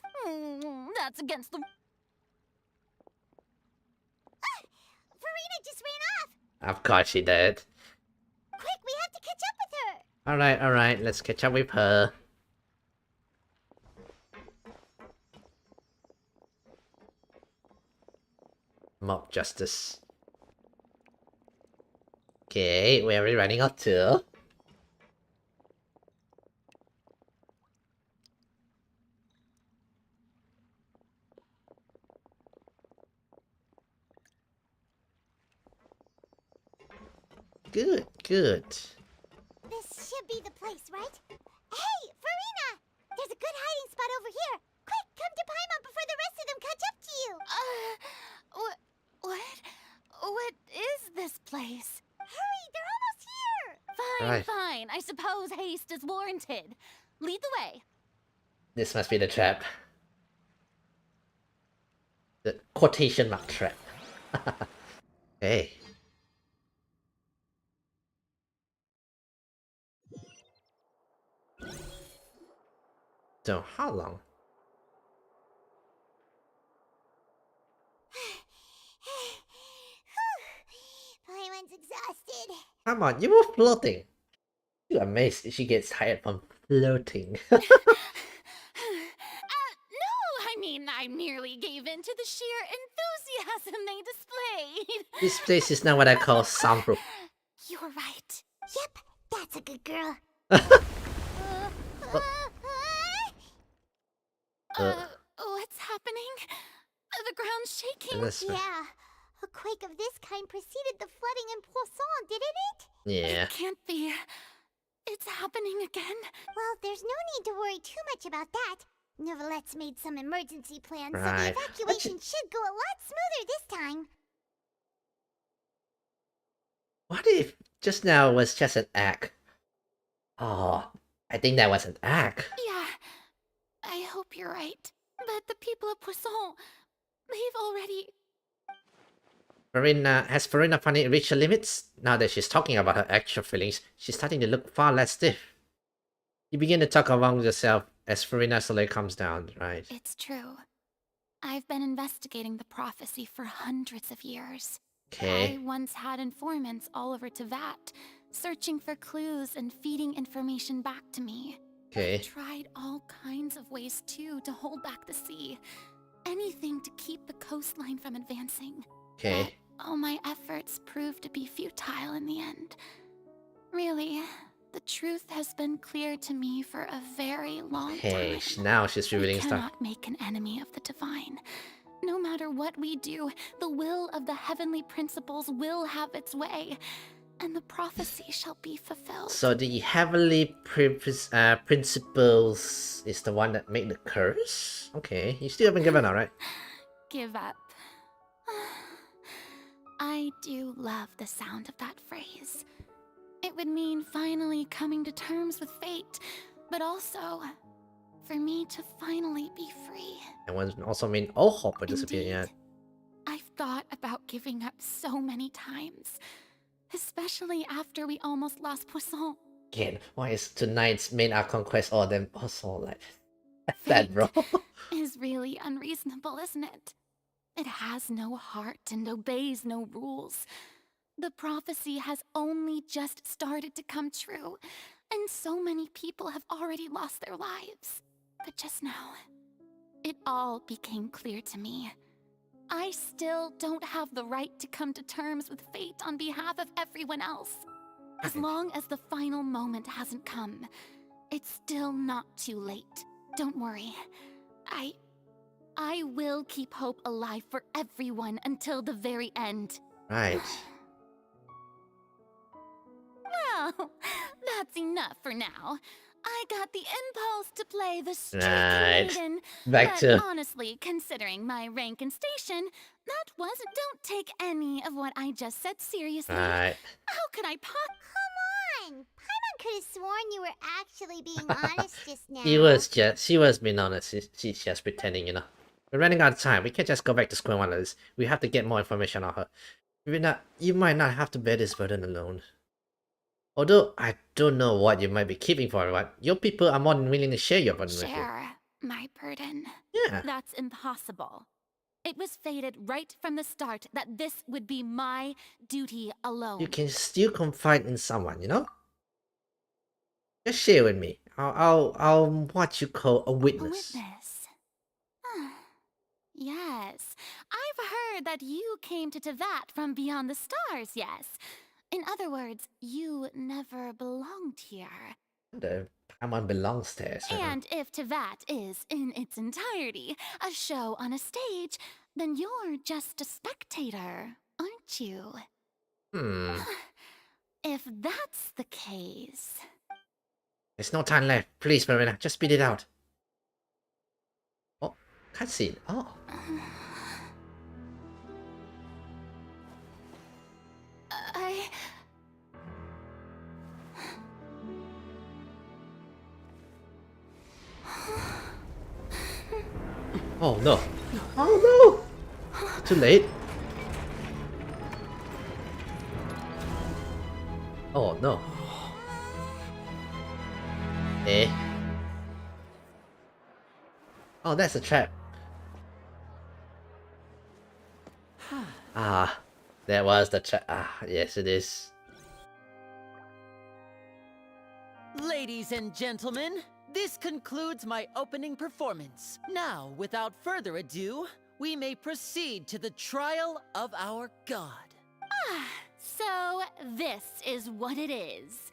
S4: That's against the...
S2: Farina just ran off.
S1: Of course she did.
S2: Quick, we have to catch up with her.
S1: Alright, let's catch up with her. Mob justice. Okay, where are we running out to? Good, good.
S2: This should be the place, right? Hey, Farina! There's a good hiding spot over here. Quick, come to Paimon before the rest of them catch up to you.
S10: What is this place?
S2: Hurry, they're almost here.
S10: Fine,
S1: Right.
S10: fine. I suppose haste is warranted. Lead the way.
S1: This must be the trap. The quotation mark trap. Hey. So, how long?
S2: Paimon's exhausted.
S1: Come on, you were floating. You're amazed she gets tired from floating.
S10: No, I mean, I merely gave in to the sheer enthusiasm they displayed.
S1: This place is now what I call soundproof.
S2: You were right. Yep, that's a good girl.
S10: What's happening? The ground's shaking.
S2: Yeah, a quake of this kind preceded the flooding in Poisson, didn't it?
S1: Yeah.
S10: It can't be. It's happening again.
S2: Well, there's no need to worry too much about that. Neverlette's made some emergency plans, so the
S1: Right.
S2: evacuation should go a lot smoother this time.
S1: What if just now was just an act? Oh, I think that was an act.
S10: Yeah, I hope you're right. But the people of Poisson, they've already...
S1: Has Farina finally reached her limits? Now that she's talking about her actual feelings, she's starting to look far less stiff. You begin to talk among yourself as Farina slowly comes down, right?
S10: It's true. I've been investigating the prophecy for hundreds of years.
S1: Okay.
S10: I once had informants all over Teyvat, searching for clues and feeding information back to me.
S1: Okay.
S10: I tried all kinds of ways too to hold back the sea. Anything to keep the coastline from advancing.
S1: Okay.
S10: All my efforts proved to be futile in the end. Really, the truth has been clear to me for a very long
S1: Hey,
S10: time.
S1: now she's revealing
S10: We
S1: stuff.
S10: cannot make an enemy of the divine. No matter what we do, the will of the heavenly principles will have its way, and the prophecy shall be fulfilled.
S1: So the heavenly principles is the one that made the curse? Okay, you still haven't given up, right?
S10: Give up. I do love the sound of that phrase. It would mean finally coming to terms with fate, but also for me to finally be free.
S1: And would also mean all hope will disappear yet.
S10: I've thought about giving up so many times, especially after we almost lost Poisson.
S1: Again, why is tonight's main Archon quest all them also like that, bro?
S10: Is really unreasonable, isn't it? It has no heart and obeys no rules. The prophecy has only just started to come true, and so many people have already lost their lives. But just now, it all became clear to me. I still don't have the right to come to terms with fate on behalf of everyone else. As long as the final moment hasn't come, it's still not too late. Don't worry. I will keep hope alive for everyone until the very end.
S1: Right.
S10: Well, that's enough for now. I got the impulse to play the stricken
S1: Right.
S10: maiden.
S1: Back
S10: but
S1: to-
S10: honestly, considering my rank and station, that wasn't... Don't take any of what I just said seriously.
S1: Right.
S10: How could I
S2: Come on! Paimon could have sworn you were actually being honest just now.
S1: She was being honest. She's just pretending, you know. We're running out of time. We can't just go back to square one of this. We have to get more information on her. You might not have to bear this burden alone. Although I don't know what you might be keeping for her, but your people are more than willing to share your burden with you.
S10: Share my burden?
S1: Yeah.
S10: That's impossible. It was fated right from the start that this would be my duty alone.
S1: You can still confide in someone, you know? Just share with me. I'll what you call a witness.
S10: A witness? Yes. I've heard that you came to Teyvat from beyond the stars, yes. In other words, you never belonged here.
S1: The Paimon belongs there. So.
S10: And if Teyvat is, in its entirety, a show on a stage, then you're just a spectator, aren't you? If that's the case...
S1: There's no time left. Please, Verena, just spit it out. Oh, cutscene. Oh. Oh no. Oh no! Too late. Oh no. Eh? Oh, that's a trap. Ah, that was the trap. Ah, yes it is.
S5: Ladies and gentlemen, this concludes my opening performance. Now, without further ado, we may proceed to the trial of our god.
S10: So this is what it is.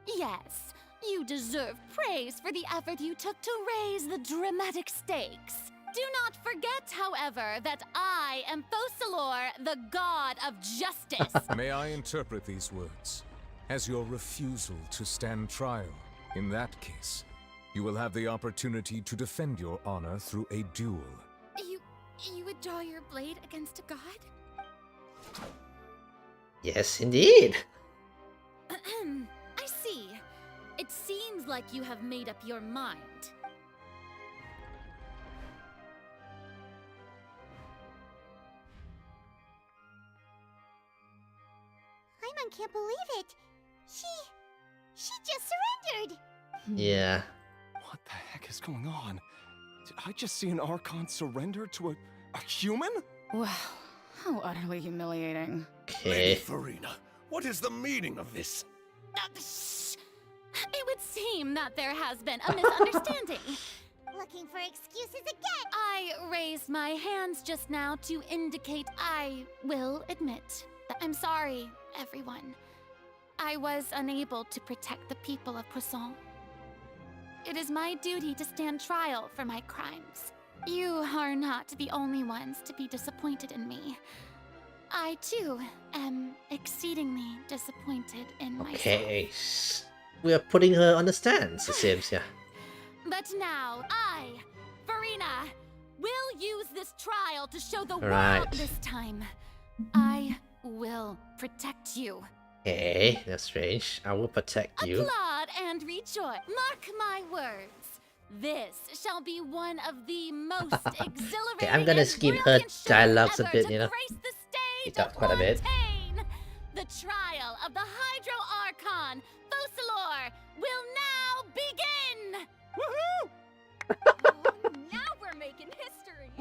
S10: Yes, you deserve praise for the effort you took to raise the dramatic stakes. Do not forget, however, that I am Focalor, the god of justice.
S11: May I interpret these words as your refusal to stand trial? In that case, you will have the opportunity to defend your honor through a duel.
S10: You would draw your blade against a god?
S1: Yes, indeed.
S10: I see. It seems like you have made up your mind.
S2: Paimon can't believe it. She just surrendered.
S1: Yeah.
S13: What the heck is going on? Did I just see an Archon surrender to a human?
S22: Wow, how utterly humiliating.
S1: Okay.
S14: Farina, what is the meaning of this?
S10: It would seem that there has been a misunderstanding.
S2: Looking for excuses again.
S10: I raised my hands just now to indicate I will admit that I'm sorry, everyone. I was unable to protect the people of Poisson. It is my duty to stand trial for my crimes. You are not the only ones to be disappointed in me. I, too, am exceedingly disappointed in myself.
S1: Okay. We are putting her on the stands, it seems, yeah.
S10: But now, I, Farina, will use this trial to show the
S1: Right.
S10: world this time. I will protect you.
S1: Okay, that's strange. I will protect you.
S10: Applaud and rejoice. Mark my words. This shall be one of the most exhilarating
S1: Okay, I'm gonna
S10: and
S1: skip her
S10: brilliant shows
S1: dialogues a
S10: ever
S1: bit,
S10: to
S1: you know.
S10: grace the stage
S1: It got
S10: of
S1: quite a bit.
S10: Fontaine. The trial of the Hydro Archon, Focalor, will now begin!
S18: Oh, now we're making history.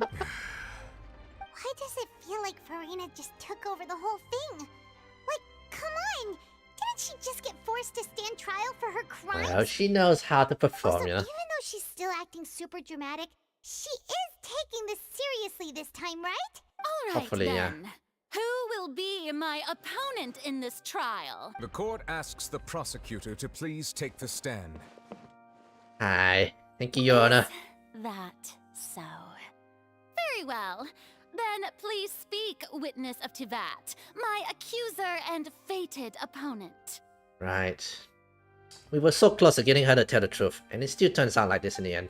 S2: Why does it feel like Farina just took over the whole thing? Like, come on! Didn't she just get forced to stand trial for her crimes?
S1: Well, she knows how to perform,
S2: Also,
S1: you know.
S2: even though she's still acting super dramatic, she is taking this seriously this time, right?
S10: All right,
S1: Hopefully, yeah.
S10: then. Who will be my opponent in this trial?
S11: The court asks the prosecutor to please take the stand.
S1: Hi. Thank you, Your Honor.
S10: That so. Very well. Then please speak, witness of Teyvat, my accuser and fated opponent.
S1: Right. We were so close to getting her to tell the truth, and it still turns out like this in the end.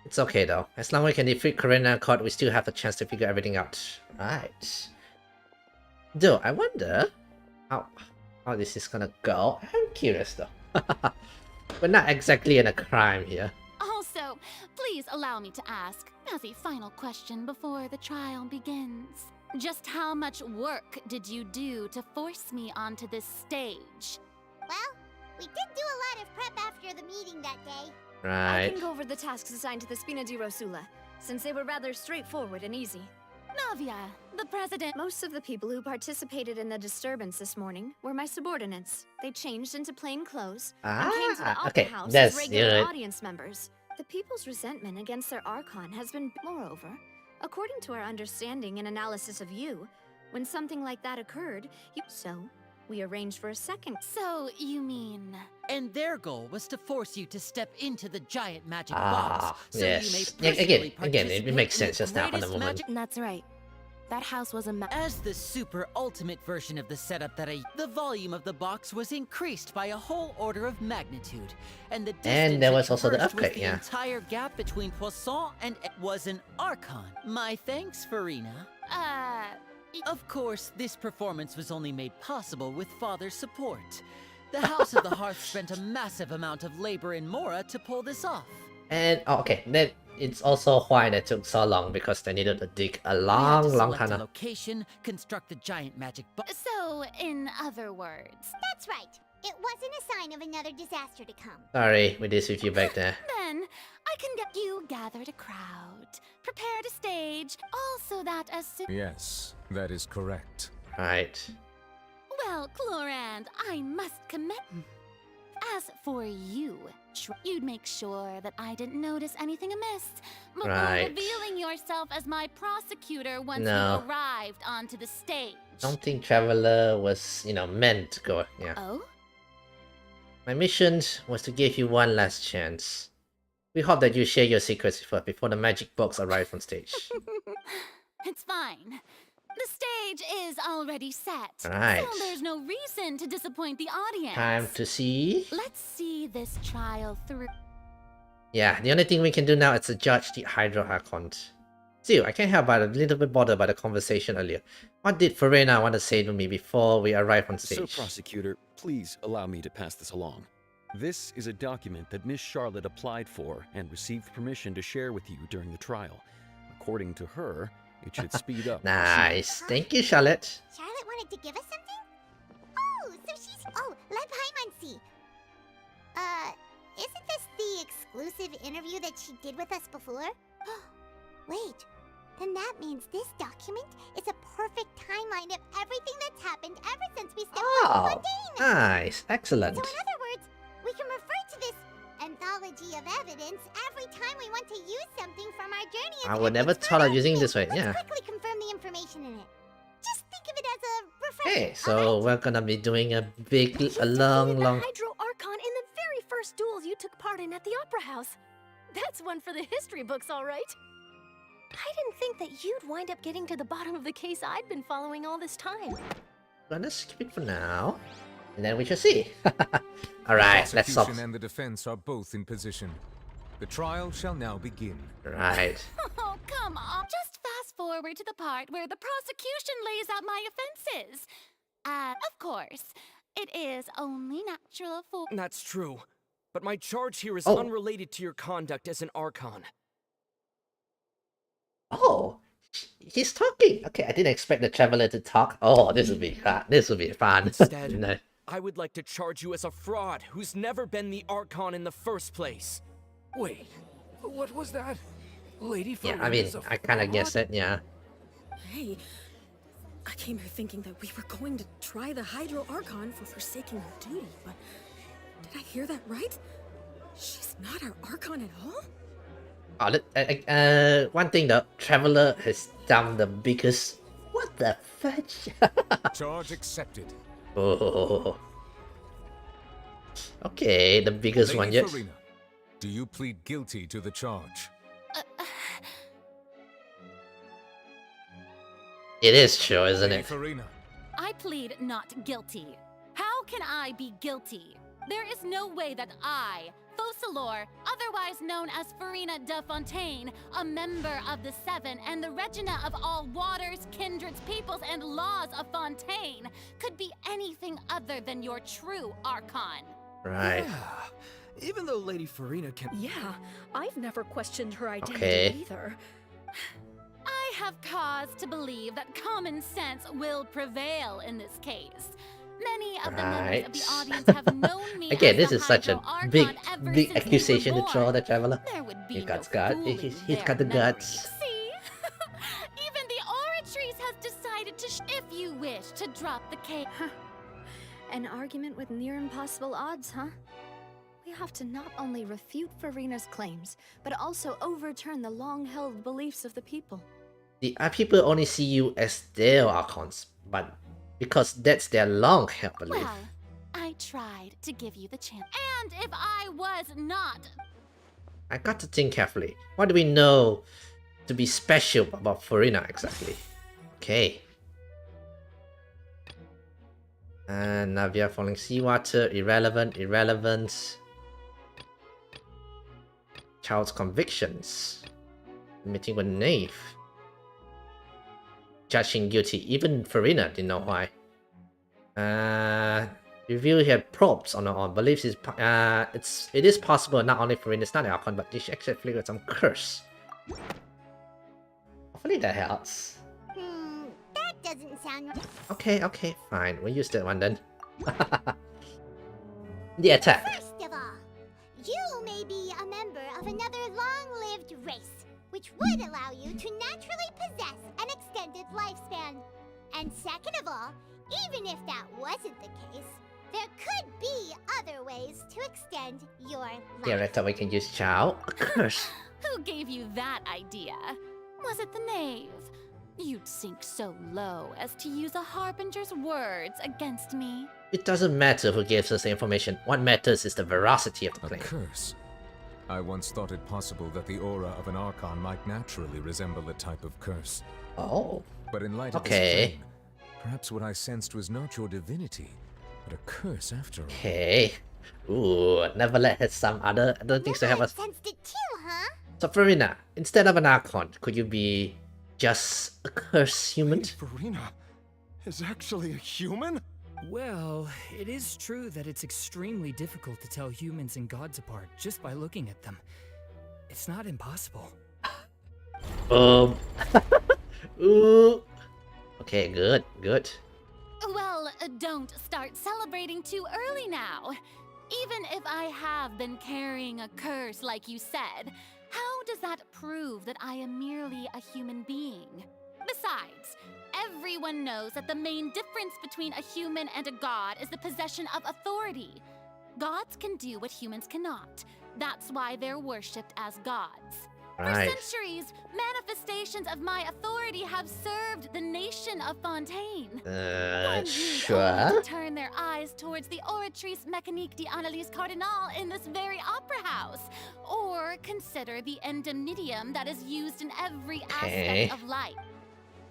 S1: It's okay though. As long as we can defeat Karina and Cod, we still have the chance to figure everything out. Right. Though, I wonder how this is gonna go. I'm curious though. We're not exactly in a crime here.
S10: Also, please allow me to ask, as a final question before the trial begins. Just how much work did you do to force me onto this stage?
S2: Well, we did do a lot of prep after the meeting that day.
S7: I
S1: Right.
S7: can go over the tasks assigned to the Spina di Rosula, since they were rather straightforward and easy.
S10: Navia, the president.
S7: Most of the people who participated in the disturbance this morning were my subordinates. They changed into plain clothes and came to the opera
S1: okay,
S7: house
S1: that's-
S7: as regular
S1: you're right.
S7: audience members. The people's resentment against their Archon has been... Moreover, according to our understanding and analysis of you, when something like that occurred, you... So, We arranged for a second.
S10: So, you mean...
S5: And their goal was to force you to step into the giant magic
S1: Ah,
S5: box, so
S1: yes.
S5: you may
S1: Yeah,
S5: personally
S1: again, it
S5: participate
S1: makes
S5: in the
S1: sense just now at the
S5: greatest
S1: moment.
S5: magic-
S21: That's right. That house was a
S5: As the super ultimate version of the setup the volume of the box was increased by a whole order of magnitude, and the distance
S1: And there
S5: it
S1: was also the
S5: traversed was
S1: upgrade,
S5: the
S1: yeah.
S5: entire gap between Poisson and was an Archon. My thanks, Farina. Of course, this performance was only made possible with Father's support. The House of the Hearth spent a massive amount of labor in Mora to pull this off.
S1: And okay, then it's also why that took so long, because they needed to dig a
S5: We had
S1: long,
S5: to
S1: long
S5: select
S1: time.
S5: a location, construct the giant magic box.
S10: So, in other words...
S2: That's right. It wasn't a sign of another disaster to come.
S1: Sorry, we did with you back there.
S10: Then, I can get you gathered a crowd, prepared a stage, all so that as soon...
S11: Yes, that is correct.
S1: Right.
S10: Well, Clorand, I must commit... As for you, you'd make sure that I didn't notice anything amiss before
S1: Right.
S10: revealing yourself as my prosecutor once
S1: No.
S10: you arrived onto the stage.
S1: Don't think Traveler was, meant to go. Yeah.
S10: Oh?
S1: My mission was to give you one last chance. We hope that you share your secrets with us before the magic box arrives on stage.
S10: It's fine. The stage is already set.
S1: Right.
S10: So there's no reason to disappoint the audience.
S1: Time to see.
S10: Let's see this trial through.
S1: Yeah, the only thing we can do now is to judge the Hydro Archon. Still, I can't help but a little bit bothered by the conversation earlier. What did Farina want to say to me before we arrive on
S16: So,
S1: stage?
S16: Prosecutor, please allow me to pass this along. This is a document that Miss Charlotte applied for and received permission to share with you during the trial. According to her, it should speed up.
S1: Nice. Thank you, Charlotte.
S2: Charlotte wanted to give us something? Oh, so she's... Oh, let Paimon see. Isn't this the exclusive interview that she did with us before? Wait, then that means this document is a perfect timeline of everything that's happened ever since we stepped on
S1: Oh,
S2: Fontaine.
S1: nice. Excellent.
S2: So in other words, we can refer to this anthology of evidence every time we want to use something from our journey.
S1: I would never thought of using it this way.
S2: Let's
S1: Yeah.
S2: quickly confirm the information in it. Just think of it as a refresher.
S1: Hey, so we're gonna be doing a long.
S18: Hydro Archon in the very first duels you took part in at the Opera House. That's one for the history books, all right. I didn't think that you'd wind up getting to the bottom of the case I'd been following all this time.
S1: Gonna skip it for now, and then we shall see. All right,
S11: The
S1: let's stop.
S11: prosecution and the defense are both in position. The trial shall now begin.
S1: Right.
S10: Oh, come on. Just fast forward to the part where the prosecution lays out my offenses. Of course, it is only natural for...
S6: That's true. But my charge here is
S1: Oh.
S6: unrelated to your conduct as an Archon.
S1: Oh, he's talking. Okay, I didn't expect the Traveler to talk. Oh, this will be fun. This will be fun.
S6: Instead,
S1: No.
S6: I would like to charge you as a fraud who's never been the Archon in the first place.
S12: Wait, what was that? Lady
S1: Yeah, I mean, I kind of guessed it. Yeah.
S17: Hey, I came here thinking that we were going to try the Hydro Archon for forsaking her duty, but did I hear that right? She's not our Archon at all?
S1: Oh, one thing though, Traveler has done the biggest. What the fudge?
S11: Charge accepted.
S1: Oh. Okay, the biggest
S11: Lady
S1: one yet.
S11: Farina, do you plead guilty to the charge?
S1: It is true, isn't
S11: Lady
S1: it?
S11: Farina,
S10: I plead not guilty. How can I be guilty? There is no way that I, Focalor, otherwise known as Farina de Fontaine, a member of the Seven and the Regina of all waters, kindreds, peoples, and laws of Fontaine, could be anything other than your true Archon.
S1: Right.
S6: Yeah. Even though Lady Farina can...
S17: Yeah, I've never questioned her identity
S1: Okay.
S17: either.
S10: I have cause to believe that common sense will prevail in this case. Many of the members of the audience have known me
S1: Again,
S10: as
S1: this
S10: the
S1: is such a
S10: Hydro
S1: big,
S10: Archon ever
S1: big
S10: since we
S1: accusation
S10: were
S1: to throw
S10: born.
S1: the Traveler.
S10: There would be
S1: He's
S10: no
S1: got guts.
S10: fooling
S1: He's got the
S10: their
S1: guts.
S10: See? Even the Oratries has decided to if you wish to drop the case.
S7: An argument with near impossible odds, huh? We have to not only refute Farina's claims, but also overturn the long-held beliefs of the people.
S1: The people only see you as their Archons, but because that's their long hair, I believe.
S4: Well, I tried to give you the chance. And if I was not...
S1: I got to think carefully. What do we know to be special about Farina exactly? Okay. And Navia falling seawater, irrelevant, irrelevant. Child's convictions. Meeting with knave. Judging guilty. Even Farina didn't know why. Review here probes on her own. Believes it is possible not only Farina's not an Archon, but she actually afflicted some curse. Hopefully that helps.
S2: That doesn't sound right.
S1: Okay, fine. We'll use that one then. The attack.
S2: First of all, you may be a member of another long-lived race, which would allow you to naturally possess an extended lifespan. And second of all, even if that wasn't the case, there could be other ways to extend your life.
S1: Yeah, I thought we can use Chow. A curse.
S4: Who gave you that idea? Was it the knave? You'd sink so low as to use a harbinger's words against me.
S1: It doesn't matter who gives us the information. What matters is the veracity of the claim.
S11: A curse? I once thought it possible that the aura of an Archon might naturally resemble a type of curse.
S1: Oh.
S11: But in light of this claim, perhaps what I sensed was not your divinity, but a curse after all.
S1: Okay. Ooh, never let has some other things to help us.
S2: Sensed it too, huh?
S1: So Farina, instead of an Archon, could you be just a cursed human?
S13: Farina is actually a human?
S12: Well, it is true that it's extremely difficult to tell humans and gods apart just by looking at them. It's not impossible.
S1: Ooh. Okay, good.
S4: Well, don't start celebrating too early now. Even if I have been carrying a curse like you said, how does that prove that I am merely a human being? Besides, everyone knows that the main difference between a human and a god is the possession of authority. Gods can do what humans cannot. That's why they're worshipped as gods.
S1: Right.
S4: For centuries, manifestations of my authority have served the nation of Fontaine. One need
S1: Sure.
S4: only to turn their eyes towards the Oratrice Mécanique d'Analyse Cardinal in this very opera house, or consider the indemnitium that is used in every aspect of life.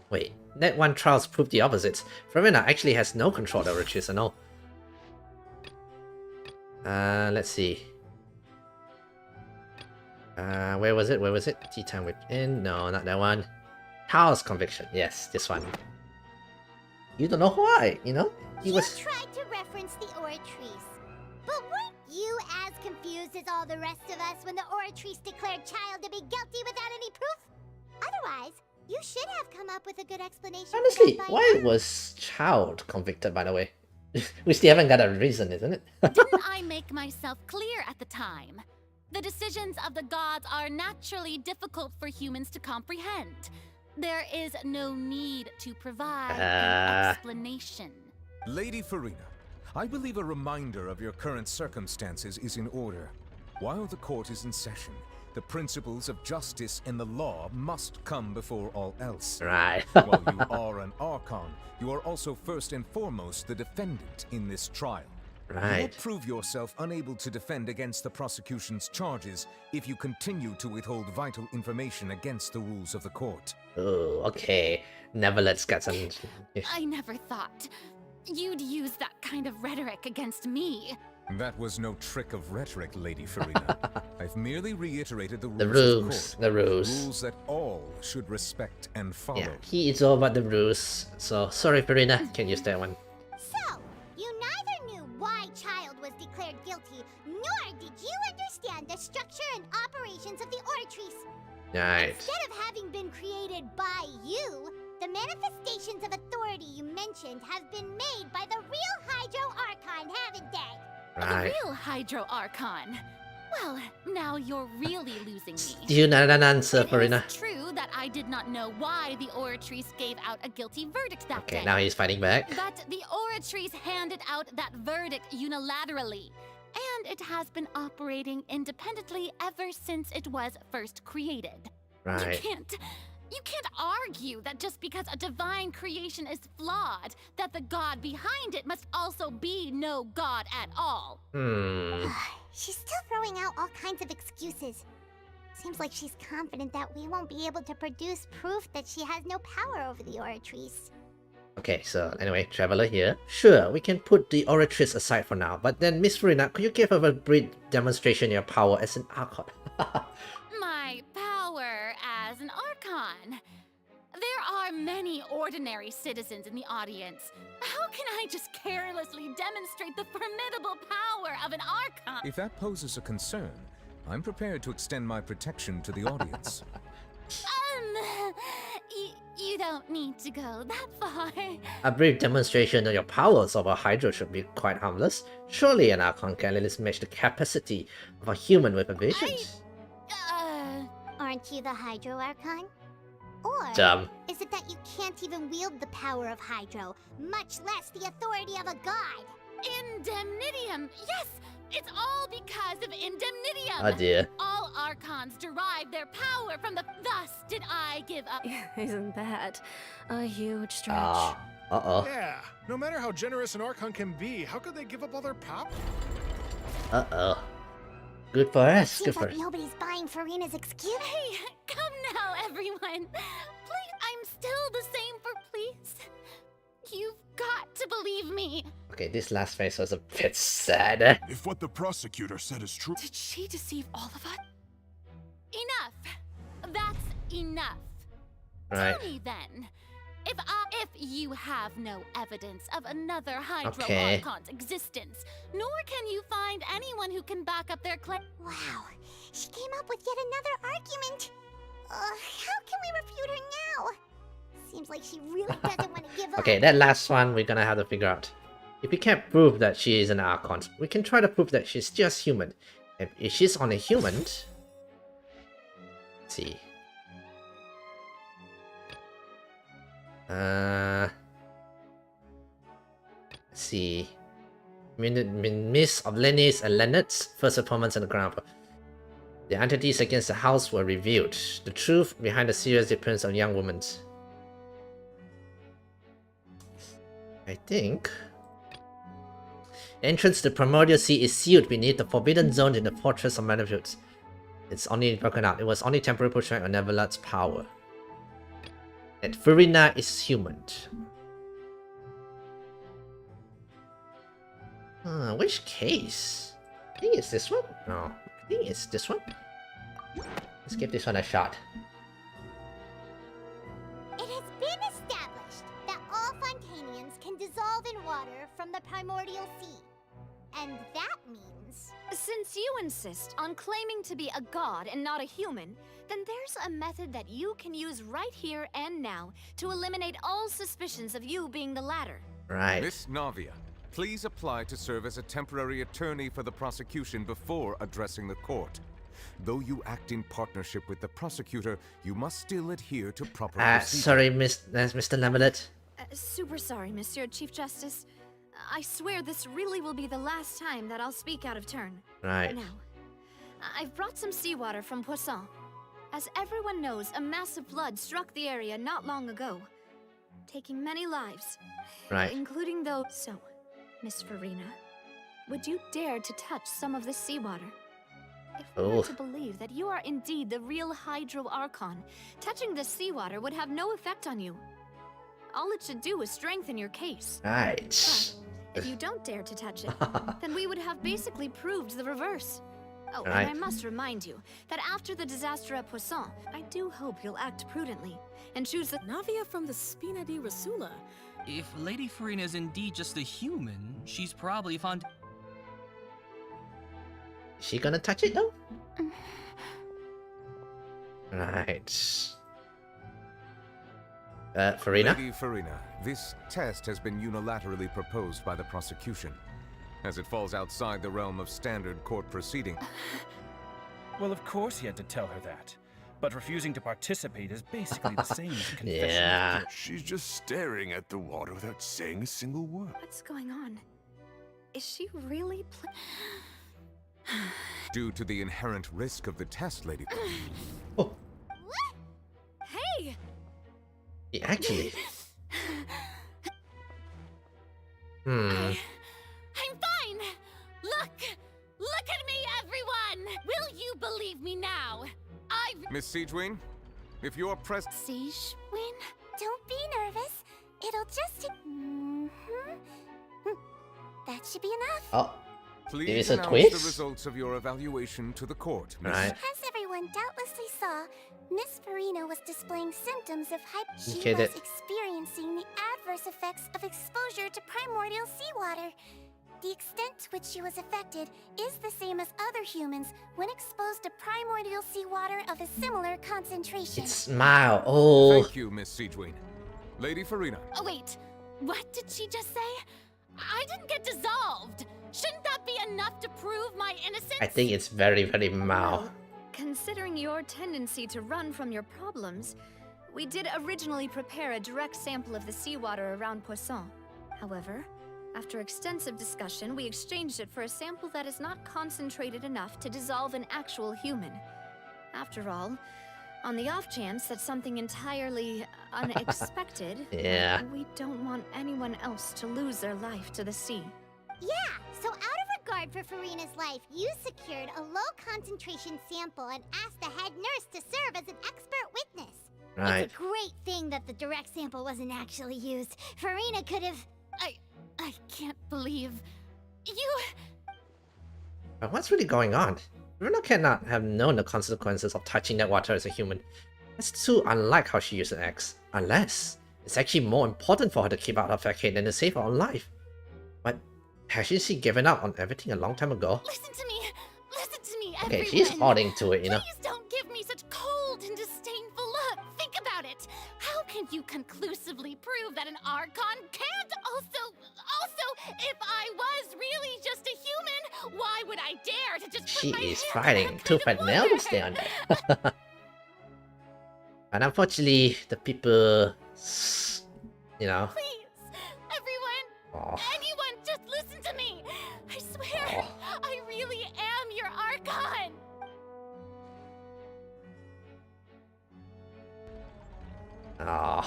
S1: Wait, that one trials proved the opposite. Farina actually has no control over Oratrice and all. Let's see. Where was it? Tea time within? No, not that one. Tao's conviction. Yes, this one. You don't know why, you know?
S2: You tried to reference the Oratrice. But weren't you as confused as all the rest of us when the Oratrice declared Child to be guilty without any proof? Otherwise, you should have come up with a good explanation.
S1: Honestly, why was Child convicted, by the way? We still haven't got a reason, isn't it?
S4: Didn't I make myself clear at the time? The decisions of the gods are naturally difficult for humans to comprehend. There is no need to provide an explanation.
S11: Lady Farina, I believe a reminder of your current circumstances is in order. While the court is in session, the principles of justice and the law must come before all else.
S1: Right.
S11: While you are an Archon, you are also first and foremost the defendant in this trial. You will
S1: Right.
S11: prove yourself unable to defend against the prosecution's charges if you continue to withhold vital information against the rules of the court.
S1: Oh, okay. Never let's get some.
S4: I never thought you'd use that kind of rhetoric against me.
S11: That was no trick of rhetoric, Lady Farina. I've merely reiterated the rules
S1: The
S11: of
S1: rules,
S11: court.
S1: the rules.
S11: Rules that all should respect and follow.
S1: Yeah, he is all about the rules. So, sorry, Farina. Can't use that one.
S2: So, you neither knew why Child was declared guilty, nor did you understand the structure and operations of the Oratrice.
S1: Right.
S2: Instead of having been created by you, the manifestations of authority you mentioned have been made by the real Hydro Archon, haven't they?
S1: Right.
S4: The real Hydro Archon. Well, now you're really losing me.
S1: Do you not an answer, Farina?
S4: It's true that I did not know why the Oratrice gave out a guilty verdict that
S1: Okay,
S4: day.
S1: now he's fighting back.
S4: But the Oratrice handed out that verdict unilaterally, and it has been operating independently ever since it was first created.
S1: Right.
S4: You can't
S10: You can't argue that just because a divine creation is flawed, that the god behind it must also be no god at all.
S2: She's still throwing out all kinds of excuses. Seems like she's confident that we won't be able to produce proof that she has no power over the Oratrice.
S1: Okay, so anyway, Traveler here. Sure, we can put the Oratrice aside for now, but then Miss Farina, could you give us a brief demonstration of your power as an Archon?
S10: My power as an Archon. There are many ordinary citizens in the audience. How can I just carelessly demonstrate the formidable power of an Archon?
S11: If that poses a concern, I'm prepared to extend my protection to the audience.
S10: You don't need to go that far.
S1: A brief demonstration of your powers over Hydro should be quite harmless. Surely an Archon can at least match the capacity of a human with a vision.
S2: Aren't you the Hydro Archon? Or
S1: Dumb.
S2: is it that you can't even wield the power of Hydro, much less the authority of a god?
S10: Indemnitium! Yes! It's all because of Indemnitium!
S1: Oh dear.
S10: All Archons derive their power from the... Thus did I give up...
S17: Isn't that a huge stretch?
S1: Uh-oh.
S15: Yeah, no matter how generous an Archon can be, how could they give up all their power?
S1: Uh-oh. Good for us, good
S2: Seems
S1: for
S2: like
S1: us.
S2: nobody's buying Farina's excuse.
S10: Hey, come now, everyone. Please, I'm still the same for please. You've got to believe me.
S1: Okay, this last phase was a bit sad.
S13: If what the prosecutor said is true...
S10: Did she deceive all of us? Enough. That's enough.
S1: Right.
S10: Tell me then, if you have no evidence of another Hydro
S1: Okay.
S10: Archon's existence, nor can you find anyone who can back up their claim.
S2: Wow, she came up with yet another argument. How can we refute her now? Seems like she really doesn't want to give up.
S1: Okay, that last one we're gonna have to figure out. If we can't prove that she is an Archon, we can try to prove that she's just human. If she's on a human... Let's see. Let's see. Miss of Lenny's and Leonard's first performance on the ground. The entities against the house were revealed. The truth behind the serious appearance of young women. I think... The entrance to the Primordial Sea is sealed beneath the Forbidden Zone in the Fortress of Manavut. It's only broken out. It was only temporary pushback on Neverlat's power. And Farina is human. Which case? I think it's this one? No, I think it's this one. Let's give this one a shot.
S2: It has been established that all Fontanians can dissolve in water from the Primordial Sea. And that means...
S7: Since you insist on claiming to be a god and not a human, then there's a method that you can use right here and now to eliminate all suspicions of you being the latter.
S1: Right.
S11: Miss Navia, please apply to serve as a temporary attorney for the prosecution before addressing the court. Though you act in partnership with the prosecutor, you must still adhere to proper procedure.
S1: Sorry, Mr. Lamelet.
S7: Super sorry, Monsieur Chief Justice. I swear this really will be the last time that I'll speak out of turn.
S1: Right.
S7: Now, I've brought some seawater from Poisson. As everyone knows, a massive flood struck the area not long ago, taking many lives.
S1: Right.
S7: Including those. So, Miss Farina, would you dare to touch some of this seawater? If we were to believe that you are indeed the real Hydro Archon, touching this seawater would have no effect on you. All it should do is strengthen your case.
S1: Right.
S7: But if you don't dare to touch it, then we would have basically proved the reverse. Oh,
S1: Right.
S7: and I must remind you that after the disaster at Poisson, I do hope you'll act prudently and choose the
S17: Navia from the Spina di Rasula.
S19: If Lady Farina is indeed just a human, she's probably fond.
S1: Is she gonna touch it though? Right. Farina?
S11: Lady Farina, this test has been unilaterally proposed by the prosecution, as it falls outside the realm of standard court proceeding.
S3: Well, of course he had to tell her that. But refusing to participate is basically the same as a confession.
S1: Yeah.
S13: She's just staring at the water without saying a single word.
S7: What's going on? Is she really
S11: Due to the inherent risk of the test, Lady.
S7: Hey!
S1: Yeah, actually.
S8: I'm fine! Look at me, everyone! Will you believe me now?
S11: Miss Siegewin, if you're present.
S2: Siegewin? Don't be nervous. It'll just take... That should be enough.
S1: Oh.
S11: Please
S1: a
S11: announce
S1: twist?
S11: the results of your evaluation to the court, Miss.
S1: Right.
S2: As everyone doubtlessly saw, Miss Farina was displaying symptoms of She
S1: Okay,
S2: was
S1: that-
S2: experiencing the adverse effects of exposure to primordial seawater. The extent to which she was affected is the same as other humans when exposed to primordial seawater of a similar concentration.
S1: It's Mao. Oh.
S11: Thank you, Miss Siegewin. Lady Farina.
S8: Oh, wait. What did she just say? I didn't get dissolved. Shouldn't that be enough to prove my innocence?
S1: I think it's very, very Mao.
S9: Considering your tendency to run from your problems, we did originally prepare a direct sample of the seawater around Poisson. However, after extensive discussion, we exchanged it for a sample that is not concentrated enough to dissolve an actual human. After all, on the off chance that something entirely unexpected,
S1: Yeah.
S9: we don't want anyone else to lose their life to the sea.
S20: Yeah, so out of regard for Farina's life, you secured a low-concentration sample and asked the head nurse to serve as an expert witness.
S1: Right.
S20: It's a great thing that the direct sample wasn't actually used. Farina could have...
S8: I can't believe... You...
S1: But what's really going on? Runa cannot have known the consequences of touching that water as a human. That's too unlike how she used an axe. Unless it's actually more important for her to keep out of Arcade than to save her own life. But hasn't she given up on everything a long time ago?
S8: Listen to me,
S1: Okay,
S8: everyone.
S1: she's holding to it, you know.
S8: Please don't give me such cold and disdainful look. Think about it. How can you conclusively prove that an Archon can't also, if I was really just a human, why would I dare to just
S1: She
S8: put my
S1: is
S8: hands
S1: fighting tooth and nail to stay on that. And unfortunately, the people, you know.
S8: Please, everyone,
S1: Oh.
S8: anyone, just listen to me. I swear, I really am your Archon.
S1: Oh.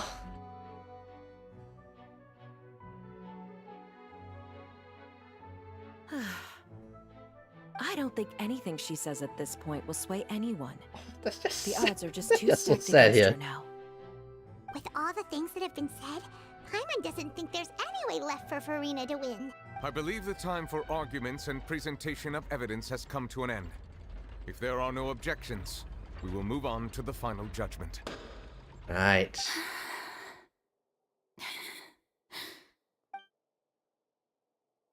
S23: I don't think anything she says at this point will sway anyone.
S1: That's just
S23: the
S1: sad.
S23: odds are just
S1: That's
S23: too
S1: just so
S23: stacked
S1: sad
S23: against
S1: here.
S23: her now.
S20: With all the things that have been said, Paimon doesn't think there's any way left for Farina to win.
S11: I believe the time for arguments and presentation of evidence has come to an end. If there are no objections, we will move on to the final judgment.
S1: Right.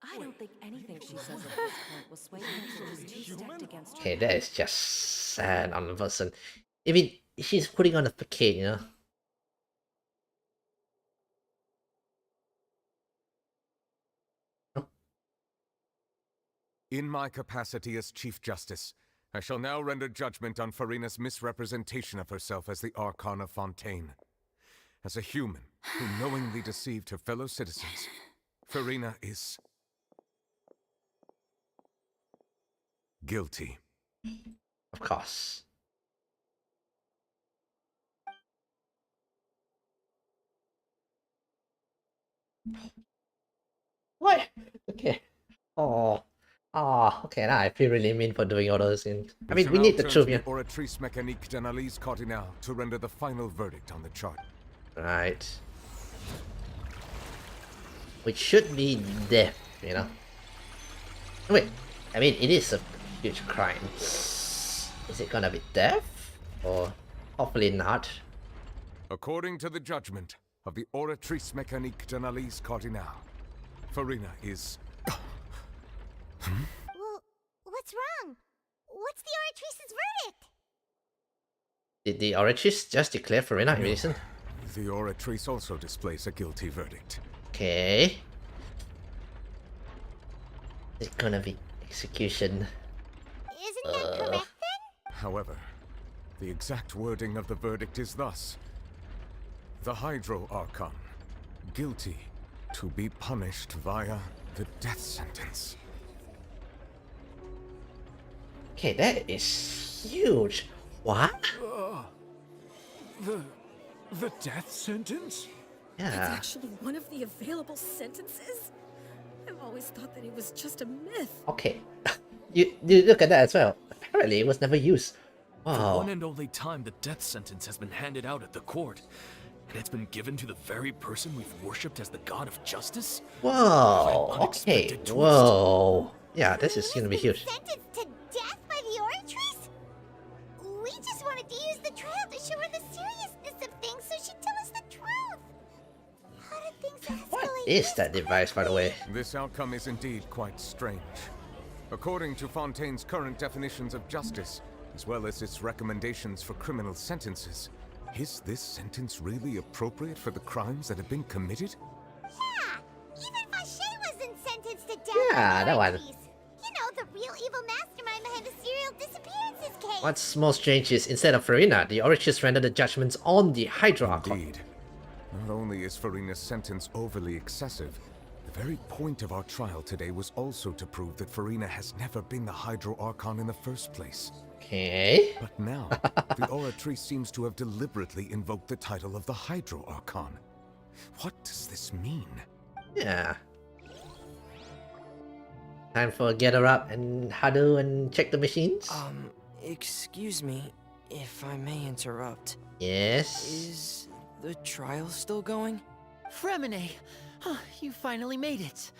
S23: I don't think anything she says at this point will sway anyone. She's too stacked against her.
S1: Okay, that is just sad on the person. I mean, she's putting on a facade, you know.
S11: In my capacity as Chief Justice, I shall now render judgment on Farina's misrepresentation of herself as the Archon of Fontaine. As a human who knowingly deceived her fellow citizens, Farina is guilty.
S1: Of course. What? Okay. Oh. Oh, okay, now I feel really mean for doing all those things. I mean, we need the truth, yeah.
S11: Oratrice mécanique d'analyse cardinale to render the final verdict on the chart.
S1: Right. Which should be death, you know. Wait, I mean, it is a huge crime. Is it gonna be death? Or hopefully not.
S11: According to the judgment of the Oratrice mécanique d'analyse cardinale, Farina is...
S20: Well, what's wrong? What's the Oratrice's verdict?
S1: Did the Oratrice just declare Farina innocent?
S11: The Oratrice also displays a guilty verdict.
S1: Okay. Is it gonna be execution?
S20: Isn't that correct then?
S11: However, the exact wording of the verdict is thus. The Hydro Archon, guilty to be punished via the death sentence.
S1: Okay, that is huge. What?
S13: The death sentence?
S17: It's
S1: Yeah.
S17: actually one of the available sentences? I've always thought that it was just a myth.
S1: Okay. you look at that as well. Apparently it was never used.
S12: The
S1: Wow.
S12: one and only time the death sentence has been handed out at the court. And it's been given to the very person we've worshipped as the god of justice?
S1: Whoa. Okay. Whoa. Yeah, this is gonna be huge.
S20: Sentenced to death by the Oratrice? We just wanted to use the trial to show her the seriousness of things so she'd tell us the truth. How did things escalate?
S1: What is that device, by the way?
S11: This outcome is indeed quite strange. According to Fontaine's current definitions of justice, as well as its recommendations for criminal sentences, is this sentence really appropriate for the crimes that have been committed?
S20: Yeah, even Vache wasn't sentenced to death.
S1: Yeah, that one.
S20: You know, the real evil mastermind behind the serial disappearances case.
S1: What's more strange is instead of Farina, the Oratrice rendered the judgments on the Hydro Archon.
S11: Indeed. Not only is Farina's sentence overly excessive, the very point of our trial today was also to prove that Farina has never been the Hydro Archon in the first place.
S1: Okay.
S11: But now, the Oratrice seems to have deliberately invoked the title of the Hydro Archon. What does this mean?
S1: Yeah. Time for a get her up and huddle and check the machines?
S6: Excuse me, if I may interrupt.
S1: Yes?
S6: Is the trial still going?
S5: Fremine! Huh, you finally made it.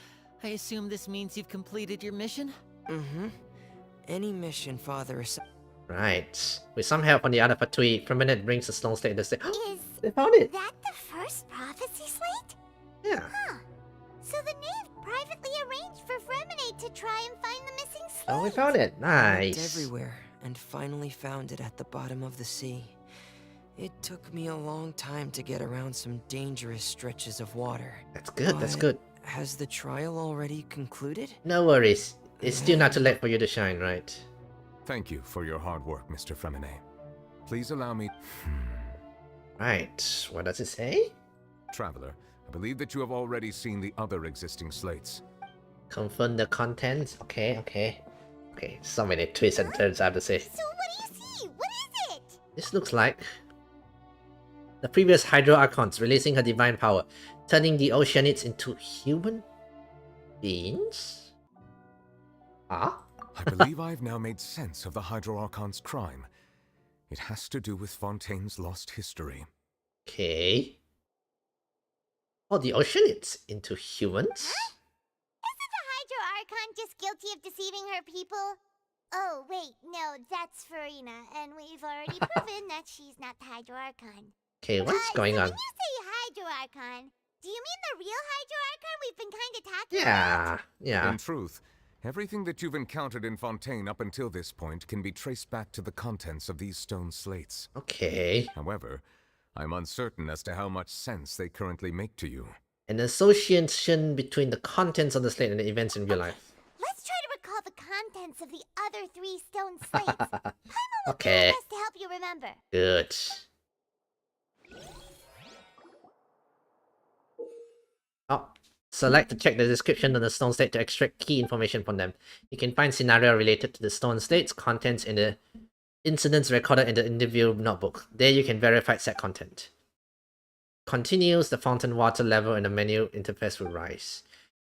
S5: I assume this means you've completed your mission?
S6: Mm-hmm. Any mission, Father is...
S1: Right. With some help on the other Fatui, Permanent brings the stone slate to the state.
S20: Is
S1: They found it!
S20: that the first prophecy slate?
S1: Yeah.
S20: Huh. So the knave privately arranged for Fremine to try and find the missing slate.
S1: Oh, we found it.
S6: Looked
S1: Nice.
S6: everywhere, and finally found it at the bottom of the sea. It took me a long time to get around some dangerous stretches of water.
S1: That's good, that's
S6: But
S1: good.
S6: Has the trial already concluded?
S1: No worries. It's still not too late for you to shine, right?
S11: Thank you for your hard work, Mr. Fremine. Please allow me...
S1: Right. What does it say?
S11: Traveler, I believe that you have already seen the other existing slates.
S1: Confirm the contents. Okay, okay. Okay, so many twists and turns I have to say.
S20: So what do you see? What is it?
S1: This looks like the previous Hydro Archons releasing her divine power, turning the Oceanids into human beings? Ah?
S11: I believe I've now made sense of the Hydro Archon's crime. It has to do with Fontaine's lost history.
S1: Okay. Oh, the Oceanids into humans?
S20: Isn't the Hydro Archon just guilty of deceiving her people? Oh, wait, no, that's Farina, and we've already proven that she's not the Hydro Archon.
S1: Okay, what's going on?
S20: When you say Hydro Archon, do you mean the real Hydro Archon we've been kind of talking about?
S1: Yeah, yeah.
S11: In truth, everything that you've encountered in Fontaine up until this point can be traced back to the contents of these stone slates.
S1: Okay.
S11: However, I'm uncertain as to how much sense they currently make to you.
S1: An association between the contents of the slate and the events in real life.
S20: Let's try to recall the contents of the other 3 stone slates.
S1: Okay.
S20: Best to help you remember.
S1: Good. Oh, select to check the description of the stone slate to extract key information from them. You can find scenario related to the stone slate's contents in the incidents recorded in the interview notebook. There you can verify said content. Continues, the fountain water level in the menu interface will rise.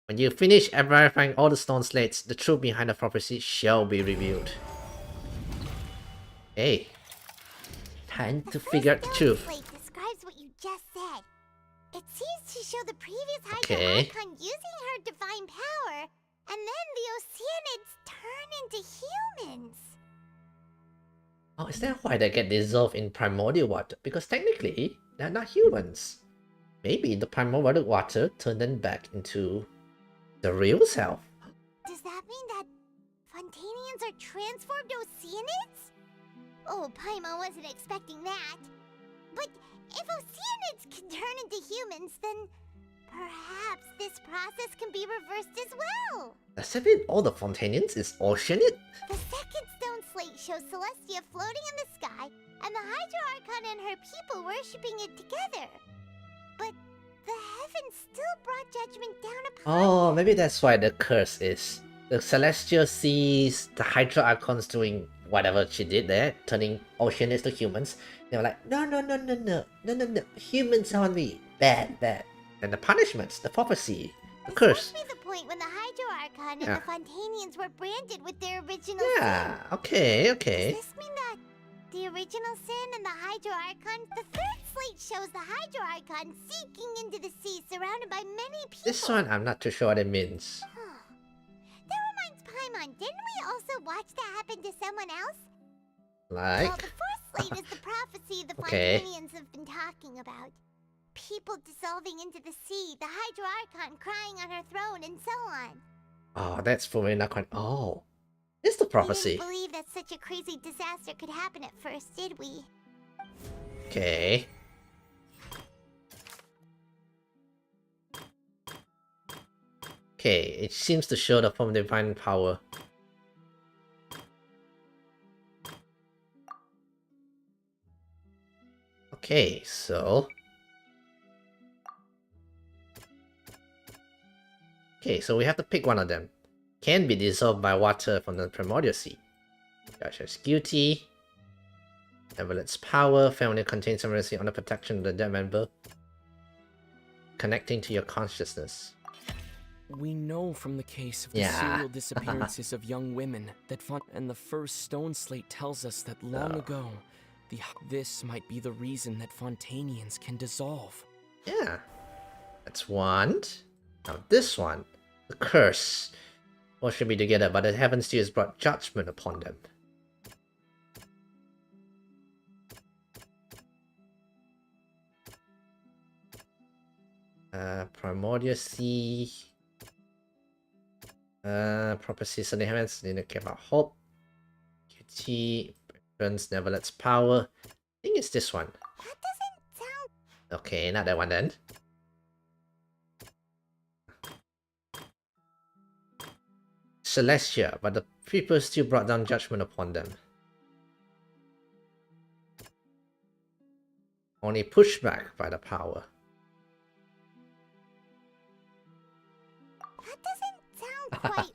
S1: When you finish verifying all the stone slates, the truth behind the prophecy shall be revealed. Hey. Time to figure out the truth.
S20: Slate describes what you just said. It seems to show the previous Hydro
S1: Okay.
S20: Archon using her divine power, and then the Oceanids turn into humans.
S1: Oh, is that why they get dissolved in primordial water? Because technically, they're not humans. Maybe the primordial water turned them back into the real self.
S20: Does that mean that Fontanians are transformed Oceanids? Oh, Paimon wasn't expecting that. But if Oceanids can turn into humans, then perhaps this process can be reversed as well.
S1: Does that mean all the Fontanians is Oceanid?
S20: The second stone slate shows Celestia floating in the sky, and the Hydro Archon and her people worshipping it together. But the heavens still brought judgment down upon
S1: Oh, maybe that's why the curse is The Celestial sees the Hydro Archons doing whatever she did there, turning Oceanists to humans. They were like, no, humans are only bad. And the punishments, the prophecy, the curse.
S20: This must be the point when the Hydro Archon and the Fontanians were branded with their original
S1: Yeah,
S20: sin.
S1: okay.
S20: Does this mean that the original sin and the Hydro Archon, the third slate shows the Hydro Archon seeking into the sea surrounded by many people?
S1: This one, I'm not too sure what it means.
S20: That reminds Paimon, didn't we also watch that happen to someone else?
S1: Like?
S20: Well, the fourth slate is the prophecy the
S1: Okay.
S20: Fontanians have been talking about. People dissolving into the sea, the Hydro Archon crying on her throne, and so on.
S1: Oh, that's Furina. Oh, it's the prophecy.
S20: We didn't believe that such a crazy disaster could happen at first, did we?
S1: Okay. Okay, it seems to show the form of divine power. Okay, so... Okay, so we have to pick one of them. Can be dissolved by water from the primordial sea. Josh's guilty. Evelyn's power. Family contains mercy on the protection of the dead member. Connecting to your consciousness.
S6: We know from the case of the serial disappearances of young women that and the first stone slate tells us that long ago, this might be the reason that Fontanians can dissolve.
S1: Yeah. That's one. Now this one, the curse. All should be together, but the heaven still has brought judgment upon them. Primordial Sea. Prophecy Sunday Heavens, need to care about hope. QT, burns never lets power. I think it's this one.
S20: That doesn't sound...
S1: Okay, not that one then. Celestia, but the people still brought down judgment upon them. Only pushed back by the power.
S20: That doesn't sound quite...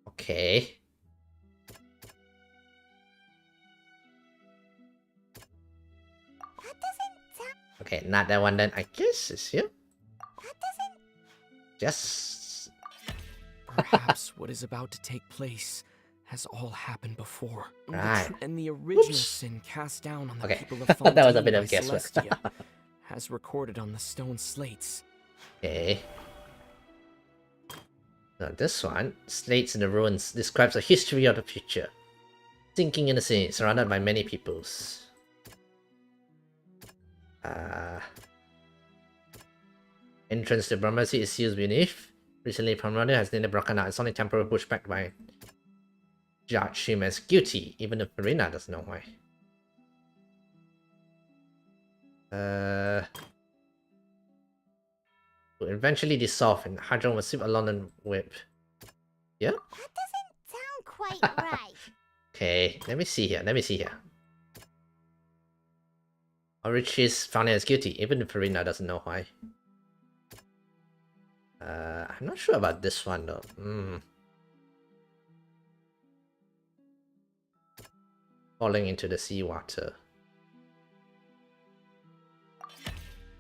S1: Okay.
S20: That doesn't sound...
S1: Okay, not that one then. I guess it's here.
S20: That doesn't...
S1: Just...
S6: Perhaps what is about to take place has all happened before.
S1: Right.
S6: And the original sin cast down on the people of
S1: that
S6: Fontaine
S1: was a bit of
S6: by
S1: guesswork.
S6: Celestia, as recorded on the stone slates.
S1: Okay. Now this one, Slates in the Ruins, describes a history of the future. Sinking in the sea, surrounded by many peoples. Entrance to Brahma Sea is sealed beneath. Recently, Primordial has nearly broken out. It's only temporarily pushed back by judge him as guilty, even if Marina doesn't know why. Will eventually dissolve and Hydron will sweep along and whip. Yeah?
S20: That doesn't sound quite right.
S1: Okay, let me see here. Orich is found as guilty, even if Farina doesn't know why. I'm not sure about this one though. Falling into the seawater.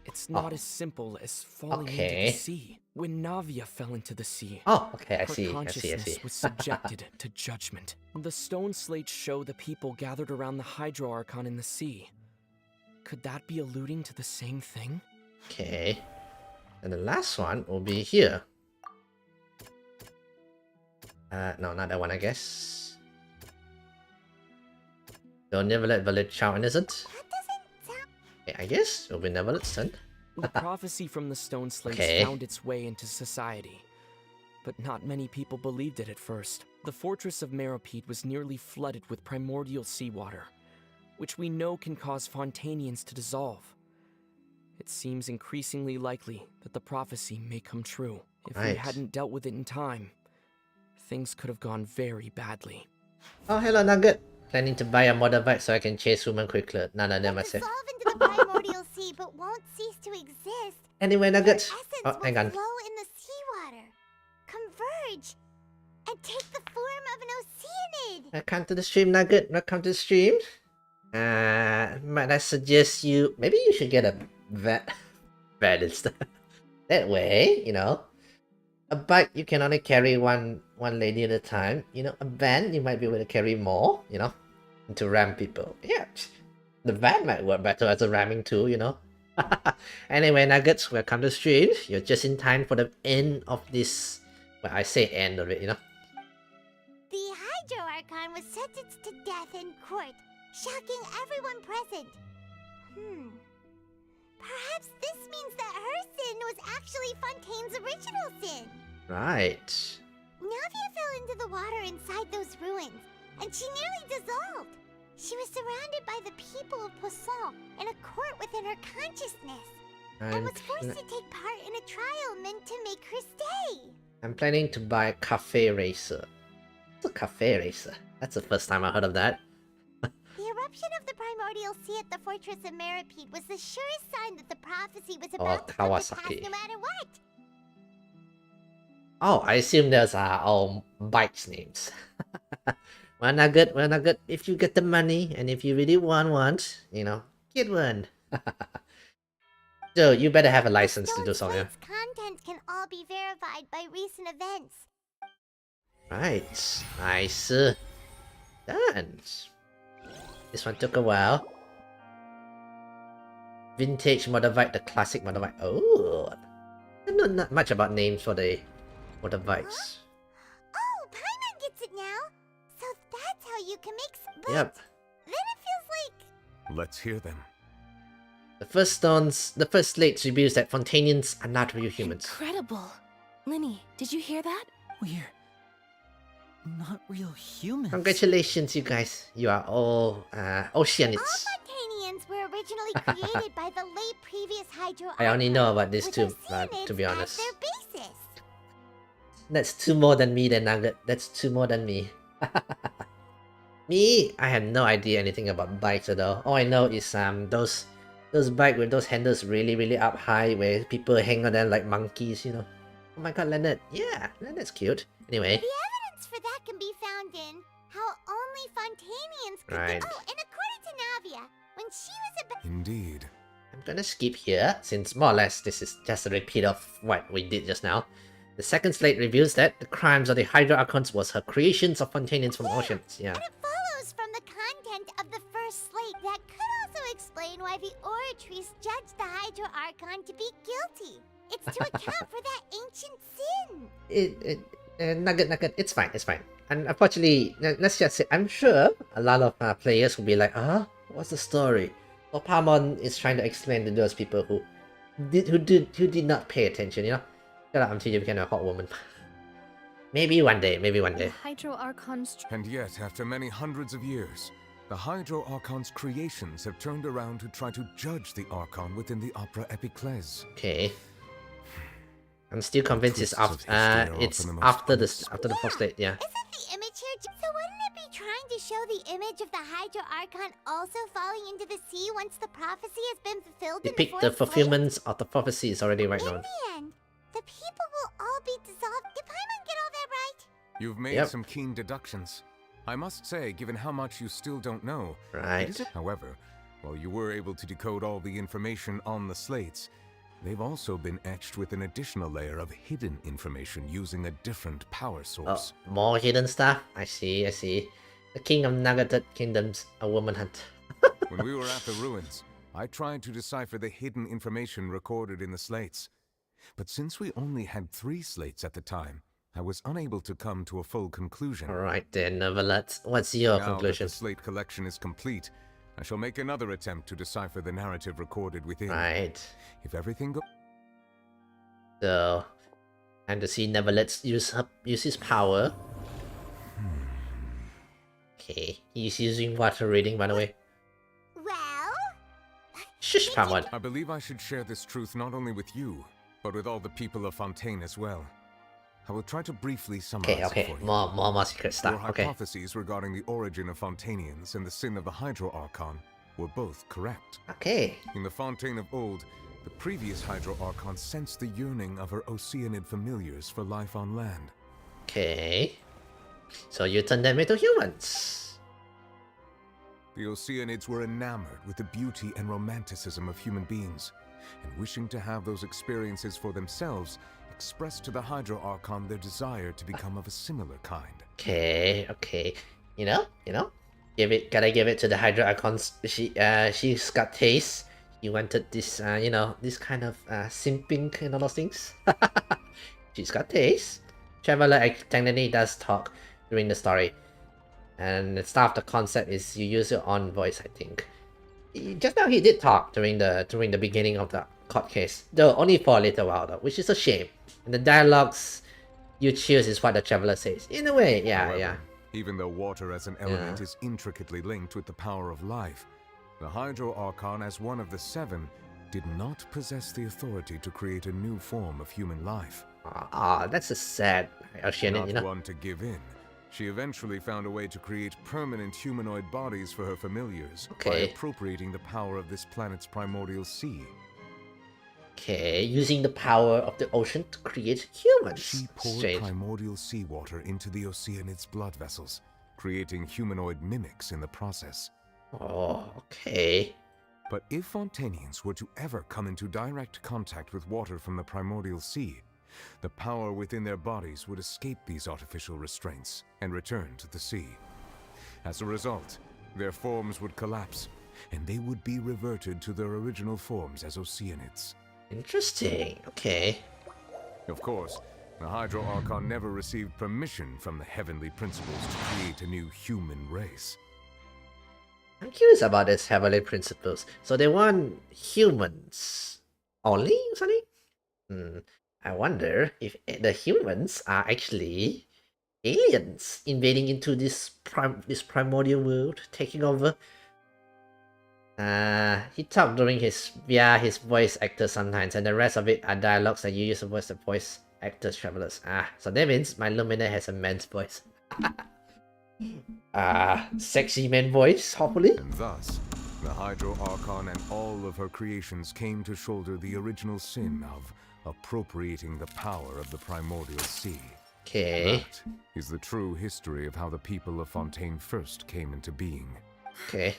S6: It's not as simple as falling into the sea. When Navia fell into the sea,
S1: I see.
S6: her consciousness was subjected to judgment. The stone slates show the people gathered around the Hydro Archon in the sea. Could that be alluding to the same thing?
S1: Okay. And the last one will be here. No, not that one, I guess. Don't never let Village Child innocent. Okay, I guess it'll be Neverlet's turn.
S6: The prophecy from the stone slates found its way into society, but not many people believed it at first. The fortress of Meropede was nearly flooded with primordial seawater, which we know can cause Fontanians to dissolve. It seems increasingly likely that the prophecy may come true. If we hadn't dealt with it in time, things could have gone very badly.
S1: Oh, hello, Nugget. Planning to buy a motorbike so I can chase women quicker. None of them, I said.
S20: Dissolve into the primordial sea, but won't cease to exist.
S1: Anyway, Nugget.
S20: Essence
S1: Oh, hang on.
S20: will flow in the seawater. Converge. and take the form of an oceanid.
S1: Welcome to the stream, Nugget. Welcome to the stream. Might I suggest maybe you should get a vet instead. That way, you know, a bike you can only carry one lady at a time. You know, a van you might be able to carry more. You know, and to ram people. Yeah, the van might work better as a ramming tool. You know. Anyway, Nuggets, welcome to the stream. You're just in time for the end of this. Well, I say end of it. You know.
S20: The Hydro Archon was sentenced to death in court, shocking everyone present. Perhaps this means that her sin was actually Fontaine's original sin.
S1: Right.
S20: Navia fell into the water inside those ruins, and she nearly dissolved. She was surrounded by the people of Poisson in a court within her consciousness, and was forced to take part in a trial meant to make her stay.
S1: I'm planning to buy a cafe racer. What's a cafe racer? That's the first time I heard of that.
S20: The eruption of the primordial sea at the fortress of Meripede was the surest sign that the prophecy was about to come to pass no matter what.
S1: Oh, I assume those are all bikes names. Well, Nugget, if you get the money and if you really want one, you know, get one. So you better have a license to do so, yeah.
S20: Contents can all be verified by recent events.
S1: Right, nice. Done. This one took a while. Vintage motorbike, the classic motorbike. Oh, I don't know not much about names for the motorbikes.
S20: Oh, Paimon gets it now. So that's how you can make splits.
S1: Yep.
S20: Then it feels like...
S11: Let's hear them.
S1: The first slate reveals that Fontainians are not real humans.
S17: Incredible. Linny, did you hear that?
S5: We're not real humans.
S1: Congratulations, you guys. You are all Oceanids.
S20: All Fontainians were originally created by the late previous Hydro Archon.
S1: I only know about these two, to be honest. That's two more than me, then, Nugget. That's two more than me. Me, I have no idea anything about bikes at all. All I know is those bikes with those handles really up high where people hang on them like monkeys, you know. Oh my god, Leonard. Yeah, Leonard's cute. Anyway.
S20: The evidence for that can be found in how only Fontainians could
S1: Right.
S20: Oh, and according to Navia, when she was a...
S11: Indeed.
S1: I'm gonna skip here, since more or less this is just a repeat of what we did just now. The second slate reveals that the crimes of the Hydro Archons was her creations of Fontainians from Oceans. Yeah.
S20: And it follows from the content of the first slate that could also explain why the Oratries judged the Hydro Archon to be guilty. It's to account for that ancient sin.
S1: Nugget, it's fine. And unfortunately, let's just say, I'm sure a lot of players will be like, what's the story? Well, Paimon is trying to explain to those people who did not pay attention, you know? Shut up until you become a hot woman. Maybe one day.
S9: Hydro Archon's...
S11: And yet, after many hundreds of years, the Hydro Archon's creations have turned around to try to judge the Archon within the Opera Epiclese.
S1: Okay. I'm still convinced it's after the first slate, yeah.
S20: Isn't the image here... So wouldn't it be trying to show the image of the Hydro Archon also falling into the sea once the prophecy has been fulfilled in the fourth
S1: The fulfillment of the prophecy is already right now.
S20: In the end, the people will all be dissolved. Did Paimon get all that right?
S11: You've made some keen deductions. I must say, given how much you still don't know...
S1: Right.
S11: However, while you were able to decode all the information on the slates, they've also been etched with an additional layer of hidden information using a different power source.
S1: Oh, more hidden stuff? I see. The King of Nuggeted Kingdoms, a woman hunt.
S11: When we were at the ruins, I tried to decipher the hidden information recorded in the slates. But since we only had 3 slates at the time, I was unable to come to a full conclusion.
S1: Alright then, Neverlet, what's your conclusion?
S11: Now that the slate collection is complete, I shall make another attempt to decipher the narrative recorded within.
S1: Right.
S11: If everything goes...
S1: So, and to see Neverlet use his power. Okay, he's using water reading, by the way.
S20: Well...
S1: Shush, Paimon.
S11: I believe I should share this truth not only with you, but with all the people of Fontaine as well. I will try to briefly summarize it for you.
S1: More secret stuff.
S11: Your hypotheses regarding the origin of Fontainians and the sin of the Hydro Archon were both correct.
S1: Okay.
S11: In the Fontaine of old, the previous Hydro Archon sensed the yearning of her Oceanid familiars for life on land.
S1: Okay. So you turn them into humans.
S11: The Oceanids were enamored with the beauty and romanticism of human beings, and wishing to have those experiences for themselves, expressed to the Hydro Archon their desire to become of a similar kind.
S1: Okay. You know, gotta give it to the Hydro Archon. She's got taste. You wanted this, this kind of simping and all those things. She's got taste. Traveler technically does talk during the story, and the start of the concept is you use your own voice. I think just now he did talk during the beginning of the court case, though only for a little while though, which is a shame. And the dialogues you choose is what the Traveler says. In a way, yeah.
S11: Even though water as an element is intricately linked with the power of life, the Hydro Archon, as one of the 7, did not possess the authority to create a new form of human life.
S1: That's a sad Oceanic,
S11: Not one to give in, she eventually found a way to create permanent humanoid bodies for her familiars by appropriating the power of this planet's primordial sea.
S1: Okay, using the power of the ocean to create humans.
S11: She poured primordial seawater into the Oceanid's blood vessels, creating humanoid mimics in the process.
S1: Oh, okay.
S11: But if Fontanians were to ever come into direct contact with water from the primordial sea, the power within their bodies would escape these artificial restraints and return to the sea. As a result, their forms would collapse, and they would be reverted to their original forms as Oceanids.
S1: Interesting, okay.
S11: Of course, the Hydro Archon never received permission from the heavenly principles to create a new human race.
S1: I'm curious about this heavenly principles. So they want humans only, something? I wonder if the humans are actually aliens invading into this primordial world, taking over. He talked during his voice actor sometimes, and the rest of it are dialogues that you use to voice the voice actors, Travelers. So that means my Lumina has a man's voice. Sexy man voice, hopefully.
S11: And thus, the Hydro Archon and all of her creations came to shoulder the original sin of appropriating the power of the primordial sea.
S1: Okay.
S11: That is the true history of how the people of Fontaine first came into being.
S1: Okay.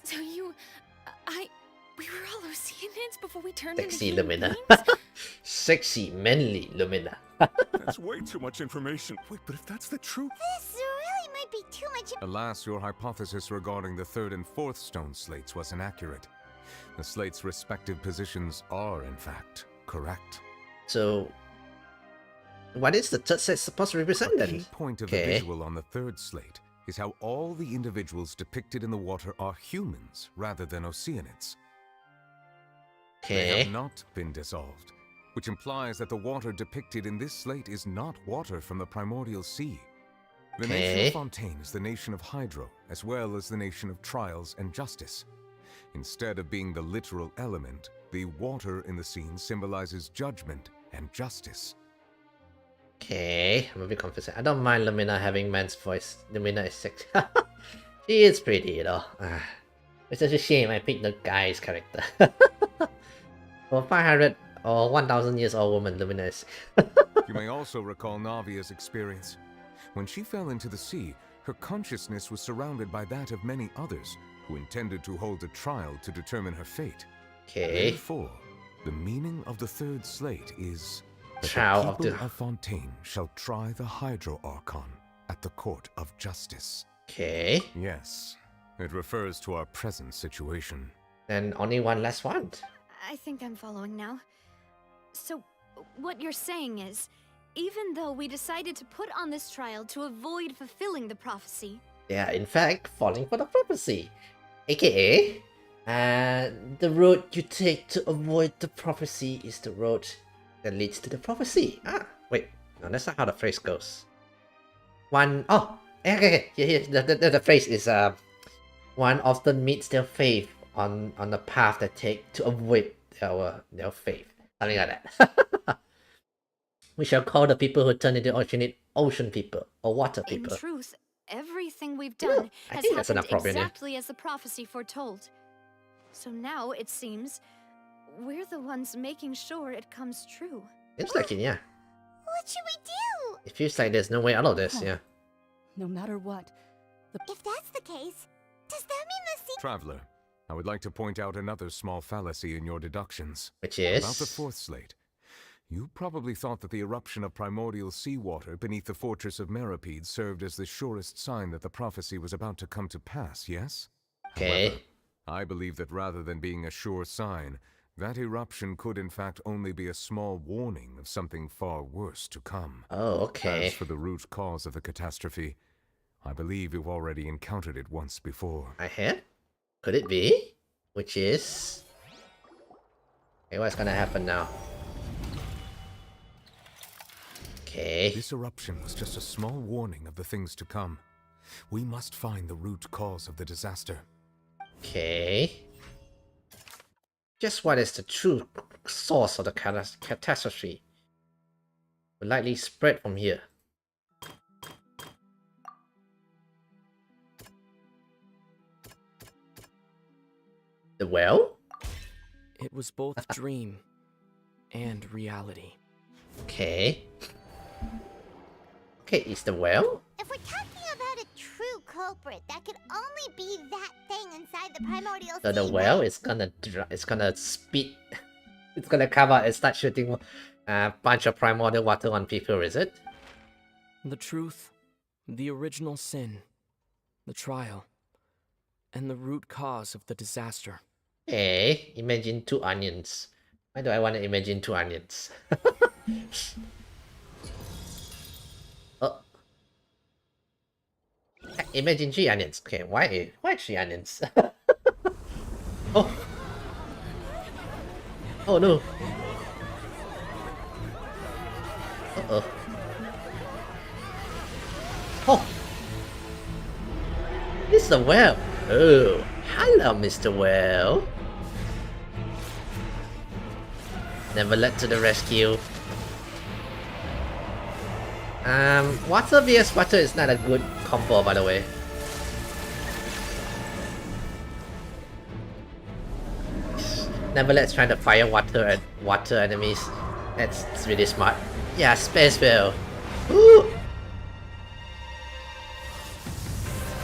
S17: So we were all Oceanids before we turned
S1: Sexy
S17: into
S1: Lumina.
S17: human beings?
S1: Sexy, manly Lumina.
S13: That's way too much information. Wait, but if that's the truth...
S20: This really might be too much.
S11: Alas, your hypothesis regarding the 3rd and 4th stone slates was inaccurate. The slates' respective positions are, in fact, correct.
S1: So, what is the 3rd slate supposed to represent then?
S11: The key point of the visual on the 3rd slate is how all the individuals depicted in the water are humans rather than Oceanids. They have not been dissolved, which implies that the water depicted in this slate is not water from the primordial sea. The nation of Fontaine is the nation of Hydro, as well as the nation of trials and justice. Instead of being the literal element, the water in the scene symbolizes judgment and justice.
S1: Okay, I'm a bit confused. I don't mind Lumina having man's voice. Lumina is sexy. She is pretty, It's such a shame I picked the guy's character. For 500 or 1,000 years old woman, Lumina is.
S11: You may also recall Navia's experience. When she fell into the sea, her consciousness was surrounded by that of many others who intended to hold a trial to determine her fate. Therefore, the meaning of the 3rd slate is that the people of Fontaine shall try the Hydro Archon at the court of justice.
S1: Okay.
S11: Yes, it refers to our present situation.
S1: And only one last one.
S9: I think I'm following now. So, what you're saying is, even though we decided to put on this trial to avoid fulfilling the prophecy...
S1: They are in fact falling for the prophecy. AKA, the road you take to avoid the prophecy is the road that leads to the prophecy. Wait, no, that's not how the phrase goes. The phrase is, one often meets their faith on the path they take to avoid their faith. Something like that. We shall call the people who turn into ocean people or water people.
S9: In truth, everything we've done has happened exactly as the prophecy foretold. So now, it seems, we're the ones making sure it comes true.
S1: Seems like it, yeah.
S20: What should we do?
S1: It feels like there's no way out of this, yeah.
S17: no matter what.
S20: If that's the case, does that mean the sea—
S11: Traveler, I would like to point out another small fallacy in your deductions.
S1: Which is?
S11: About the fourth slate. You probably thought that the eruption of primordial seawater beneath the fortress of Meripede served as the surest sign that the prophecy was about to come to pass, yes?
S1: Okay.
S11: However, I believe that rather than being a sure sign, that eruption could in fact only be a small warning of something far worse to come.
S1: Oh, okay.
S11: As for the root cause of the catastrophe, I believe you've already encountered it once before.
S1: I had? Could it be? Which is... Okay, what's gonna happen now? Okay.
S11: This eruption was just a small warning of the things to come. We must find the root cause of the disaster.
S1: Okay. Just what is the true source of the catastrophe? Will likely spread from here. The well?
S6: It was both dream and reality.
S1: Okay. Okay, is the well?
S20: If we're talking about a true culprit, that could only be that thing inside the primordial
S1: So the
S20: sea,
S1: well
S20: right?
S1: is gonna spit. It's gonna come out and start shooting a bunch of primordial water on people, is it?
S6: The truth, the original sin, the trial, and the root cause of the disaster.
S1: Hey, imagine 2 onions. Why do I want to imagine 2 onions? Oh. Imagine 3 onions. Okay, why 3 onions? Oh. Oh no. Uh-oh. Oh. Mr. Well. Oh, hello, Mr. Well. Never led to the rescue. Water vs water is not a good combo, by the way. Neverlet's trying to fire water at water enemies. That's really smart. Yeah, space whale. Ooh.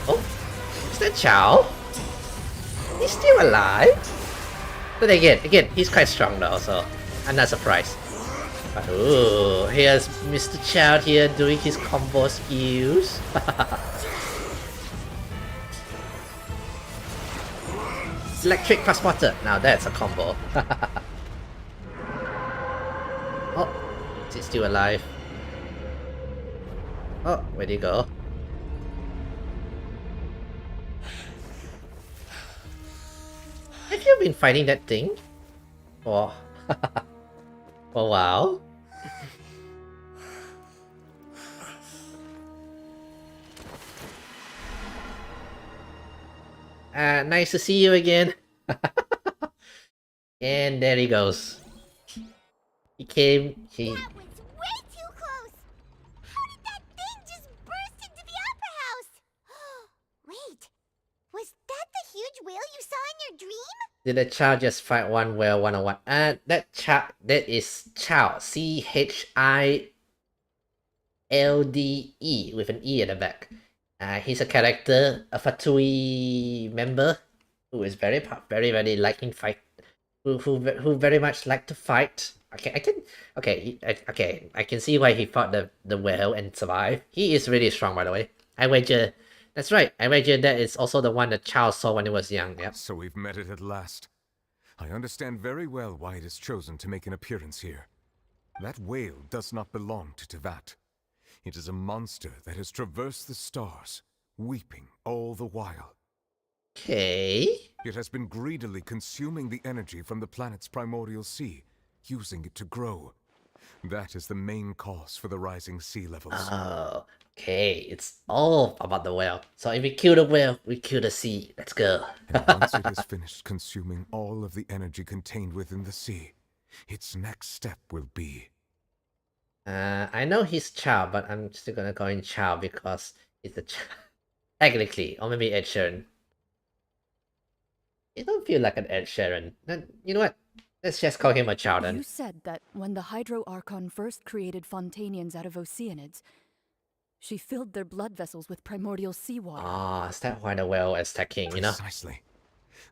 S1: Oh, is that Chow? He's still alive? But again, he's quite strong though, so I'm not surprised. But ooh, here's Mr. Chow here doing his combo skills. Electric plus water. Now that's a combo. Oh, is it still alive? Oh, where'd he go? Have you been fighting that thing? For for a while? Nice to see you again. And there he goes. He came, he...
S20: That was way too close! How did that thing just burst into the opera house? Wait, was that the huge whale you saw in your dream?
S1: Did the child just fight one whale one-on-one? That is Chow. C-H-I-L-D-E with an E at the back. He's a character, a Fatui member who is very liking fight, who very much like to fight. I can see why he fought the whale and survived. He is really strong, by the way. I wager. That's right. I wager that is also the one that Chow saw when he was young. Yep.
S11: So we've met it at last. I understand very well why it has chosen to make an appearance here. That whale does not belong to Tevat. It is a monster that has traversed the stars, weeping all the while.
S1: Okay.
S11: It has been greedily consuming the energy from the planet's primordial sea, using it to grow. That is the main cause for the rising sea levels.
S1: Oh, okay. It's all about the whale. So if we kill the whale, we kill the sea. Let's go.
S11: And once it has finished consuming all of the energy contained within the sea, its next step will be...
S1: I know he's Chow, but I'm still gonna call him Chow because it's a Chow. Technically, or maybe Ed Sheeran. You don't feel like an Ed Sheeran. Then, you know what? Let's just call him a Chow then.
S17: You said that when the Hydro Archon first created Fontanians out of Oceanids, She filled their blood vessels with primordial seawater.
S1: Ah, is that why the whale is attacking, you know?
S11: Precisely.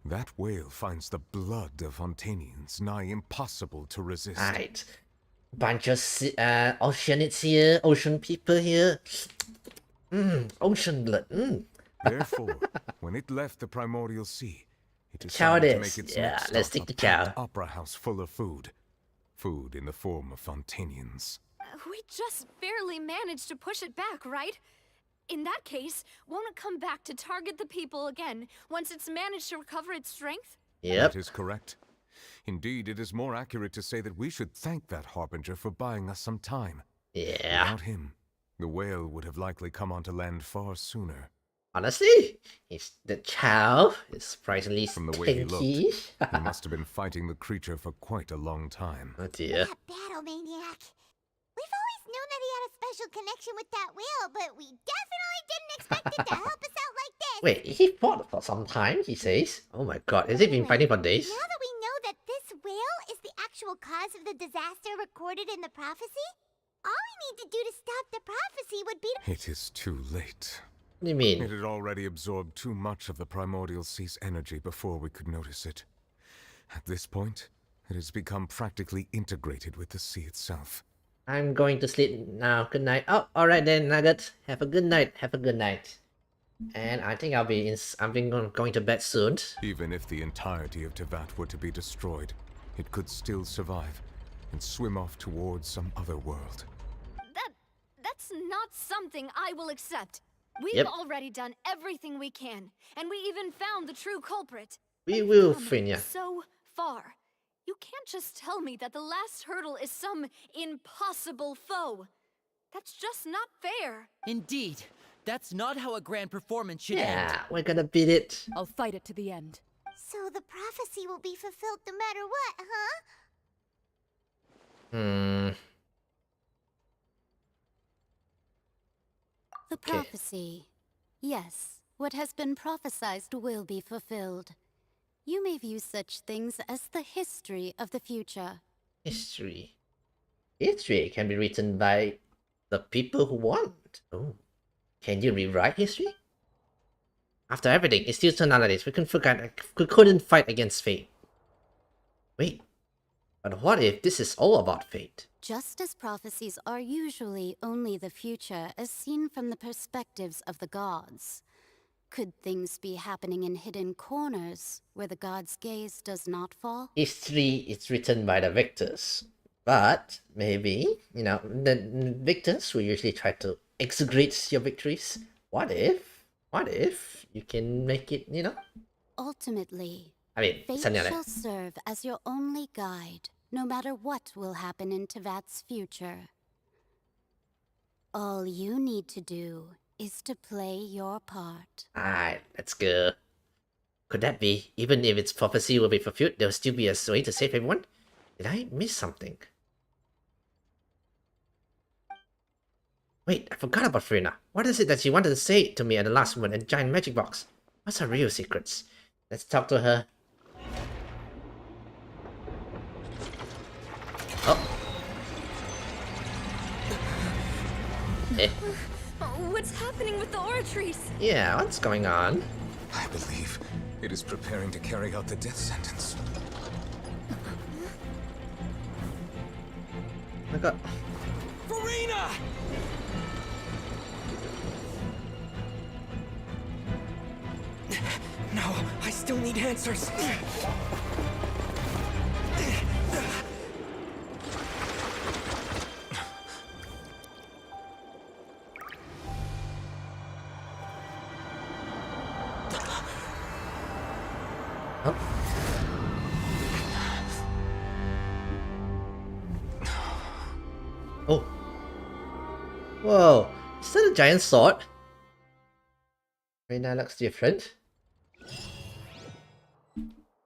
S11: That whale finds the blood of Fontanians nigh impossible to resist.
S1: Right. Bunch of oceanids here, ocean people here. Ocean blood.
S11: Therefore, when it left the primordial sea, it
S1: Chow
S11: decided
S1: it
S11: to
S1: is.
S11: make its
S1: Yeah,
S11: next
S1: let's
S11: stop
S1: take
S11: a
S1: the
S11: packed
S1: chow.
S11: opera house full of food. Food in the form of Fontanians.
S9: We just barely managed to push it back, right? In that case, won't it come back to target the people again once it's managed to recover its strength?
S11: That is correct. Indeed, it is more accurate to say that we should thank that harbinger for buying us some time.
S1: Yeah.
S11: Without him, the whale would have likely come onto land far sooner.
S1: Honestly, the chow is surprisingly
S11: From the way he
S1: stinky.
S11: looked, he must have been fighting the creature for quite a long time.
S1: Oh dear.
S20: That battle maniac. We've always known that he had a special connection with that whale, but we definitely didn't expect it to help us out like this.
S1: Wait, he fought for some time, he says. Oh my god, has he been fighting for days?
S20: Now that we know that this whale is the actual cause of the disaster recorded in the prophecy, all we need to do to stop the prophecy would be to...
S11: It is too late.
S1: What do you mean?
S11: It had already absorbed too much of the primordial sea's energy before we could notice it. At this point, it has become practically integrated with the sea itself.
S1: I'm going to sleep now. Good night. Oh, alright then, Nugget. Have a good night. Have a good night. And I think I'll be going to bed soon.
S11: Even if the entirety of Tevat were to be destroyed, it could still survive and swim off towards some other world.
S9: That's not something I will accept. We've
S1: Yep.
S9: already done everything we can, and we even found the true culprit.
S1: We will,
S9: Come
S1: Frenya.
S9: so far. You can't just tell me that the last hurdle is some impossible foe. That's just not fair.
S5: Indeed. That's not how a grand performance should end.
S1: Yeah, we're gonna beat it.
S17: I'll fight it to the end.
S20: So the prophecy will be fulfilled no matter what, huh?
S4: The prophecy. Yes, what has been prophesied will be fulfilled. You may view such things as the history of the future.
S1: History. History can be written by the people who want. Oh. Can you rewrite history? After everything, it still turned out like this. We couldn't fight against fate. Wait. But what if this is all about fate?
S4: Just as prophecies are usually only the future as seen from the perspectives of the gods, could things be happening in hidden corners where the gods' gaze does not fall?
S1: History is written by the victors. But maybe, the victors will usually try to exaggerate your victories. What if you can make it,
S4: Ultimately,
S1: fate
S4: shall serve as your only guide, no matter what will happen in Tevat's future. All you need to do is to play your part.
S1: Alright, let's go. Could that be, even if its prophecy will be fulfilled, there'll still be a way to save everyone? Did I miss something? Wait, I forgot about Frina. What is it that she wanted to say to me at the last moment in a giant magic box? What's her real secrets? Let's talk to her. Oh. Eh.
S9: What's happening with the oratories?
S1: Yeah, what's going on?
S11: I believe it is preparing to carry out the death sentence.
S1: I got...
S6: Farina! No, I still need answers.
S1: Oh. Whoa. Is that a giant sword? Reina looks different.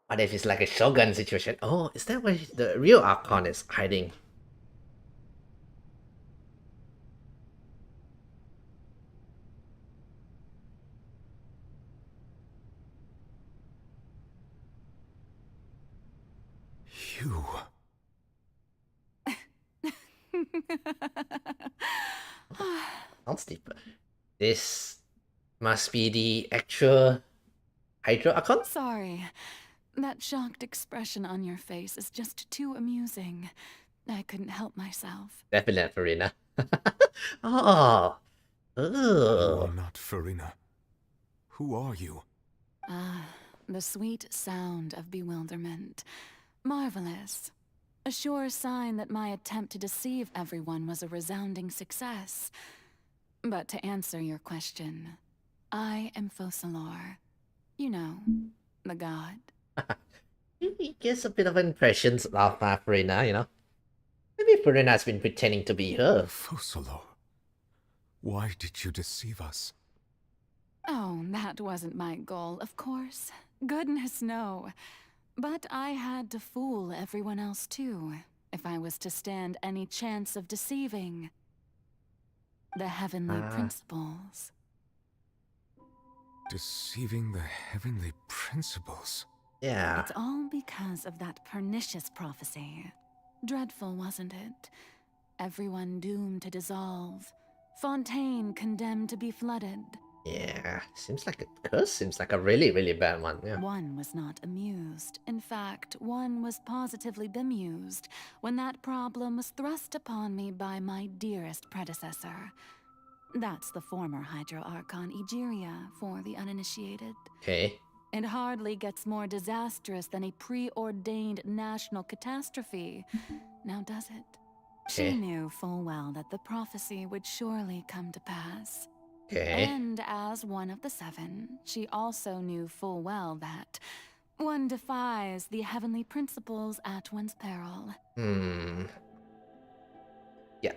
S1: What if it's like a Shogun situation? Oh, is that where the real Archon is hiding?
S11: You.
S1: Sounds deeper. This must be the actual Hydro Archon?
S14: Sorry. That shocked expression on your face is just too amusing. I couldn't help myself.
S1: Definitely Farina. Oh.
S11: You
S1: Ooh.
S11: are not Farina. Who are you?
S14: Ah, the sweet sound of bewilderment. Marvelous. A sure sign that my attempt to deceive everyone was a resounding success. But to answer your question, I am Focalor. You know, the god.
S1: He gets a bit of impressions of Farina, you know. Maybe Farina's been pretending to be her.
S11: Focalor. Why did you deceive us?
S14: Oh, that wasn't my goal, of course. Goodness, no. But I had to fool everyone else too, if I was to stand any chance of deceiving the heavenly principles.
S11: Deceiving the heavenly principles?
S1: Yeah.
S14: It's all because of that pernicious prophecy. Dreadful, wasn't it? Everyone doomed to dissolve. Fontaine condemned to be flooded.
S1: Yeah, seems like a curse. Seems like a really, really bad one. Yeah.
S14: One was not amused. In fact, one was positively bemused when that problem was thrust upon me by my dearest predecessor. That's the former Hydro Archon Egeria for the uninitiated.
S1: Okay.
S14: It hardly gets more disastrous than a preordained national catastrophe. Now does it?
S1: Okay.
S14: She knew full well that the prophecy would surely come to pass.
S1: Okay.
S14: And as one of the seven, she also knew full well that one defies the heavenly principles at one's peril.
S1: Yeah,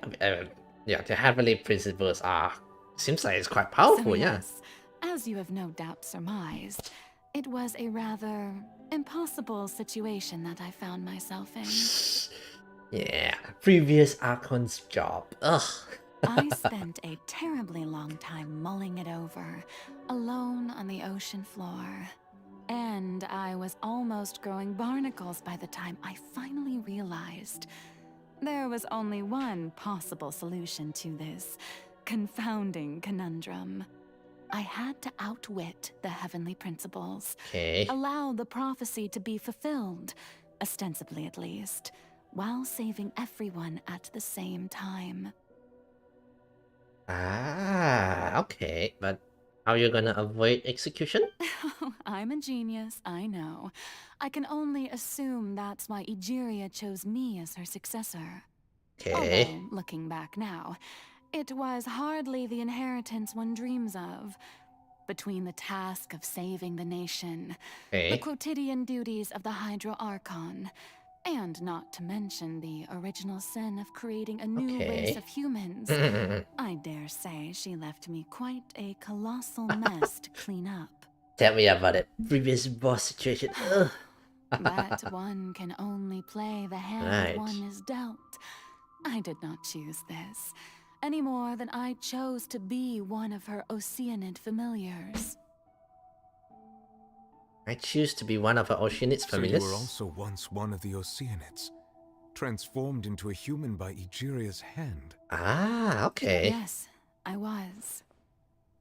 S1: yeah, the heavenly principles are... Seems like it's quite powerful,
S14: So
S1: yeah.
S14: yes, as you have no doubt surmised, it was a rather impossible situation that I found myself in.
S1: Yeah, previous Archon's job. Ugh.
S14: I spent a terribly long time mulling it over, alone on the ocean floor. And I was almost growing barnacles by the time I finally realized there was only one possible solution to this confounding conundrum. I had to outwit the heavenly principles.
S1: Okay.
S14: Allow the prophecy to be fulfilled, ostensibly at least, while saving everyone at the same time.
S1: Ah, okay. But how are you gonna avoid execution?
S14: I'm a genius, I know. I can only assume that's why Egeria chose me as her successor.
S1: Okay.
S14: Although, looking back now, it was hardly the inheritance one dreams of. Between the task of saving the nation,
S1: Okay.
S14: the quotidian duties of the Hydro Archon, and not to mention the original sin of creating a new race of humans, I dare say she left me quite a colossal mess to clean up.
S1: Tell me about it. Previous boss situation. Ugh.
S14: But one can only play the hand
S1: Right.
S14: one is dealt. I did not choose this, any more than I chose to be one of her Oceanid familiars.
S1: I choose to be one of her Oceanids
S11: So
S1: familiars.
S11: you were also once one of the Oceanids, transformed into a human by Egeria's hand.
S1: Ah, okay.
S14: Yes, I was.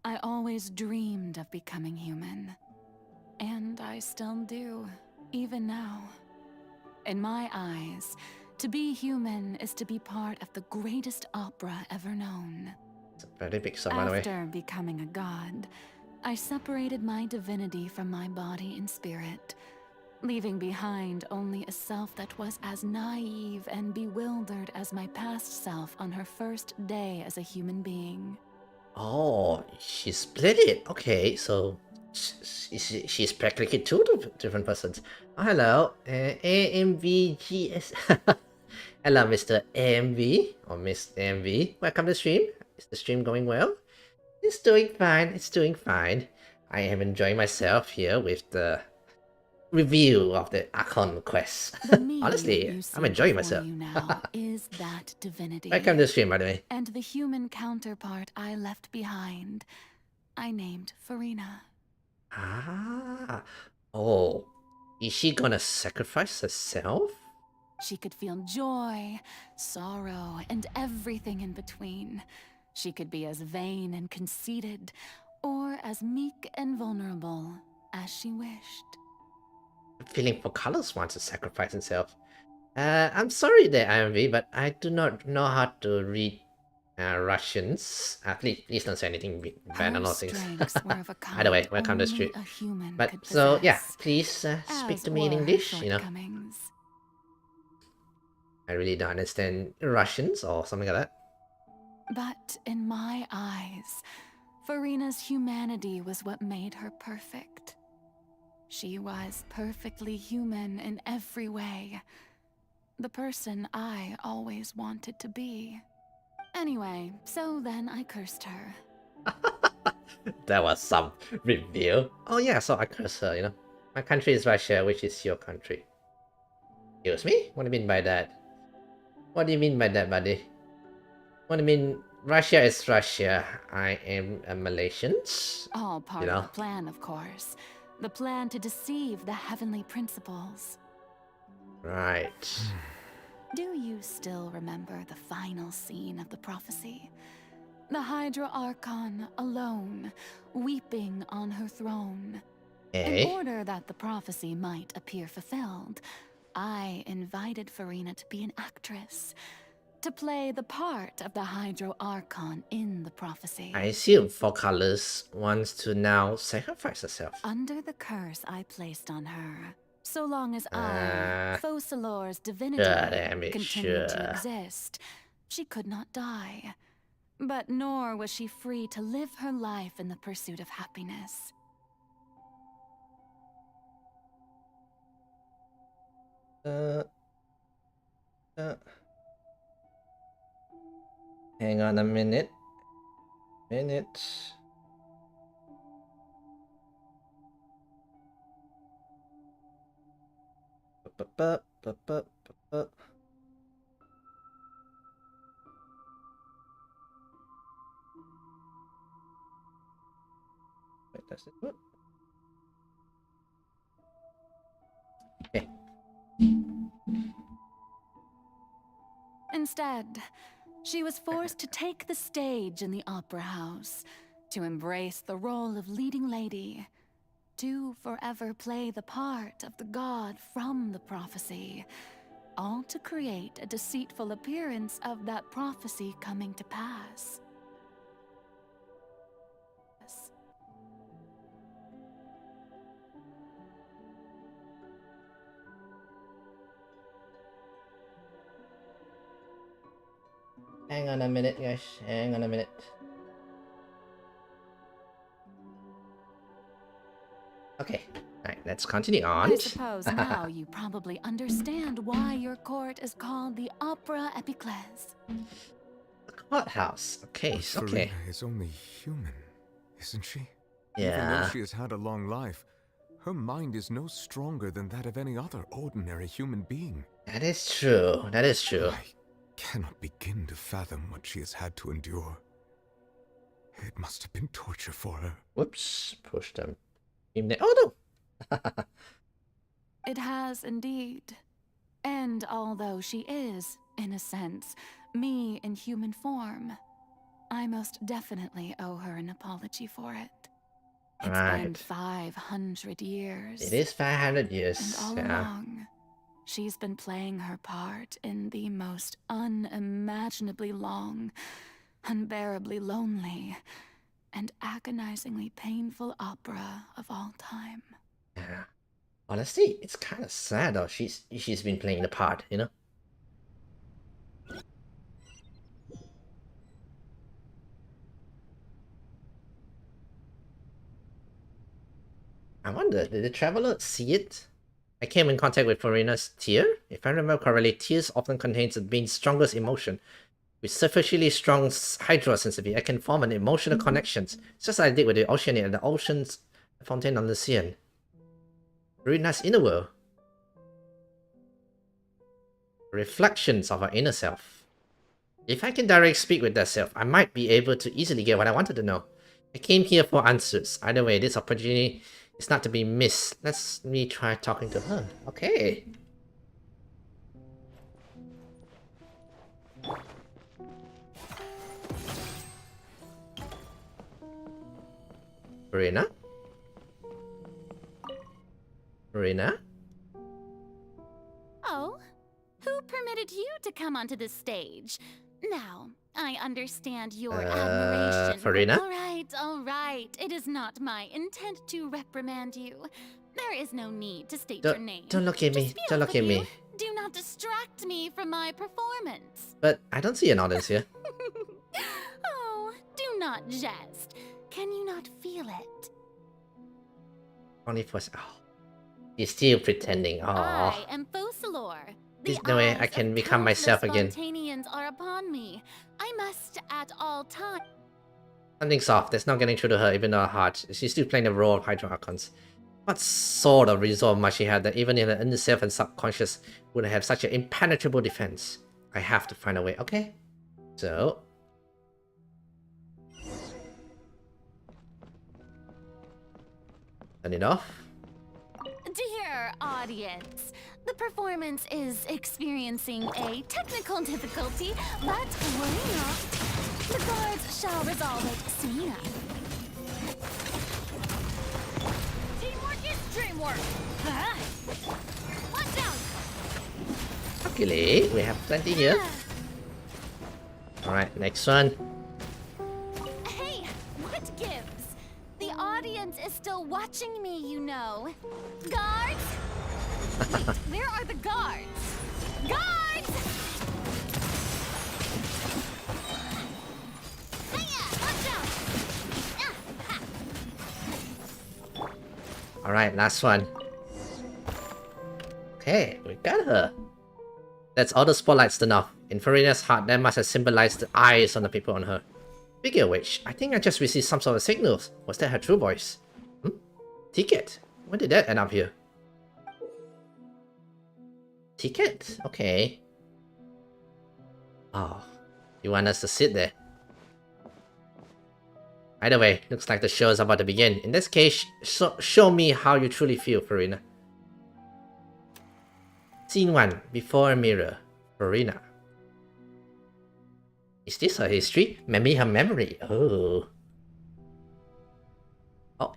S14: I always dreamed of becoming human. And I still do, even now. In my eyes, to be human is to be part of the greatest opera ever known.
S1: It's a very big song, by the way.
S14: After becoming a god, I separated my divinity from my body and spirit, leaving behind only a self that was as naive and bewildered as my past self on her first day as a human being.
S1: Oh, she split it. Okay, so she's practically two different persons. Oh, hello, AMVGS. Hello, Mr. AMV or Miss AMV. Welcome to the stream. Is the stream going well? It's doing fine. It's doing fine. I am enjoying myself here with the review of the Archon quest. Honestly, I'm enjoying myself.
S14: You now is that divinity.
S1: Welcome to the stream, by the way.
S14: And the human counterpart I left behind, I named Farina.
S1: Ah. Oh. Is she gonna sacrifice herself?
S14: She could feel joy, sorrow, and everything in between. She could be as vain and conceited, or as meek and vulnerable as she wished.
S1: Feeling for colors wants to sacrifice himself. I'm sorry there, IMV, but I do not know how to read Russians. Please don't say anything bad on those things. By the way, welcome to the street. But so yeah, please speak to me in English. You know, I really don't understand Russians or something like that.
S14: But in my eyes, Furina's humanity was what made her perfect. She was perfectly human in every way. The person I always wanted to be. Anyway, so then I cursed her.
S1: That was some review. Oh yeah, so I cursed her, you know. My country is Russia, which is your country. Excuse me? What do you mean by that? What do you mean by that, buddy? What do you mean? Russia is Russia. I am a Malaysian.
S14: All part of the plan, of course. The plan to deceive the heavenly principles.
S1: Right.
S14: Do you still remember the final scene of the prophecy? The Hydra Archon alone, weeping on her throne. In order that the prophecy might appear fulfilled, I invited Furina to be an actress, to play the part of the Hydro Archon in the prophecy.
S1: I assume Four Colors wants to now sacrifice herself.
S14: Under the curse I placed on her, so long as I, Focalor's divinity, continued to exist, she could not die. But nor was she free to live her life in the pursuit of happiness.
S1: Hang on a minute. Wait, does it work? Okay.
S14: Instead, she was forced to take the stage in the opera house, to embrace the role of leading lady, to forever play the part of the god from the prophecy, all to create a deceitful appearance of that prophecy coming to pass.
S1: Hang on a minute, guys. Hang on a minute. Okay. Alright, let's continue on.
S14: I suppose now you probably understand why your court is called the Opera Epiclese.
S1: The courthouse. Okay, okay.
S11: Furina is only human, isn't she?
S1: Yeah.
S11: Even though she has had a long life, her mind is no stronger than that of any other ordinary human being.
S1: That is true. That is true.
S11: I cannot begin to fathom what she has had to endure. It must have been torture for her.
S1: Whoops. Push them. Oh no!
S14: It has indeed. And although she is, in a sense, me in human form, I most definitely owe her an apology for it. It's been 500 years.
S1: It is 500 years.
S14: And all along, she's been playing her part in the most unimaginably long, unbearably lonely, and agonizingly painful opera of all time.
S1: Yeah. Honestly, it's kind of sad though. She's been playing the part, you know? I wonder, did the traveler see it? I came in contact with Furina's tear. If I remember correctly, tears often contains the being's strongest emotion. With sufficiently strong hydrosensitivity, I can form an emotional connections, just like I did with the Oceanic and the Ocean's Fountain on the Ocean. Furina's inner world. Reflections of our inner self. If I can directly speak with that self, I might be able to easily get what I wanted to know. I came here for answers. Either way, this opportunity is not to be missed. Let me try talking to her. Okay. Farina? Farina?
S10: Oh? Who permitted you to come onto the stage? Now, I understand your admiration.
S1: Farina?
S10: All right. It is not my intent to reprimand you. There is no need to state your name.
S1: Don't look at me.
S10: Just be
S1: Don't
S10: off
S1: look
S10: with
S1: at
S10: you.
S1: me.
S10: Do not distract me from my performance.
S1: But I don't see an audience here.
S10: Oh, do not jest. Can you not feel it?
S1: Only for... Oh. He's still pretending. Oh.
S10: I am Focalor.
S1: There's no way I can become myself again.
S10: Spontaneans are upon me. I must at all times.
S1: Something's off. That's not getting through to her, even though her heart. She's still playing the role of Hydro Archons. What sort of resolve must she have that even in the inner self and subconscious would have such an impenetrable defense? I have to find a way. Okay. So. Turn it off.
S10: Dear audience, the performance is experiencing a technical difficulty, but worry not. The guards shall resolve it soon enough. Teamwork is dreamwork. Watch out!
S1: Luckily, we have plenty here. Alright, next one.
S10: Hey, what gives? The audience is still watching me, you know. Guards! Wait, where are the guards? Guards! Hiya, watch out!
S1: Alright, last one. Okay, we got her. That's all the spotlights enough. In Farina's heart, that must have symbolized the eyes on the people on her. Speaking of which, I think I just received some sort of signals. Was that her true voice? Ticket? When did that end up here? Ticket? Okay. Oh, you want us to sit there? Either way, looks like the show is about to begin. In this case, show me how you truly feel, Farina. Scene 1. Before a mirror. Farina. Is this her history? Maybe her memory. Oh. Oh.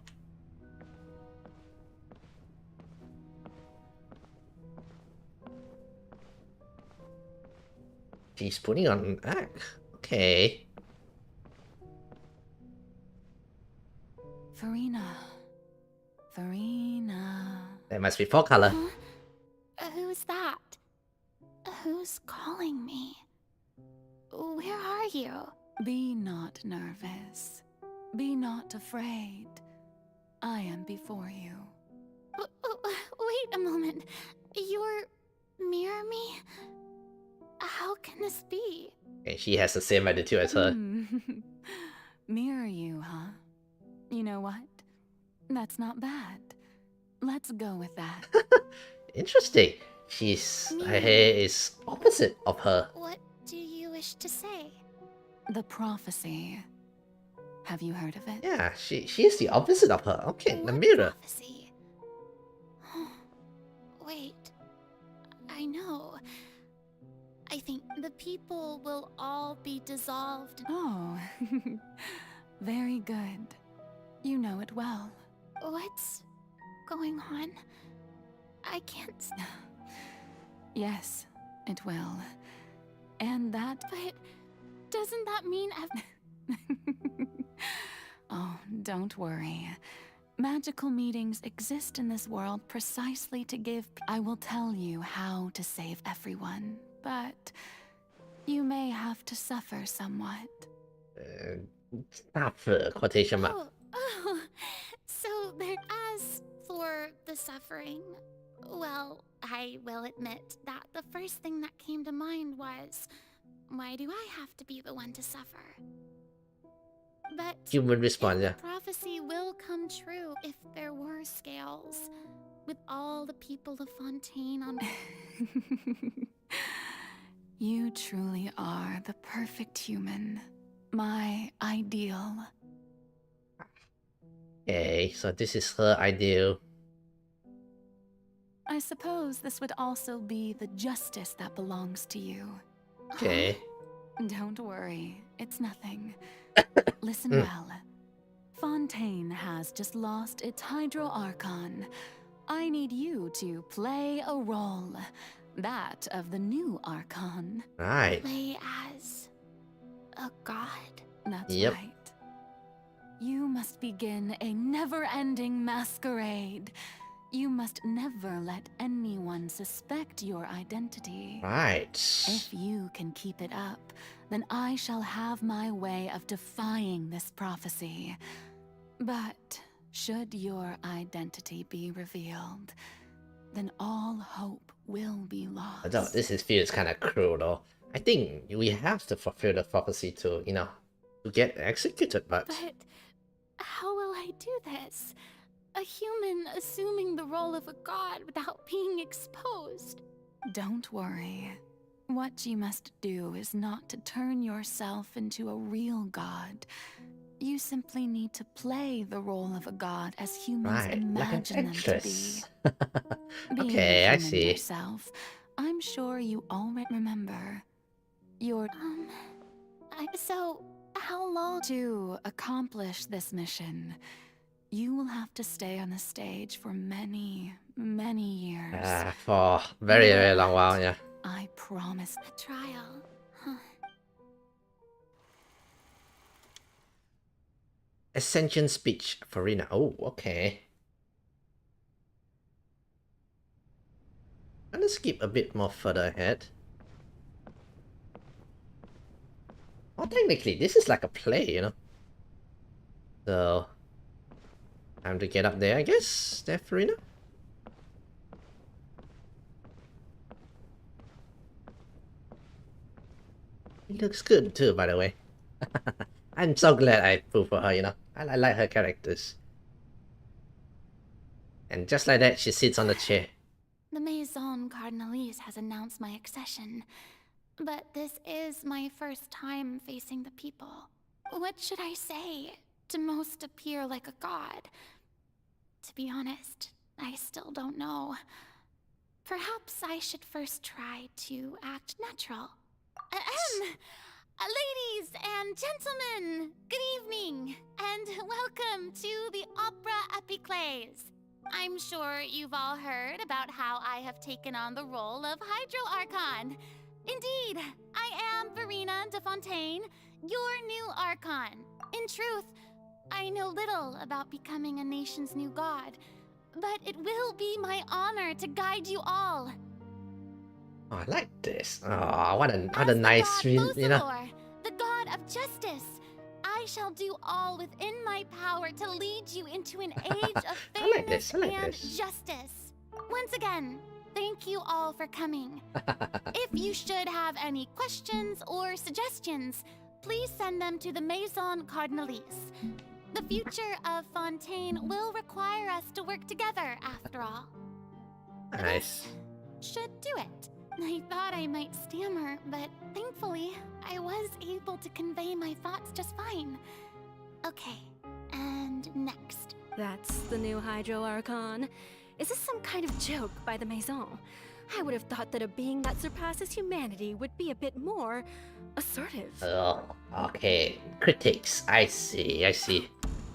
S1: She's putting on an act. Okay.
S14: Farina. Farina.
S1: That must be for color.
S10: Who's that? Who's calling me? Where are you?
S14: Be not nervous. Be not afraid. I am before you.
S10: Wait a moment. You're mirror me? How can this be?
S1: Okay, she has the same attitude as her.
S14: Mirror you, huh? You know what? That's not bad. Let's go with that.
S1: Interesting. Her hair is opposite of her.
S10: What do you wish to say?
S14: The prophecy. Have you heard of it?
S1: Yeah, she is the opposite of her. Okay, the mirror.
S10: Prophecy? Wait. I know. I think the people will all be dissolved.
S14: Oh, very good. You know it well.
S10: What's going on? I can't...
S14: Yes, it will. And that...
S10: But doesn't that mean
S14: Oh, don't worry. Magical meetings exist in this world precisely to give... I will tell you how to save everyone, but you may have to suffer somewhat.
S1: Suffer, quotation mark.
S10: Oh, so there... As for the suffering, well, I will admit that the first thing that came to mind was, why do I have to be the one to suffer? But
S1: Human response, yeah.
S10: prophecy will come true if there were scales, with all the people of Fontaine on...
S14: You truly are the perfect human. My ideal.
S1: Okay, so this is her ideal.
S14: I suppose this would also be the justice that belongs to you.
S1: Okay.
S14: Don't worry, it's nothing. Listen well. Fontaine has just lost its Hydro Archon. I need you to play a role. That of the new Archon.
S1: Right.
S14: Play as a god. That's
S1: Yep.
S14: right. You must begin a never-ending masquerade. You must never let anyone suspect your identity.
S1: Right.
S14: If you can keep it up, then I shall have my way of defying this prophecy. But should your identity be revealed, then all hope will be lost.
S1: I thought this feels kind of cruel though. I think we have to fulfill the prophecy to, you know, to get executed, but
S10: How will I do this? A human assuming the role of a god without being exposed.
S14: Don't worry. What you must do is not to turn yourself into a real god. You simply need to play the role of a god as humans
S1: right, like an
S14: imagine them to be.
S1: actress.
S14: Being
S1: Okay,
S14: a
S1: I
S14: human
S1: see.
S14: yourself, I'm sure you already remember your
S10: So, how long?
S14: To accomplish this mission, you will have to stay on the stage for many, many years.
S1: For very, very long while, yeah.
S14: I promise.
S10: A trial. Huh.
S1: Ascension speech, Farina. Oh, okay. I'm gonna skip a bit more further ahead. Well, technically, this is like a play, you know? So, time to get up there, I guess, there, Farina? It looks good too, by the way. I'm so glad I pulled for her, you know? I like her characters. And just like that, she sits on the chair.
S10: The Maison Cardinalise has announced my accession, but this is my first time facing the people. What should I say to most appear like a god? To be honest, I still don't know. Perhaps I should first try to act natural.
S8: Ladies and gentlemen, good evening, and welcome to the Opera Epiclese. I'm sure you've all heard about how I have taken on the role of Hydro Archon. Indeed, I am Verena de Fontaine, your new Archon. In truth, I know little about becoming a nation's new god, but it will be my honor to guide you all.
S1: Oh, I like this. Oh, what a nice, you know.
S8: The god of justice, I shall do all within my power to lead you into an age of fairness and justice. Once again, thank you all for coming. If you should have any questions or suggestions, please send them to the Maison Cardinalise. The future of Fontaine will require us to work together, after all.
S1: Nice.
S8: Should do it. I thought I might stammer, but thankfully, I was able to convey my thoughts just fine. Okay, and next.
S17: That's the new Hydro Archon. Is this some kind of joke by the Maison? I would have thought that a being that surpasses humanity would be a bit more assertive.
S1: Oh, okay. Critics. I see.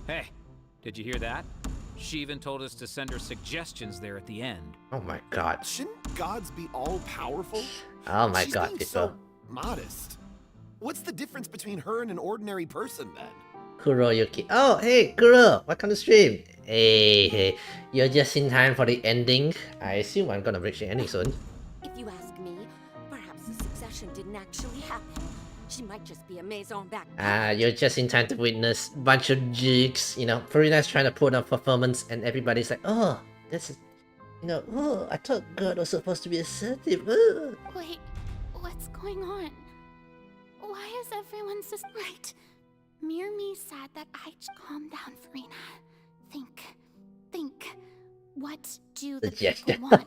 S16: Hey, did you hear that? She even told us to send her suggestions there at the end.
S1: Oh my god.
S13: Shouldn't gods be all-powerful?
S1: Oh my
S13: She's
S1: god,
S13: being
S1: people.
S13: so modest. What's the difference between her and an ordinary person, then?
S1: Kuroyuki. Oh, hey, Kuro. Welcome to stream. Hey. You're just in time for the ending. I assume I'm gonna reach the ending soon.
S23: If you ask me, perhaps the succession didn't actually happen. She might just be a Maison back.
S1: You're just in time to witness a bunch of jigs. You know, Farina's trying to put on performance and everybody's like, oh, this is, you know, oh, I thought God was supposed to be assertive. Oh.
S10: Wait, what's going on? Why is everyone so right? Mirmi said that I should calm down, Farina. Think. What do the people want?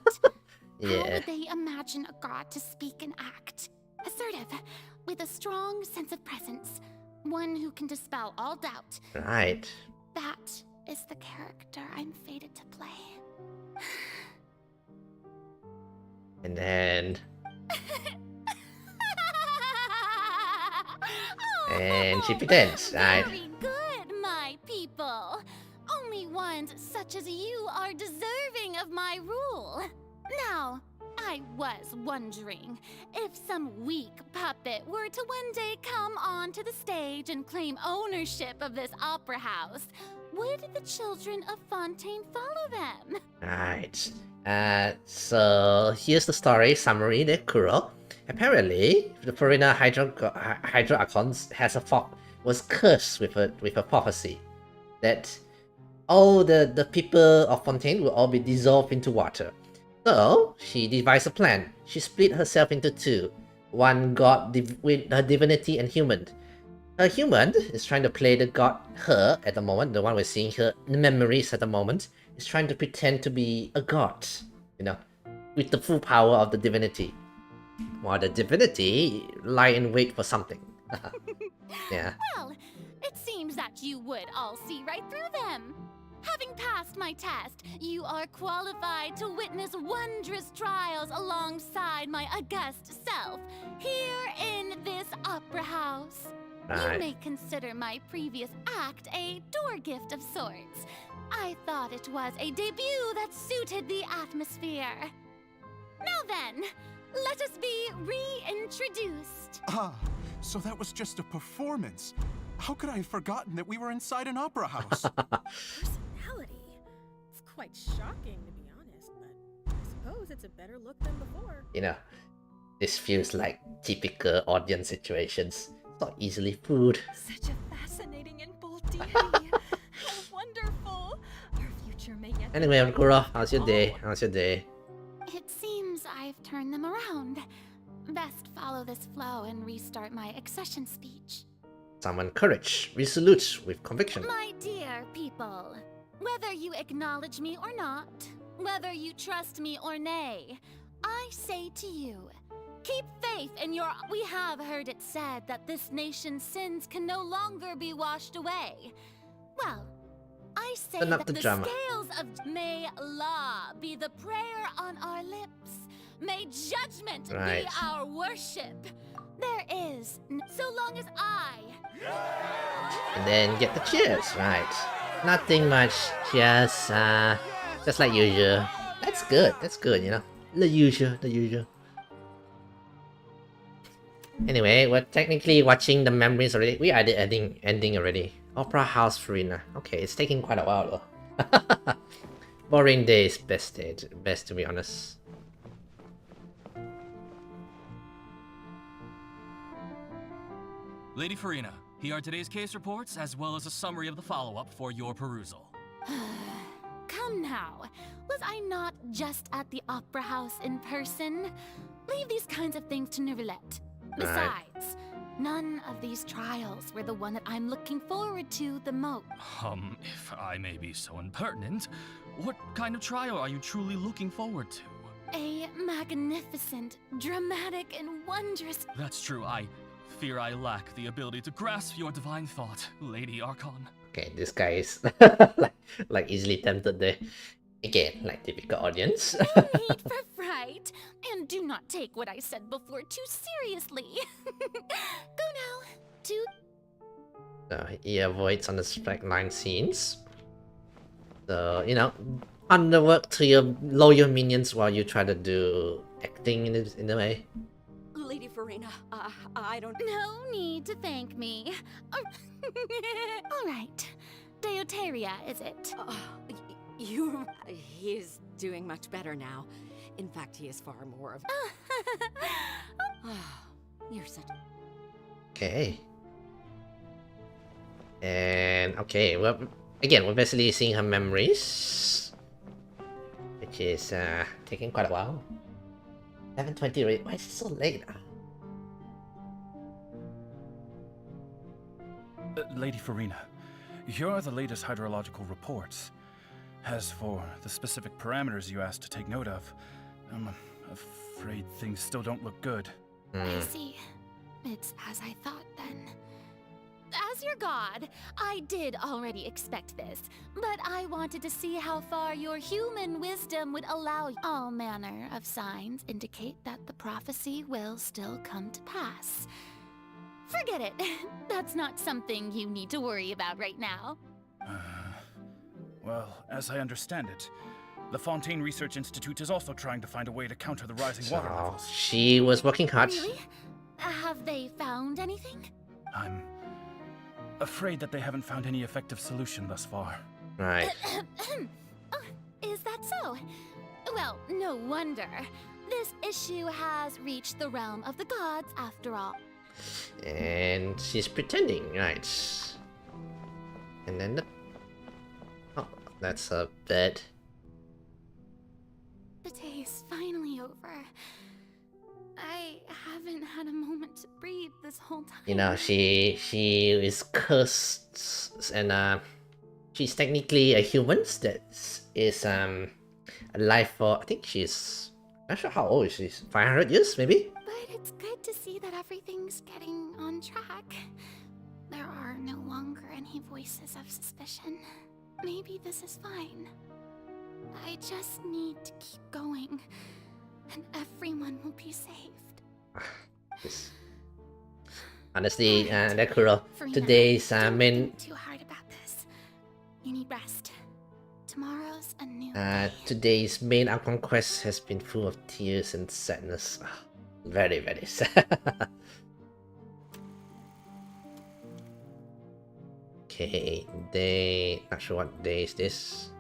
S1: Yeah.
S10: How would they imagine a god to speak and act? Assertive, with a strong sense of presence. One who can dispel all doubt.
S1: Right.
S10: That is the character I'm fated to play.
S1: And then... and she pretends, right?
S8: Very good, my people.
S10: my rule. Now, I was wondering if some weak puppet were to one day come onto the stage and claim ownership of this opera house, would the children of Fontaine follow them?
S1: Right. So here's the story summary there, Kuro. Apparently, the foreigner Hydro Archon was cursed with a prophecy that all the people of Fontaine will all be dissolved into water. So she devised a plan. She split herself into two. One god with her divinity and human. Her human is trying to play the god her at the moment, the one we're seeing her memories at the moment, is trying to pretend to be a god, you know, with the full power of the divinity. While the divinity lie in wait for something. Yeah.
S10: Well, it seems that you would all see right through them. Having passed my test, you are qualified to witness wondrous trials alongside my august self, here in this opera house.
S1: Right.
S10: You may consider my previous act a door gift of sorts. I thought it was a debut that suited the atmosphere. Now then, let us be reintroduced.
S13: Ah, so that was just a performance. How could I have forgotten that we were inside an opera house?
S17: Personality. It's quite shocking, to be honest, but I suppose it's a better look than before.
S1: You know, this feels like typical audience situations. It's not easily fooled.
S17: Such a fascinating and bold deity. How wonderful. Our future may yet.
S1: Anyway, Kuro, how's your day? How's your day?
S10: It seems I've turned them around. Best follow this flow and restart my accession speech.
S1: Summon courage, resolute with conviction.
S10: My dear people, whether you acknowledge me or not, whether you trust me or nay, I say to you, keep faith in your... We have heard it said that this nation's sins can no longer be washed away. Well, I say that the scales of... May law be the prayer on our lips. May judgment be our worship. There is, so long as I...
S1: And then get the cheers, right. Nothing much, just like usual. That's good, you know. The usual. Anyway, we're technically watching the memories already. We are the ending already. Opera House Farina. Okay, it's taking quite a while though. Boring days, best to be honest.
S19: Lady Farina, here are today's case reports, as well as a summary of the follow-up for your perusal.
S10: Come now, was I not just at the opera house in person? Leave these kinds of things to Neuvillette. Besides, none of these trials were the one that I'm looking forward to the most.
S19: If I may be so impertinent, what kind of trial are you truly looking forward to?
S10: A magnificent, dramatic, and wondrous...
S19: That's true, I fear I lack the ability to grasp your divine thought, Lady Archon.
S1: Okay, this guy is like easily tempted there. Again, like typical audience.
S10: No need for fright, and do not take what I said before too seriously. Go now to...
S1: So he avoids on the strike line scenes. So, you know, underwork to your loyal minions while you try to do acting in a way.
S17: Lady Farina, I don't...
S10: No need to thank me. All right. Deoteria, is it?
S23: He is doing much better now. In fact, he is far more of... You're such...
S1: Okay. And, okay, well, again, we're basically seeing her memories. Which is, taking quite a while. 11:20 already. Why is it so late?
S3: Lady Farina, here are the latest hydrological reports. As for the specific parameters you asked to take note of, I'm afraid things still don't look good.
S10: I see. It's as I thought then. As your god, I did already expect this, but I wanted to see how far your human wisdom would allow you. All manner of signs indicate that the prophecy will still come to pass. Forget it. That's not something you need to worry about right now.
S3: Well, as I understand it, The Fontaine Research Institute is also trying to find a way to counter the rising
S1: So
S3: water levels.
S1: she was working hard.
S10: Really? Have they found anything?
S3: I'm afraid that they haven't found any effective solution thus far.
S1: Right.
S10: Oh, is that so? Well, no wonder. This issue has reached the realm of the gods after all.
S1: And she's pretending, right? And then oh, that's a bed.
S10: The day is finally over. I haven't had a moment to breathe this whole time.
S1: You know, she is cursed, and she's technically a human that is alive for, I think she's not sure how old she is, 500 years maybe.
S10: But it's good to see that everything's getting on track. There are no longer any voices of suspicion. Maybe this is fine. I just need to keep going, and everyone will be saved.
S1: Yes. Honestly, Nekuro,
S10: Farina,
S1: today's
S10: don't
S1: main
S10: think too hard about this. You need rest. Tomorrow's a new day.
S1: today's main Archon quest has been full of tears and sadness. Very, very sad. Okay, day. Not sure what day is this.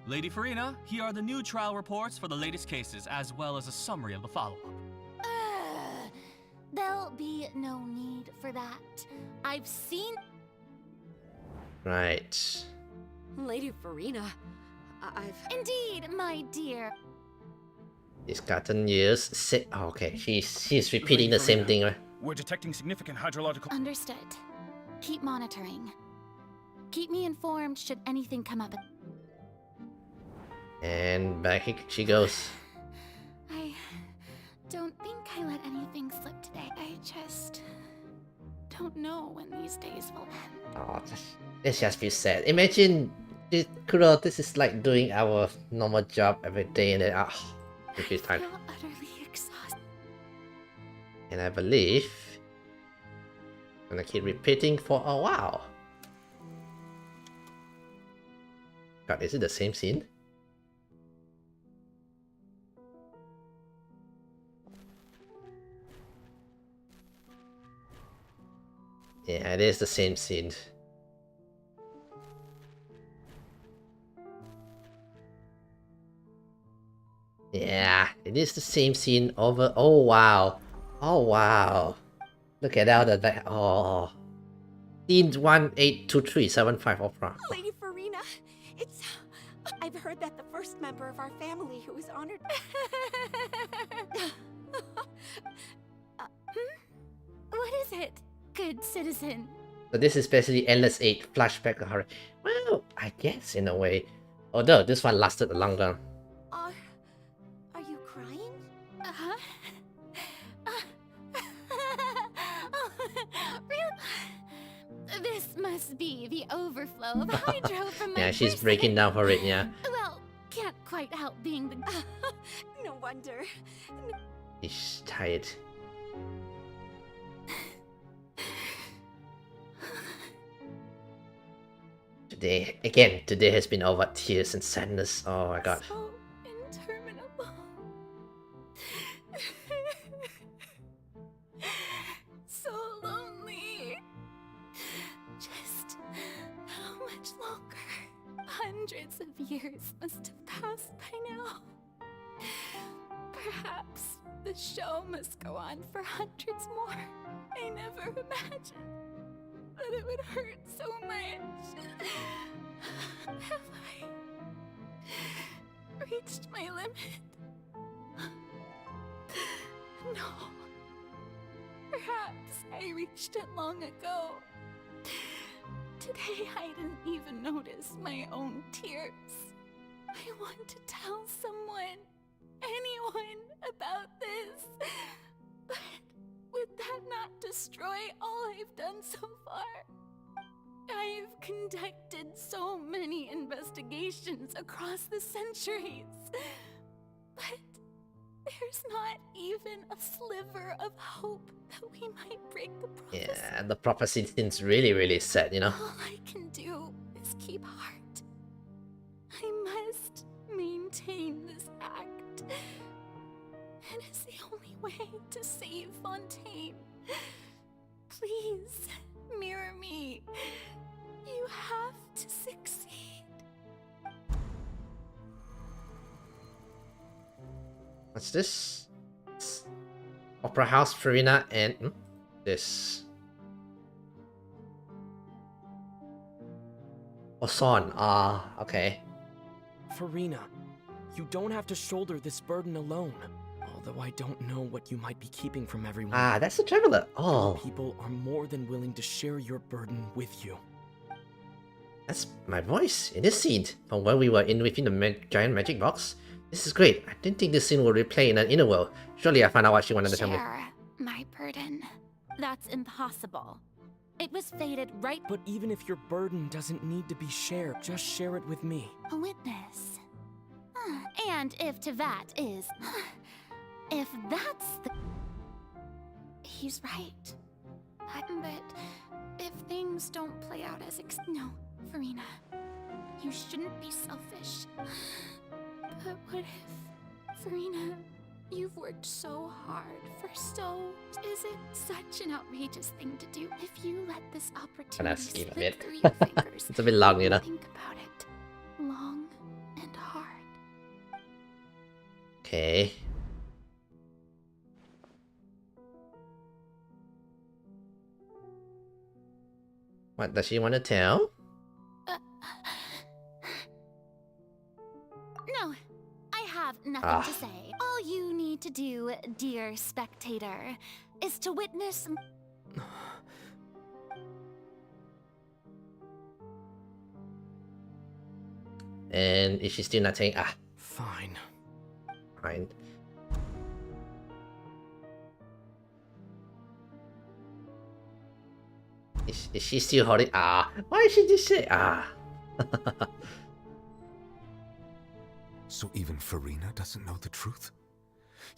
S19: Lady Farina, here are the new trial reports for the latest cases, as well as a summary of the follow-up.
S10: There'll be no need for that. I've seen...
S1: Right.
S17: Lady Farina, I've...
S10: Indeed, my dear.
S1: It's gotten years. Oh, okay, she's repeating the same thing, right?
S3: We're detecting significant hydrological...
S10: Understood. Keep monitoring. Keep me informed should anything come up.
S1: And back she goes.
S10: I don't think I let anything slip today. I just don't know when these days will end.
S1: Oh, this just feels sad. Imagine, Kuro, this is like doing our normal job every day, and then it feels tired.
S10: I feel utterly exhausted.
S1: And I believe I'm gonna keep repeating for a while. God, is it the same scene? Yeah, it is the same scene. Yeah, it is the same scene over. Oh wow. Oh wow. Look at all the back. Oh. Scene 182375 opera.
S17: Lady Farina, it's... I've heard that the first member of our family who was honored...
S10: What is it, good citizen?
S1: So this is basically Endless 8 flashback of horror. Well, I guess in a way. Although this one lasted longer.
S17: Are you crying?
S10: Uh-huh. Really? This must be the overflow of hydro from my
S1: Yeah, she's
S10: person.
S1: breaking down for it, yeah.
S10: Well, can't quite help being the...
S17: No wonder.
S1: She's tired. Today has been all about tears and sadness. Oh my god.
S10: So interminable. So lonely. Just how much longer? Hundreds of years must have passed by now. Perhaps the show must go on for hundreds more. I never imagined that it would hurt so much. Have I reached my limit? No. Perhaps I reached it long ago. Today I didn't even notice my own tears. I want to tell someone, anyone, about this. But would that not destroy all I've done so far? I've conducted so many investigations across the centuries, but there's not even a sliver of hope that we might break the prophecy.
S1: Yeah, the prophecy seems really, really sad, you know?
S10: All I can do is keep heart.
S14: I must maintain this act. It is the only way to save Fontaine. Please, mirror me. You have to succeed.
S1: What's this? It's Opera House, Farina, and this. Oson. Okay.
S6: Farina, you don't have to shoulder this burden alone. Although I don't know what you might be keeping from everyone.
S1: That's the traveler. Oh.
S6: Other people are more than willing to share your burden with you.
S1: That's my voice in this scene from when we were within the giant magic box. This is great. I didn't think this scene would replay in an inner world. Surely I found out what she wanted to tell me.
S10: Share my burden. That's impossible. It was fated right.
S6: But even if your burden doesn't need to be shared, just share it with me.
S10: A witness. And if Tvat is... if that's the... He's right. But if things don't play out as No, Farina. You shouldn't be selfish. But what if... Farina, you've worked so hard for so... Is it such an outrageous thing to do if you let this opportunity slip through your fingers?
S1: It's a bit long, you know.
S10: Think about it. Long and hard.
S1: Okay. What does she want to tell?
S10: No, I have nothing to say. All you need to do, dear spectator, is to witness...
S1: And is she still not saying,
S6: Fine.
S1: Fine. Is she still holding? Why did she just say
S11: So even Farina doesn't know the truth?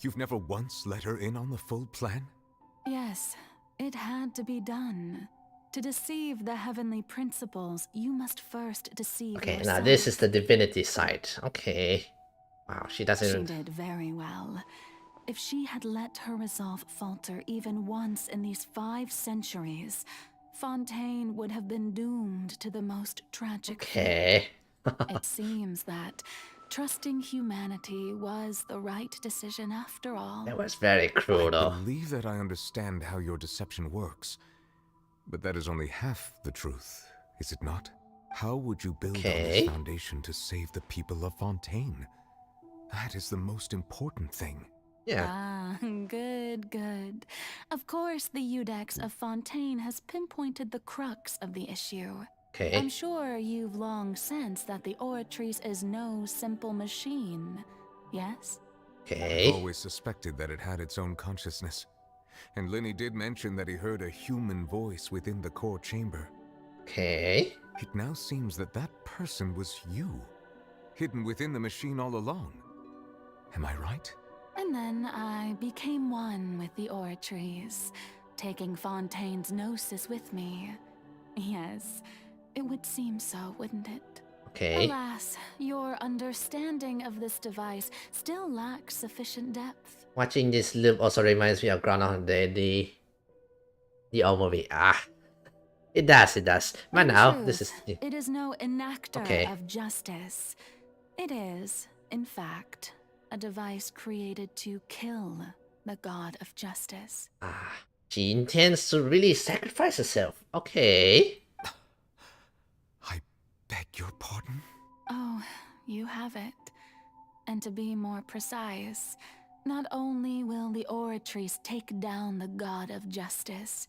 S11: You've never once let her in on the full plan?
S14: Yes, it had to be done. To deceive the heavenly principles, you must first deceive
S1: Okay,
S14: yourself.
S1: now this is the divinity side. Okay. Wow, she doesn't...
S14: She did very well. If she had let her resolve falter even once in these 5 centuries, Fontaine would have been doomed to the most tragic fate. It seems that trusting humanity was the right decision after all.
S1: That was very cruel, though.
S11: I believe that I understand how your deception works. But that is only half the truth, is it not? How would you build on this foundation to save the people of Fontaine? That is the most important thing.
S14: Good, good. Of course, the Iudex of Fontaine has pinpointed the crux of the issue. I'm sure you've long sensed that the Oratrice is no simple machine, yes?
S11: I've always suspected that it had its own consciousness. And Lenny did mention that he heard a human voice within the core chamber. It now seems that that person was you, hidden within the machine all along. Am I right?
S14: And then I became one with the Oratrice, taking Fontaine's gnosis with me. Yes, it would seem so, wouldn't it? Alas, your understanding of this device still lacks sufficient depth.
S1: Watching this loop also reminds me of Groundhog Day, the old movie. It does. But now, this is...
S14: It is no enactor of justice. It is, in fact, a device created to kill the god of justice.
S1: She intends to really sacrifice herself.
S11: Beg your pardon?
S14: Oh, you have it. And to be more precise, not only will the Oratrice take down the god of justice,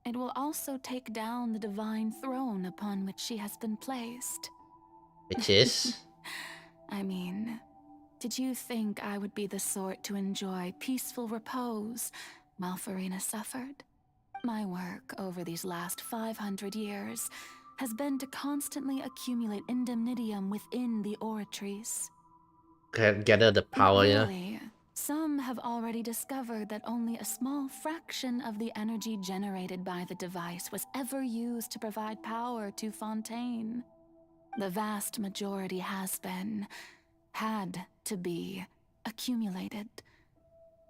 S14: it will also take down the divine throne upon which she has been placed.
S1: Which is?
S14: I mean, did you think I would be the sort to enjoy peaceful repose while Farina suffered? My work over these last 500 years has been to constantly accumulate indemnitium within the Oratrice.
S1: Gather the power,
S14: Really, some have already discovered that only a small fraction of the energy generated by the device was ever used to provide power to Fontaine. The vast majority had to be, accumulated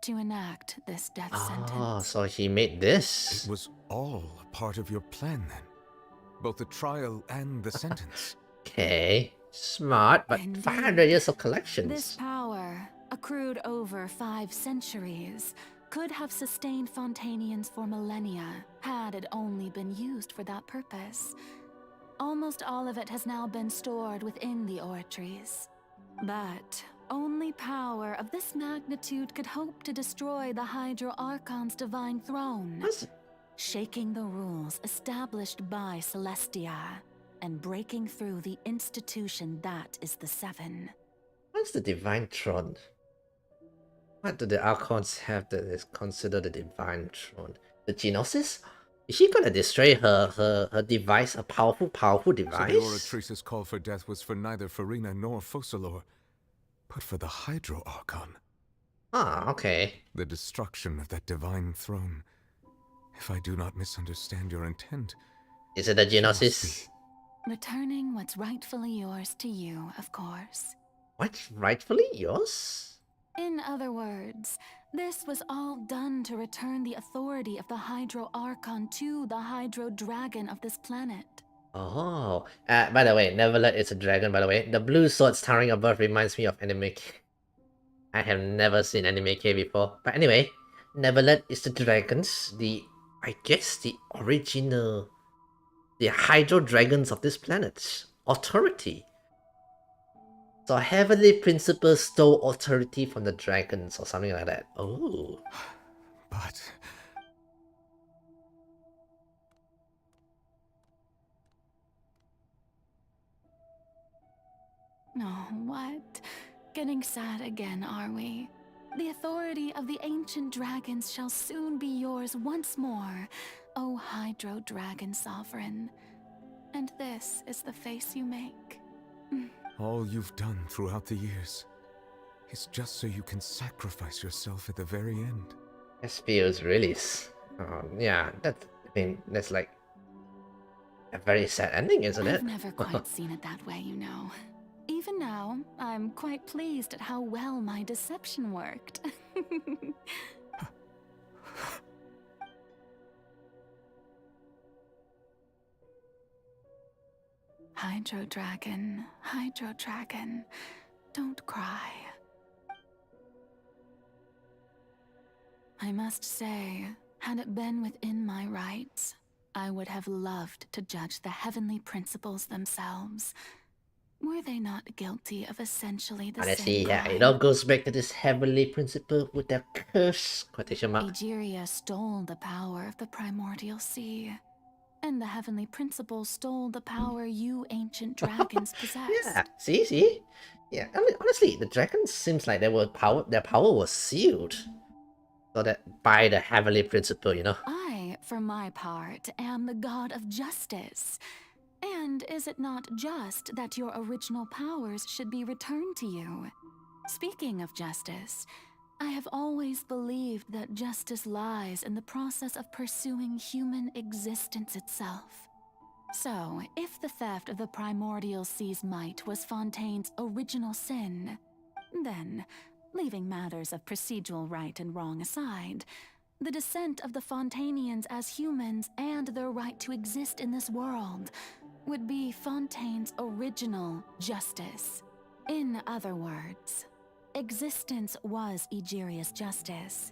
S14: to enact this death sentence.
S1: Oh, so he made this.
S11: It was all a part of your plan then? Both the trial and the sentence?
S1: Okay, smart, but
S14: Indeed.
S1: 500 years of collections.
S14: This power, accrued over 5 centuries, could have sustained Fontanians for millennia had it only been used for that purpose. Almost all of it has now been stored within the oratories. But only power of this magnitude could hope to destroy the Hydro Archon's divine throne, shaking the rules established by Celestia and breaking through the institution that is the Seven.
S1: What's the divine throne? What do the Archons have that is considered the divine throne? The Genosis? Is she gonna destroy her device, a powerful device?
S11: So the Oratrice's call for death was for neither Farina nor Focalor, but for the Hydro Archon.
S1: Ah, okay.
S11: The destruction of that divine throne. If I do not misunderstand your intent...
S1: Is it the Genosis?
S14: Returning what's rightfully yours to you, of course.
S1: What's rightfully yours?
S14: In other words, this was all done to return the authority of the Hydro Archon to the Hydro Dragon of this planet.
S1: Oh, by the way, Neverlet is a dragon, by the way. The blue swords towering above reminds me of Anime K. I have never seen Anime K before. But anyway, Neverlet is the dragons, I guess the original, the Hydro Dragons of this planet. Authority. So Heavenly Principle stole authority from the dragons or something like that. Oh.
S11: But...
S14: Oh, what? Getting sad again, are we? The authority of the ancient dragons shall soon be yours once more, O Hydro Dragon Sovereign. And this is the face you make.
S11: All you've done throughout the years is just so you can sacrifice yourself at the very end.
S1: This feels really... yeah, that's like a very sad ending, isn't it?
S14: I've never quite seen it that way, you know. Even now, I'm quite pleased at how well my deception worked. Hydro Dragon, don't cry. I must say, had it been within my rights, I would have loved to judge the heavenly principles themselves. Were they not guilty of essentially the
S1: Honestly,
S14: same
S1: yeah,
S14: crime?
S1: it all goes back to this heavenly principle with their curse, quotation mark.
S14: Egeria stole the power of the primordial sea. And the heavenly principle stole the power you ancient dragons possess.
S1: Yeah, see? Yeah, I mean, honestly, the dragons seems like their power was sealed. So that by the heavenly principle, you know?
S14: I, for my part, am the god of justice. And is it not just that your original powers should be returned to you? Speaking of justice, I have always believed that justice lies in the process of pursuing human existence itself. So, if the theft of the primordial sea's might was Fontaine's original sin, then, leaving matters of procedural right and wrong aside, the descent of the Fontanians as humans and their right to exist in this world would be Fontaine's original justice. In other words, existence was Egeria's justice,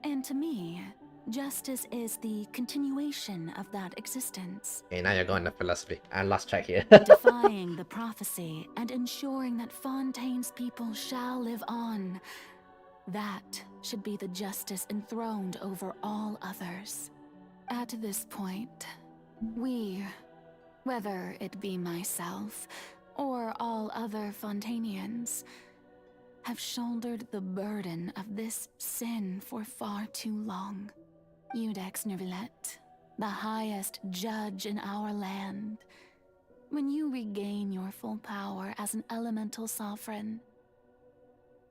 S14: and to me, justice is the continuation of that existence.
S1: Okay, now you're going to philosophy. I lost track here.
S14: Defying the prophecy and ensuring that Fontaine's people shall live on. That should be the justice enthroned over all others. At this point, we, whether it be myself or all other Fontanians, have shouldered the burden of this sin for far too long. Iudex Nervillet, the highest judge in our land, when you regain your full power as an elemental sovereign,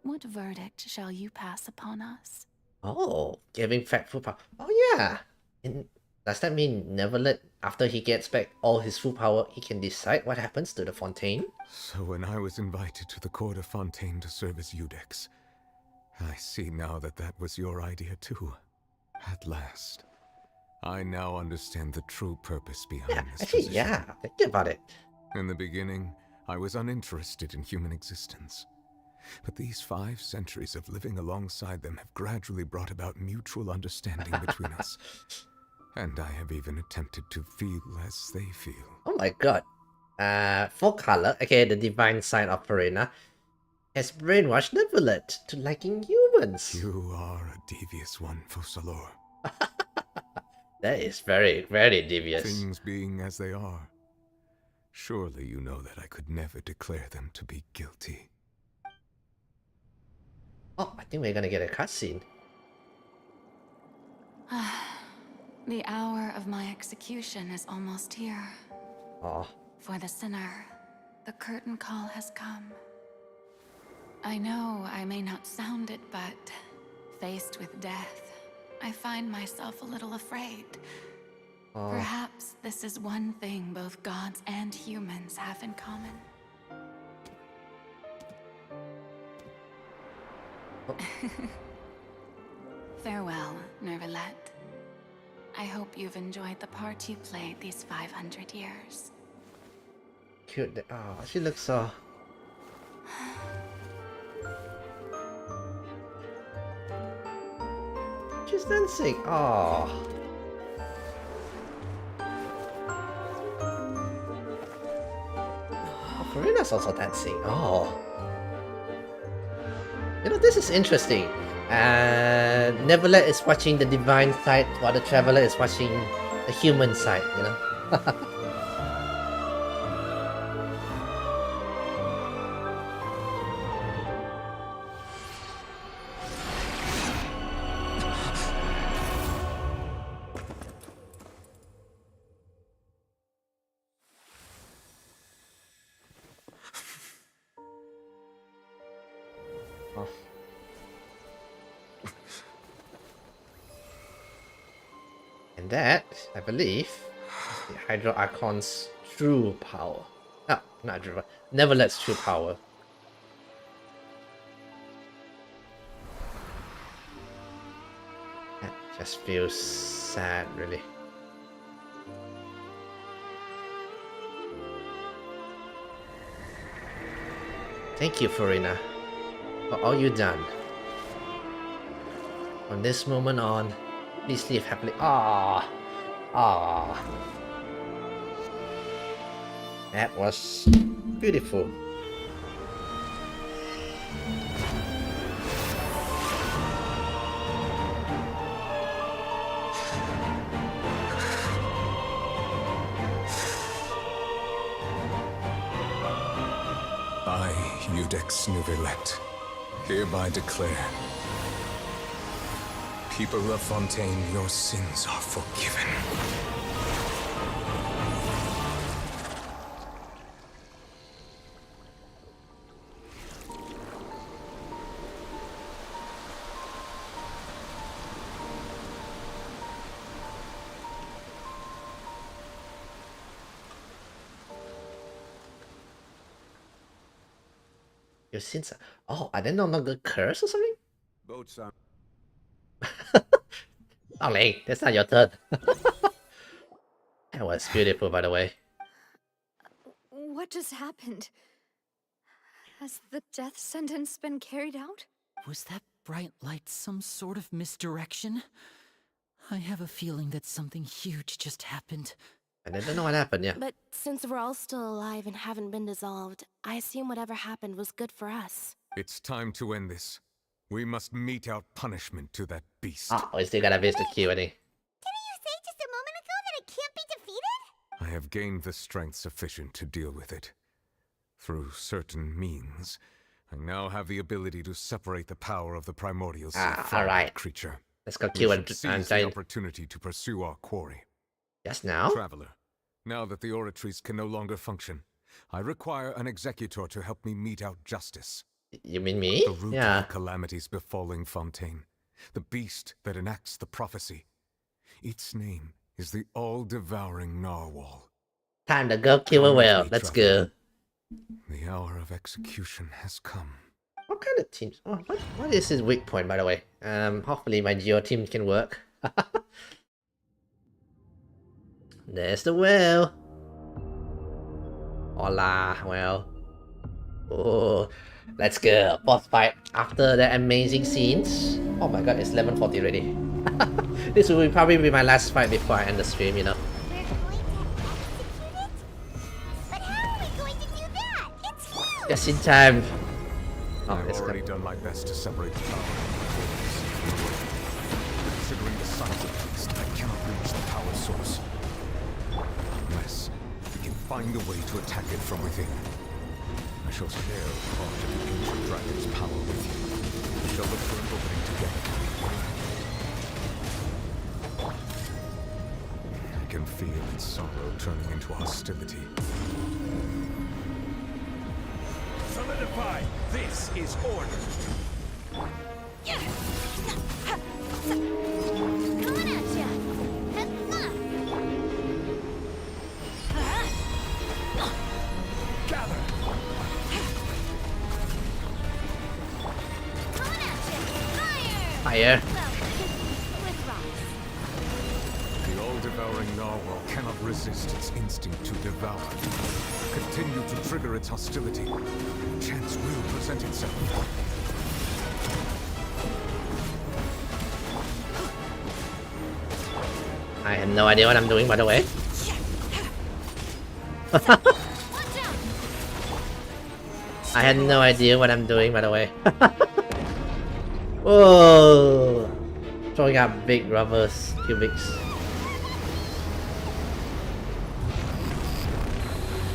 S14: what verdict shall you pass upon us?
S1: Oh, giving factful power. Oh yeah. Does that mean Neverlet, after he gets back all his full power, he can decide what happens to the Fontaine?
S11: So when I was invited to the court of Fontaine to serve as Eudex, I see now that that was your idea too. At last. I now understand the true purpose behind this
S1: Actually,
S11: position.
S1: yeah, think about it.
S11: In the beginning, I was uninterested in human existence. But these 5 centuries of living alongside them have gradually brought about mutual understanding between us. And I have even attempted to feel as they feel.
S1: Oh my god. Full color, okay, the divine side of Farina, has brainwashed Neverlet to liking humans.
S11: You are a devious one, Focalor.
S1: That is very, very devious.
S11: Things being as they are, surely you know that I could never declare them to be guilty.
S1: Oh, I think we're gonna get a cutscene.
S14: The hour of my execution is almost here.
S1: Oh.
S14: For the sinner, the curtain call has come. I know I may not sound it, but faced with death, I find myself a little afraid.
S1: Oh.
S14: Perhaps this is one thing both gods and humans have in common. Farewell, Neverlet. I hope you've enjoyed the part you played these 500 years.
S1: Cute. Oh, she looks so... She's dancing. Oh. Oh, Farina's also dancing. Oh. You know, this is interesting. Neverlet is watching the divine side while the Traveler is watching the human side, you know? Oh. And that, I believe, is the Hydro Archon's true power. No, not true. Neverlet's true power. That just feels sad, really. Thank you, Farina, for all you've done. From this moment on, please live happily. Ah, that was beautiful.
S11: I, Eudex Neverlet, hereby declare, people of Fontaine, your sins are forgiven.
S1: Your sins are... Oh, are they no longer cursed or something?
S11: Boats are...
S1: Oh, Ling, that's not your turn. That was beautiful, by the way.
S9: What just happened? Has the death sentence been carried out?
S5: Was that bright light some sort of misdirection? I have a feeling that something huge just happened.
S1: I don't know what happened, yeah.
S18: But since we're all still alive and haven't been dissolved, I assume whatever happened was good for us.
S11: It's time to end this. We must mete out punishment to that beast.
S1: Oh, we still gotta miss the Q&A.
S20: Didn't you say just a moment ago that it can't be defeated?
S11: I have gained the strength sufficient to deal with it. Through certain means, I now have the ability to separate the power of the primordial sea from
S1: alright.
S11: that creature.
S1: Let's go
S11: We
S1: Q
S11: should seize the opportunity to pursue our quarry.
S1: Just now?
S11: Traveler, now that the oratories can no longer function, I require an executor to help me mete out justice.
S1: You mean me?
S11: The root
S1: Yeah.
S11: of the calamities befalling Fontaine. The beast that enacts the prophecy. Its name is the all-devouring narwhal.
S1: Time to go kill a whale. Let's go.
S11: The hour of execution has come.
S1: What kind of teams? Oh, what is his weak point, by the way? Hopefully my Geo team can work. There's the whale. Hola, whale. Oh, let's go. Boss fight after the amazing scenes. Oh my god, it's 11:40 already. This will probably be my last fight before I end the stream, you know.
S20: But how are we going to do that? It's huge!
S1: Just in time. Oh,
S11: I've already done my best to separate the power. Considering the size of the beast, I cannot reach the power source. Unless we can find a way to attack it from within. I shall share part of the ancient dragon's power with you. We shall look for an opening together. I can feel its sorrow turning into hostility.
S15: Solidify! This is order!
S20: Coming at ya!
S15: Gather!
S20: Coming at ya! Fire!
S1: Fire.
S20: With rocks.
S11: The all-devouring narwhal cannot resist its instinct to devour. Continue to trigger its hostility. Chance will present itself.
S1: I have no idea what I'm doing, by the way. I had no idea what I'm doing, by the way. Whoa! Throwing out big rubbers, cubics.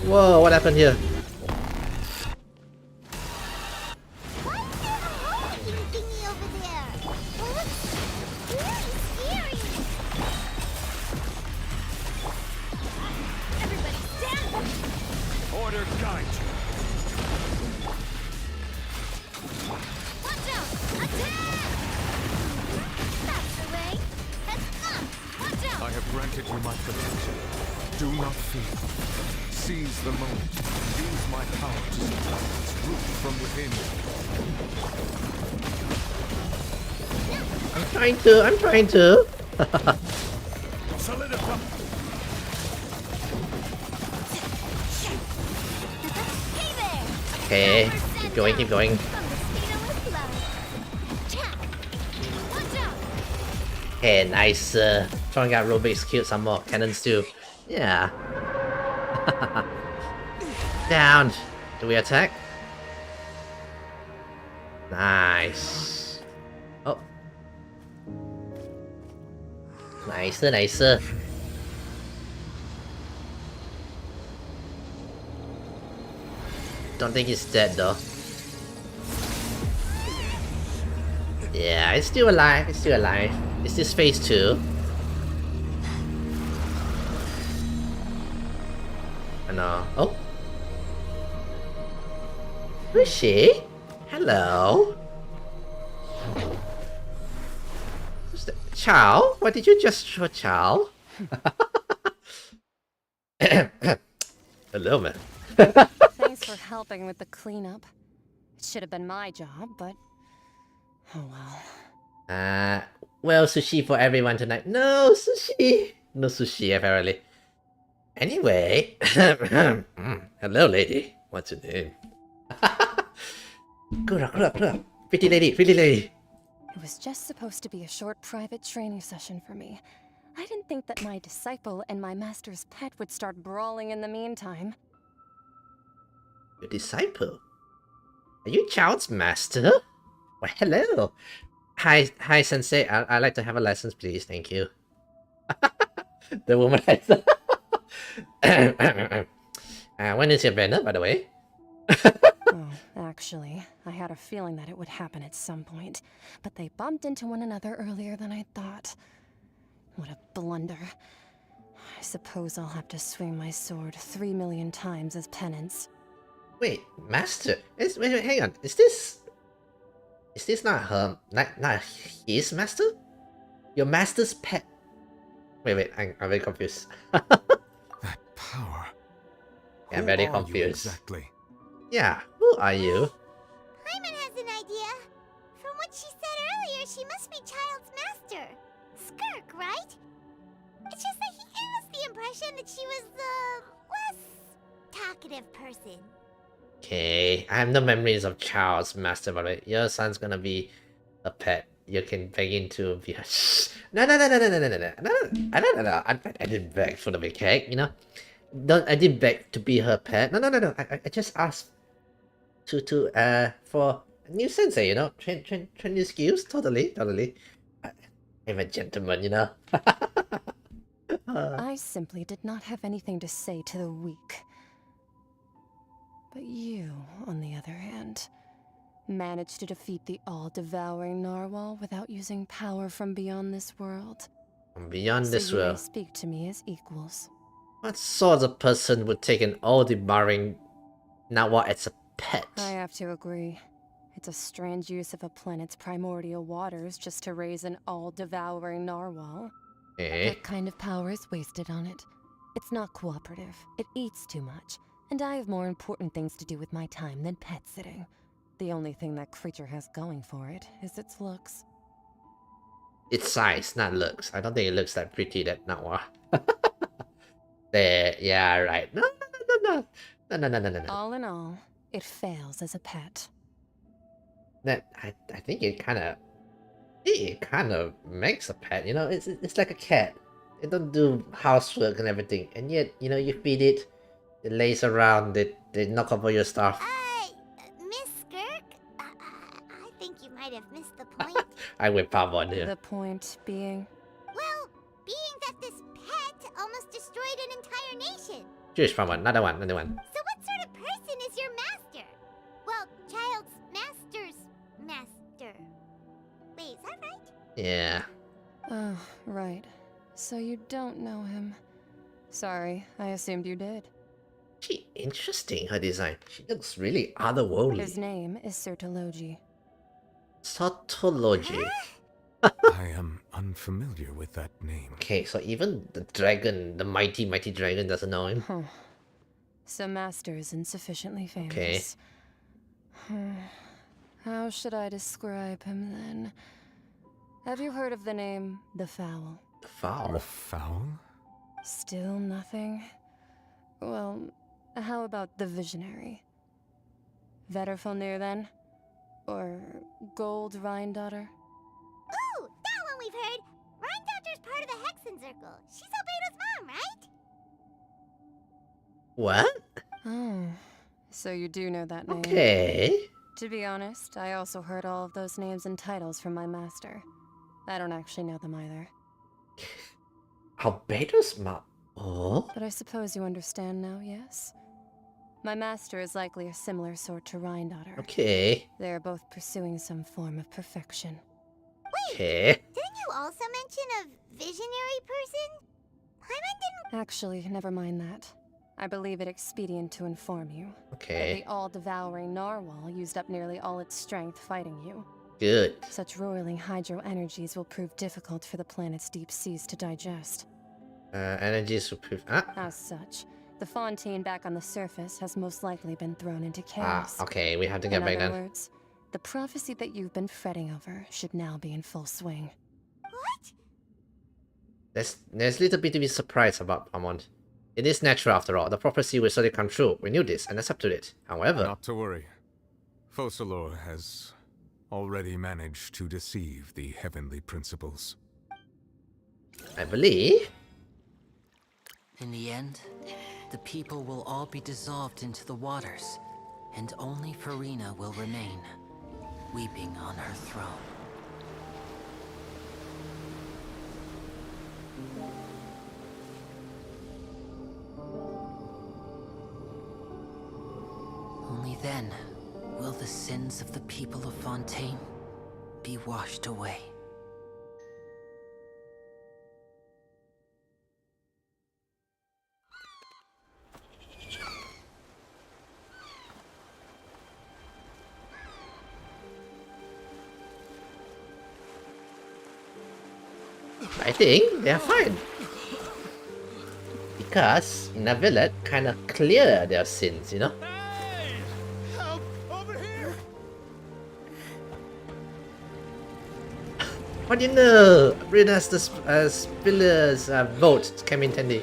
S1: Whoa, what happened here?
S20: Thingy over there. Well, looks really scary. Everybody stand!
S15: Order guide you!
S20: Watch out! Attack! That's the way. Heads up! Watch out!
S11: I have granted you my protection. Do not fear. Seize the moment. Use my power to suppress its root from within.
S1: I'm trying to.
S15: Solidify!
S1: Okay, keep going. Okay, nice. Throwing out Rubik's Cube, some more cannons too. Yeah. Down. Do we attack? Nice. Oh. Nice. Don't think he's dead though. Yeah, it's still alive. Is this phase 2? No. Oh. Who is she? Hello. Who's that? Chow? What did you just show, Chow? Hello, man.
S21: Thanks for helping with the cleanup. It should have been my job, but oh well.
S1: Well, sushi for everyone tonight. No sushi. No sushi, apparently. Anyway, hello, lady. What's your name? Good up. Pretty lady.
S21: It was just supposed to be a short private training session for me. I didn't think that my disciple and my master's pet would start brawling in the meantime.
S1: Your disciple? Are you Child's master? Well, hello. Hi, sensei. I'd like to have a license, please. Thank you. The womanizer. When is your banner, by the way?
S21: Oh, actually, I had a feeling that it would happen at some point, but they bumped into one another earlier than I thought. What a blunder. I suppose I'll have to swing my sword 3 million times as penance.
S1: Wait, master? Wait, hang on. Is this not her? Not his master? Your master's pet? Wait, I'm very confused.
S11: Power.
S1: I'm
S11: Who
S1: very
S11: are you
S1: confused.
S11: exactly?
S1: Yeah, who are you?
S20: Paimon has an idea. From what she said earlier, she must be Child's master. Skirk, right? It's just that he gave us the impression that she was the less talkative person.
S1: Okay, I have no memories of Charles Master, by the way. Your son's gonna be a pet. You can beg into be a no. I didn't beg for the big cake, you know. I didn't beg to be her pet. No. I just asked for a new sensei, you know, train new skills. Totally. I'm a gentleman, you know.
S21: I simply did not have anything to say to the weak. But you, on the other hand, managed to defeat the all-devouring narwhal without using power from beyond this world.
S1: Beyond
S21: So
S1: this
S21: you may
S1: world.
S21: speak to me as equals.
S1: What sort of person would take an all-devouring narwhal as a pet?
S21: I have to agree. It's a strange use of a planet's primordial waters just to raise an all-devouring narwhal.
S1: Eh?
S21: That kind of power is wasted on it. It's not cooperative. It eats too much. And I have more important things to do with my time than pet sitting. The only thing that creature has going for it is its looks.
S1: It's size, not looks. I don't think it looks that pretty, that narwhal. There, yeah, right. No.
S21: All in all, it fails as a pet.
S1: That I think it kind of makes a pet. You know, it's like a cat. It don't do housework and everything, and yet you know you feed it, it lays around, they knock over your stuff.
S20: Miss Skirk? I think you might have missed the point.
S1: I went pop on here.
S21: The point being?
S20: Well, being that this pet almost destroyed an entire nation.
S1: Choose from another one.
S20: So what sort of person is your master? Well, Child's master's master. Wait, is that right?
S1: Yeah.
S21: Oh, right. So you don't know him. Sorry, I assumed you did.
S1: Interesting, her design. She looks really otherworldly.
S21: His name is Sertology.
S1: Sertology.
S11: I am unfamiliar with that name.
S1: Okay, so even the dragon, the mighty dragon doesn't know him.
S21: Huh. So Master isn't sufficiently famous.
S1: Okay.
S21: How should I describe him then? Have you heard of the name The Fowl?
S1: The Fowl?
S11: The Fowl?
S21: Still nothing? Well, how about the Visionary? Vetterfulnir then? Or Gold Rhindaughter?
S20: Ooh, that one we've heard. Rhindaughter's part of the Hexen Circle. She's Albedo's mom, right?
S1: What?
S21: Oh, so you do know that name.
S1: Okay.
S21: To be honest, I also heard all of those names and titles from my master. I don't actually know them either.
S1: Albedo's mom? Oh?
S21: But I suppose you understand now, yes? My master is likely a similar sort to Rhindaughter.
S1: Okay.
S21: They are both pursuing some form of perfection.
S20: Wait,
S1: Okay.
S20: didn't you also mention a visionary person? Paimon didn't...
S21: Actually, never mind that. I believe it expedient to inform you.
S1: Okay.
S21: That the all-devouring narwhal used up nearly all its strength fighting you.
S1: Good.
S21: Such roiling hydro energies will prove difficult for the planet's deep seas to digest.
S1: Energies will prove...
S21: As such, the Fontaine back on the surface has most likely been thrown into chaos.
S1: Okay, we have to get back
S21: In other
S1: then.
S21: words, the prophecy that you've been fretting over should now be in full swing.
S20: What?
S1: There's a little bit to be surprised about, Amon. It is natural after all. The prophecy will certainly come true. We knew this and accepted it. However...
S11: Not to worry. Focalor has already managed to deceive the heavenly principles.
S1: I believe...
S5: In the end, the people will all be dissolved into the waters, and only Farina will remain, weeping on her throne. Only then will the sins of the people of Fontaine be washed away.
S1: I think they're fine. because in a village kind of clear their sins, you know.
S15: Help! Over here!
S1: What do you know? Bring us the spillers vote came in handy.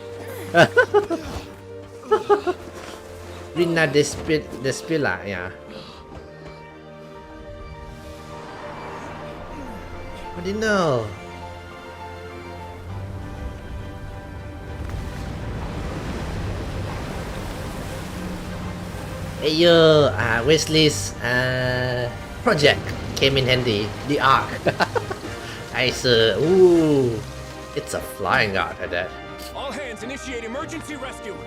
S1: Rina the spiller, yeah. What do you know? Hey yo, Wesley's project came in handy. The Ark. Nice. Ooh, it's a flying Ark at that.
S13: All hands, initiate emergency rescue.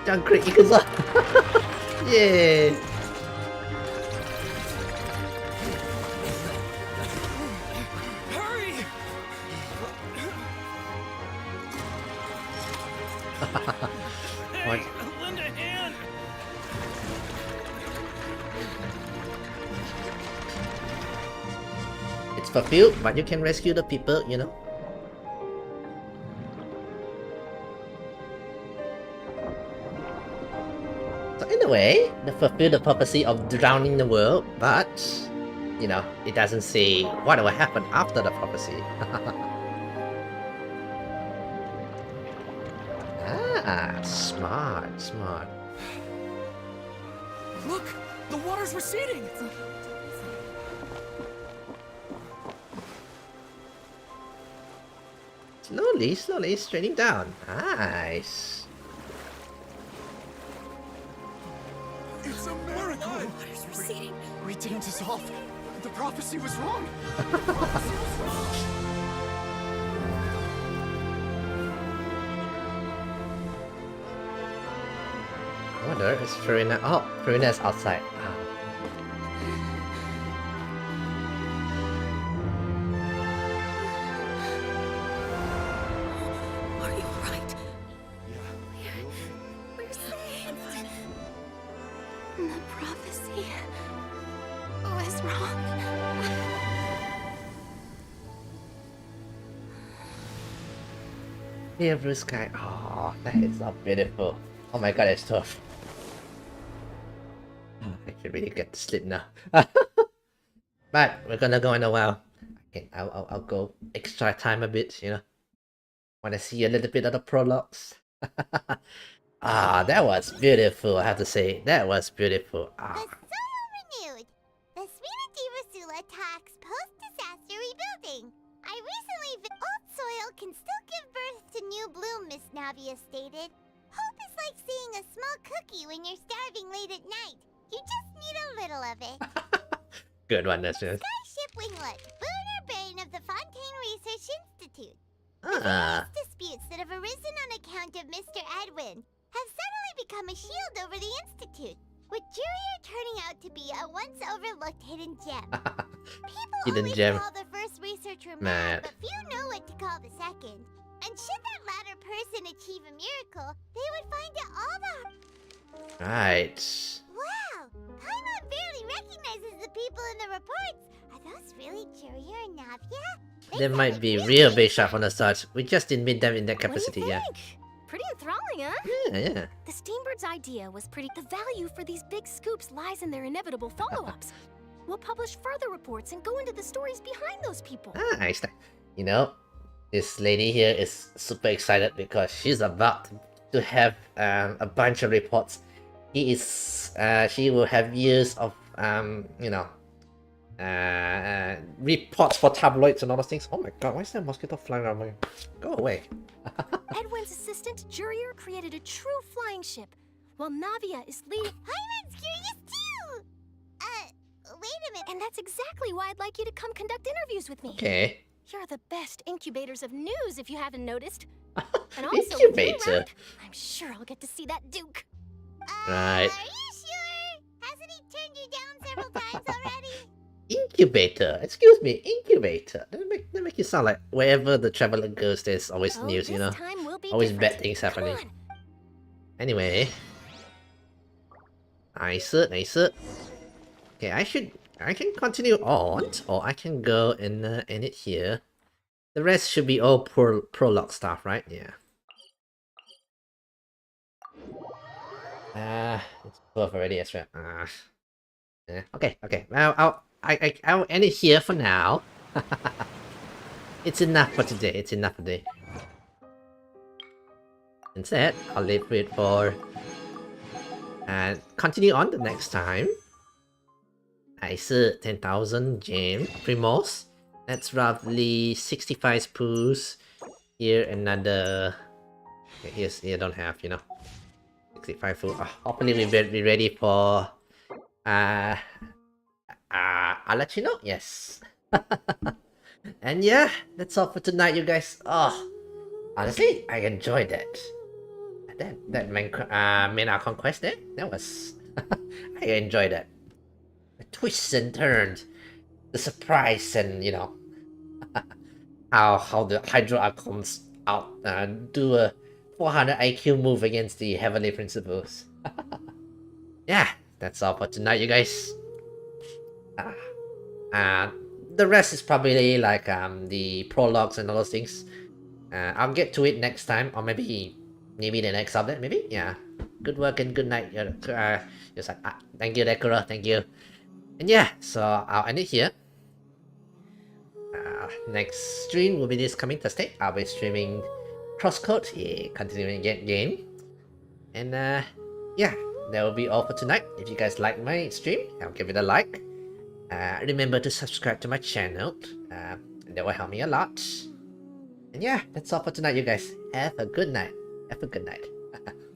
S1: Done great, you can yeah.
S13: Hurry!
S1: What?
S15: Lend a hand!
S1: It's fulfilled, but you can rescue the people, you know. So in a way, they fulfill the prophecy of drowning the world, but you know, it doesn't say what will happen after the prophecy. Smart.
S12: Look! The water's receding!
S1: Slowly, straining down. Nice.
S13: It's a miracle!
S17: Water's receding.
S13: We didn't dissolve. The prophecy was wrong.
S1: I wonder, is Farina? Oh, Farina's outside.
S17: Are you alright?
S20: We're saved. The prophecy was wrong.
S1: Clear blue sky. Oh, that is so beautiful. Oh my god, it's tough. I should really get to sleep now. But we're gonna go in a while. Okay, I'll go extra time a bit, you know. Wanna see a little bit of the prologues. That was beautiful, I have to say. That was beautiful.
S20: The soil renewed. The Sweetativa Sula talks post-disaster rebuilding. I recently old soil can still give birth to new bloom, Miss Navia stated. Hope is like seeing a small cookie when you're starving late at night. You just need a little of it.
S1: Good one, that's it.
S20: Skyship Winglet, Booner Brain of the Fontaine Research Institute. The various disputes that have arisen on account of Mr. Edwin have suddenly become a shield over the Institute, with Jurier turning out to be a once-overlooked hidden gem. People
S1: Hidden
S20: always
S1: gem.
S20: call the first researcher
S1: Mad.
S20: mad, but few know what to call the second. And should that latter person achieve a miracle, they would find it all the...
S1: Right.
S20: Wow! Paimon barely recognizes the people in the reports. Are those really Jurier and Navia?
S1: They might be real big shot from the start. We just didn't meet them in that capacity, yeah.
S2: Pretty enthralling, huh?
S1: Yeah.
S2: The Steambird's idea was pretty. The value for these big scoops lies in their inevitable follow-ups. We'll publish further reports and go into the stories behind those people.
S1: Nice. You know, this lady here is super excited because she's about to have a bunch of reports. She will have years of you know, reports for tabloids and all those things. Oh my god, why is there a mosquito flying around me? Go away.
S2: Edwin's assistant, Jurier, created a true flying ship, while Navia is leading...
S20: Paimon's curious too! Wait a minute.
S2: And that's exactly why I'd like you to come conduct interviews with me.
S1: Okay.
S2: You're the best incubators of news, if you haven't noticed. And also, with you
S1: Incubator.
S2: around, I'm sure I'll get to see that Duke.
S1: Right.
S20: Are you sure? Hasn't he turned you down several times already?
S1: Incubator. Excuse me, incubator. That make you sound like wherever the traveler goes, there's always news, you know.
S2: time will be
S1: Always
S2: different.
S1: bad things happening. Anyway. Nicer. Okay, I can continue on, or I can go and end it here. The rest should be all prologue stuff, right? Yeah. It's 12 already as well. Yeah, okay. Well, I'll end it here for now. It's enough for today. It's enough for today. Instead, I'll leave it for and continue on the next time. I see 10,000 gem primos. That's roughly 65 spoons. Here another. Okay, here don't have, 65 food. Hopefully we'll be ready for I'll let you know. Yes. And yeah, that's all for tonight, you guys. Honestly, I enjoyed that. That main Archon quest there, that was I enjoyed that. The twists and turns, the surprise, and how the Hydro Archons out do a 400 IQ move against the Heavenly Principles. Yeah, that's all for tonight, you guys. The rest is probably like the prologues and all those things. I'll get to it next time, or maybe the next update. Maybe, yeah. Good work and good night. Thank you, Dekura. Thank you. And yeah, so I'll end it here. Next stream will be this coming Thursday. I'll be streaming Crosscode, continuing game. And yeah, that will be all for tonight. If you guys like my stream, I'll give it a like. Remember to subscribe to my channel. That will help me a lot. And yeah, that's all for tonight, you guys. Have a good night. Have a good night.